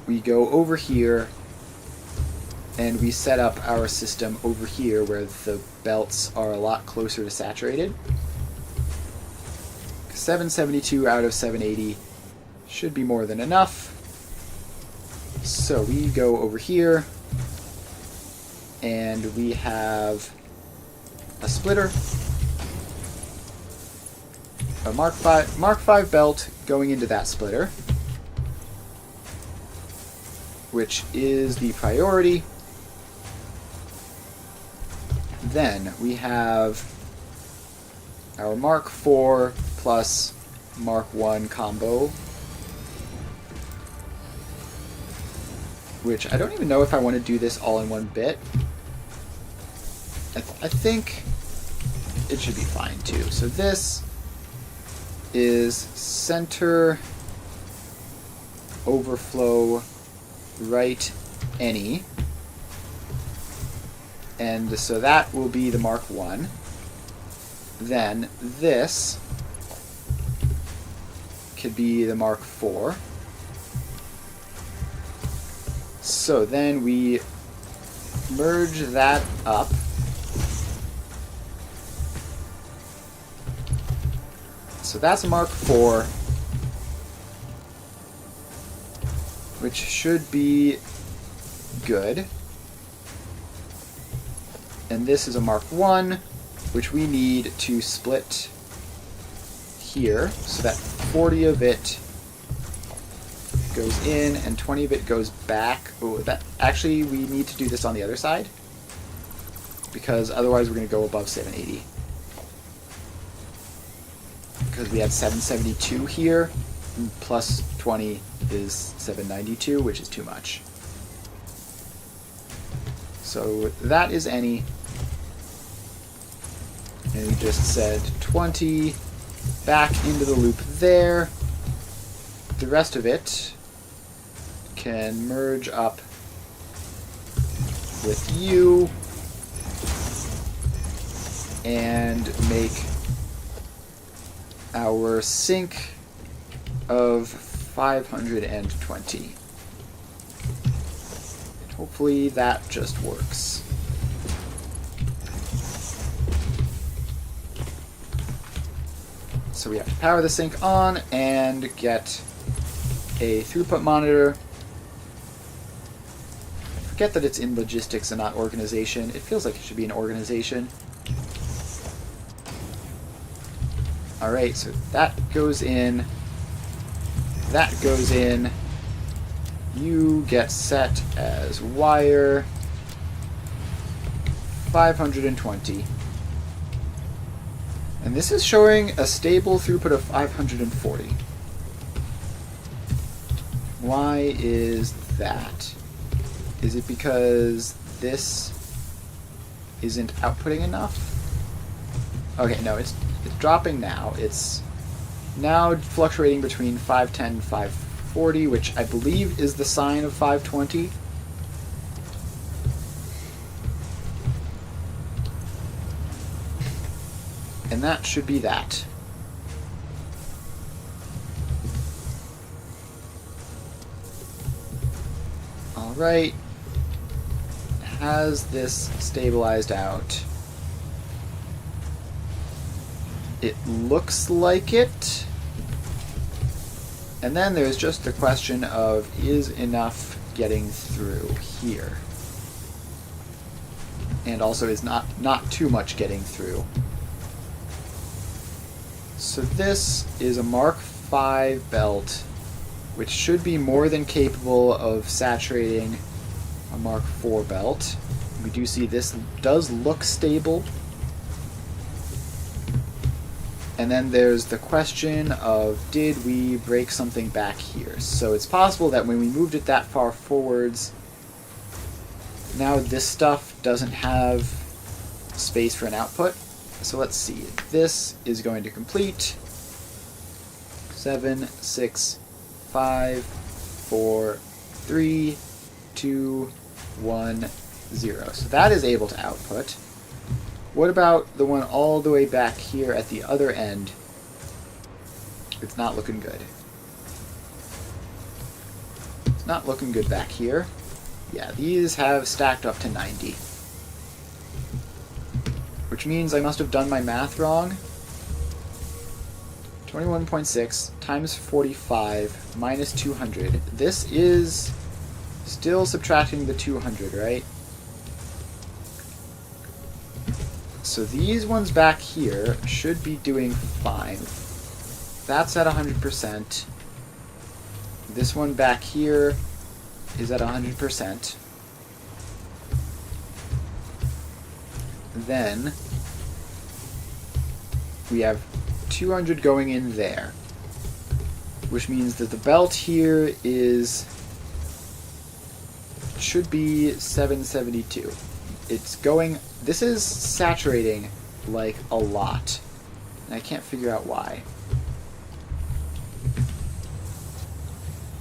we go over here and we set up our system over here where the belts are a lot closer to saturated. 772 out of 780 should be more than enough. So we go over here, and we have a splitter, a Mark V belt going into that splitter, which is the priority. then we have our Mark IV plus Mark I combo, which I don't even know if I want to do this all in one bit. I think it should be fine too. So this is center overflow right any, and so that will be the Mark I. Then this could be the Mark IV. So then we merge that up. So that's a Mark IV, which should be good. And this is a Mark I, which we need to split here, so that 40 of it goes in and 20 of it goes back. Oh, that actually we need to do this on the other side, because otherwise we're going to go above 780. Because we had 772 here, and plus 20 is 792, which is too much. So that is any. And we just said 20 back into the loop there. The rest of it can merge up with you and make our sync of 520. And hopefully that just works. So we have to power the sync on and get a throughput monitor. I forget that it's in logistics and not organization. It feels like it should be in organization. Alright, so that goes in. That goes in. You get set as wire 520. And this is showing a stable throughput of 540. Why is that? Is it because this isn't outputting enough? Okay, no, it's dropping now. It's now fluctuating between 510 and 540, which I believe is the sign of 520. And that should be that. Alright. Has this stabilized out? It looks like it. And then there's just the question of, is enough getting through here? And also is not too much getting through. So this is a Mark V belt, which should be more than capable of saturating a Mark IV belt. We do see this does look stable. And then there's the question of, did we break something back here? So it's possible that when we moved it that far forwards, now this stuff doesn't have space for an output. So let's see. This is going to complete 7, 6, 5, 4, 3, 2, 1, 0. So that is able to output. What about the one all the way back here at the other end? It's not looking good. It's not looking good back here. Yeah, these have stacked up to 90. Which means I must have done my math wrong. 21.6 times 45 minus 200. This is still subtracting the 200, right? So these ones back here should be doing fine. That's at 100%. This one back here is at 100%. then we have 200 going in there, which means that the belt here should be 772. It's going, this is saturating like a lot, and I can't figure out why.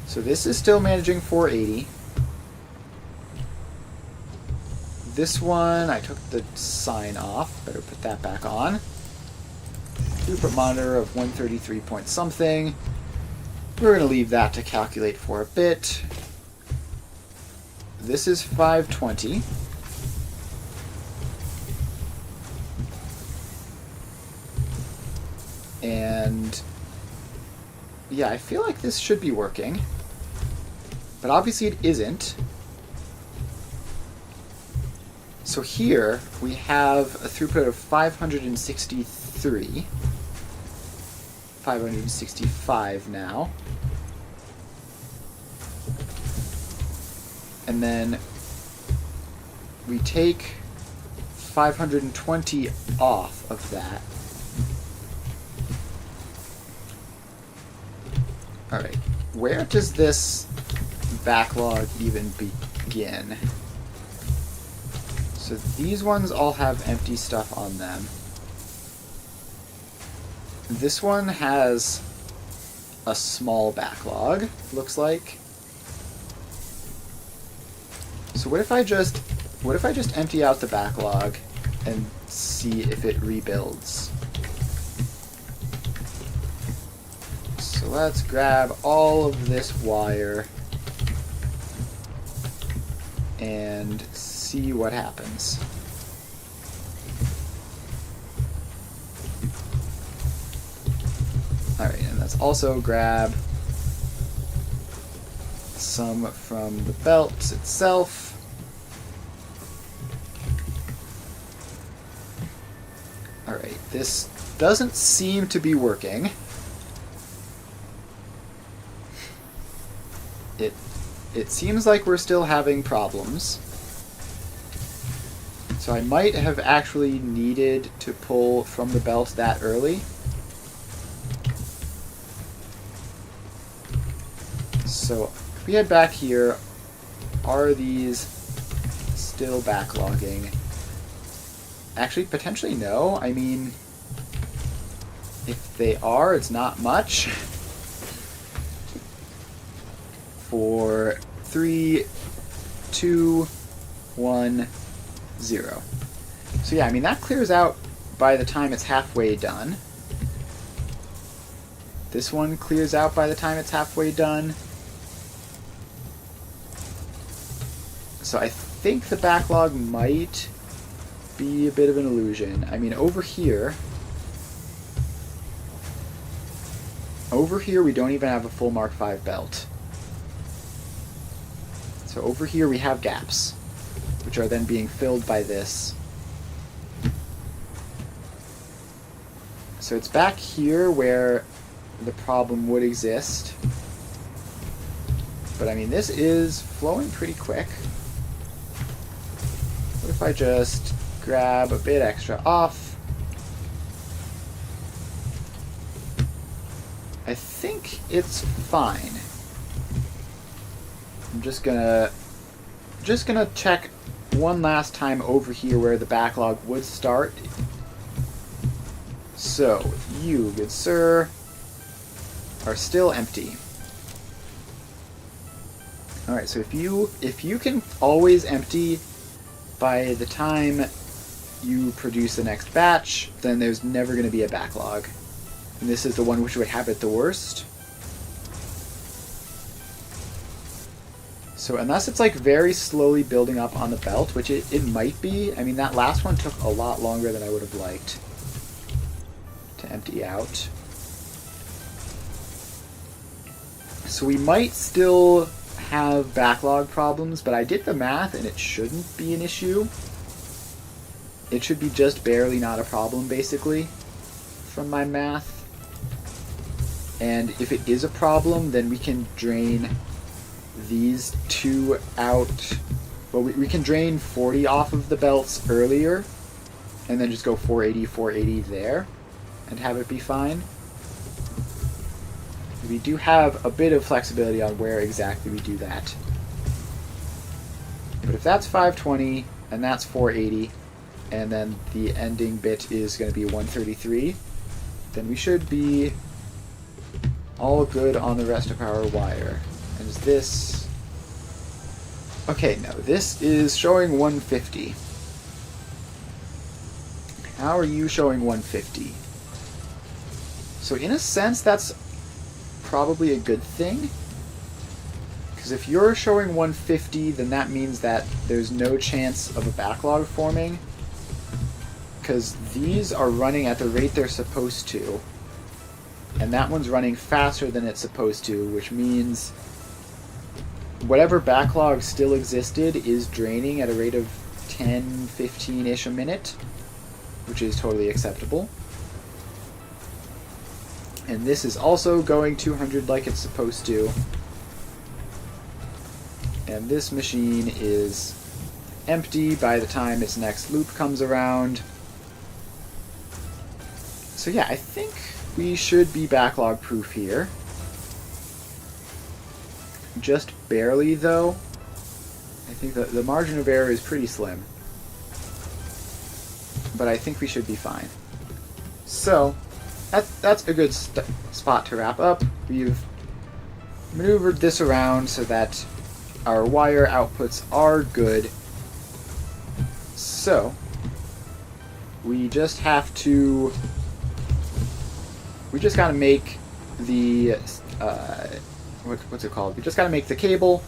So this is still managing 480. This one, I took the sign off, better put that back on. Throughput monitor of 133 point something. We're going to leave that to calculate for a bit. This is 520. And yeah, I feel like this should be working. But obviously it isn't. So here we have a throughput of 563. 565 now. And then we take 520 off of that. Alright, where does this backlog even begin? So these ones all have empty stuff on them. This one has a small backlog, looks like. So what if I just empty out the backlog and see if it rebuilds? So let's grab all of this wire and see what happens. Alright, and let's also grab some from the belt itself. Alright, this doesn't seem to be working. It seems like we're still having problems. So I might have actually needed to pull from the belt that early. So if we head back here, are these still backlogging? Actually, potentially no. I mean, if they are, it's not much. 4, 3, 2, 1, 0. So yeah, I mean, that clears out by the time it's halfway done. This one clears out by the time it's halfway done. So I think the backlog might be a bit of an illusion. I mean, over here we don't even have a full Mark V belt. So over here we have gaps, which are then being filled by this. So it's back here where the problem would exist. But I mean, this is flowing pretty quick. What if I just grab a bit extra off? I think it's fine. I'm just gonna check one last time over here where the backlog would start. So, you, good sir, are still empty. Alright, so if you can always empty by the time you produce the next batch, then there's never going to be a backlog. And this is the one which would have it the worst. So unless it's like very slowly building up on the belt, which it might be. I mean, that last one took a lot longer than I would have liked to empty out. So we might still have backlog problems, but I did the math and it shouldn't be an issue. It should be just barely not a problem, basically, from my math. And if it is a problem, then we can drain these two out. Well, we can drain 40 off of the belts earlier and then just go 480, 480 there, and have it be fine. We do have a bit of flexibility on where exactly we do that. But if that's 520, and that's 480, and then the ending bit is going to be 133, then we should be all good on the rest of our wire. And is this... Okay, no, this is showing 150. How are you showing 150? So in a sense, that's probably a good thing. Because if you're showing 150, then that means that there's no chance of a backlog forming. Because these are running at the rate they're supposed to. And that one's running faster than it's supposed to, which means whatever backlog still existed is draining at a rate of 10, 15-ish a minute, which is totally acceptable. And this is also going 200 like it's supposed to. And this machine is empty by the time its next loop comes around. So yeah, I think we should be backlog proof here. Just barely, though. I think that the margin of error is pretty slim. But I think we should be fine. So, that's a good spot to wrap up. We've maneuvered this around so that our wire outputs are good. So, we just have to... We just gotta make the... what's it called? We just gotta make the cable,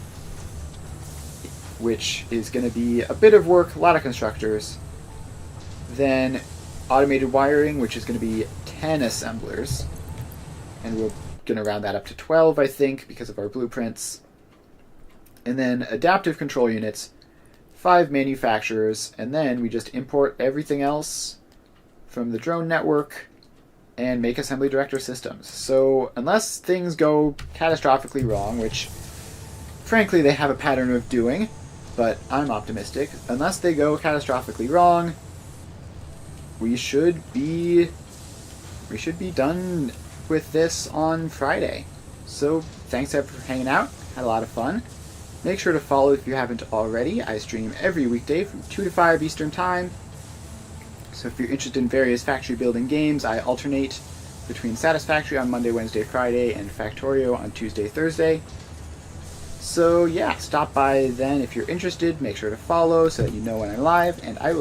which is gonna be a bit of work, a lot of constructors. Then automated wiring, which is gonna be 10 assemblers. And we're gonna round that up to 12, I think, because of our blueprints. And then adaptive control units, 5 manufacturers, and then we just import everything else from the drone network and make assembly director systems. So unless things go catastrophically wrong, which frankly they have a pattern of doing, but I'm optimistic, unless they go catastrophically wrong, we should be done with this on Friday. So thanks everyone for hanging out. Had a lot of fun. Make sure to follow if you haven't already. I stream every weekday from 2 to 5 Eastern Time. So if you're interested in various factory building games, I alternate between Satisfactory on Monday, Wednesday, Friday, and Factorio on Tuesday, Thursday. So yeah, stop by then if you're interested. Make sure to follow so that you know when I'm live, and I will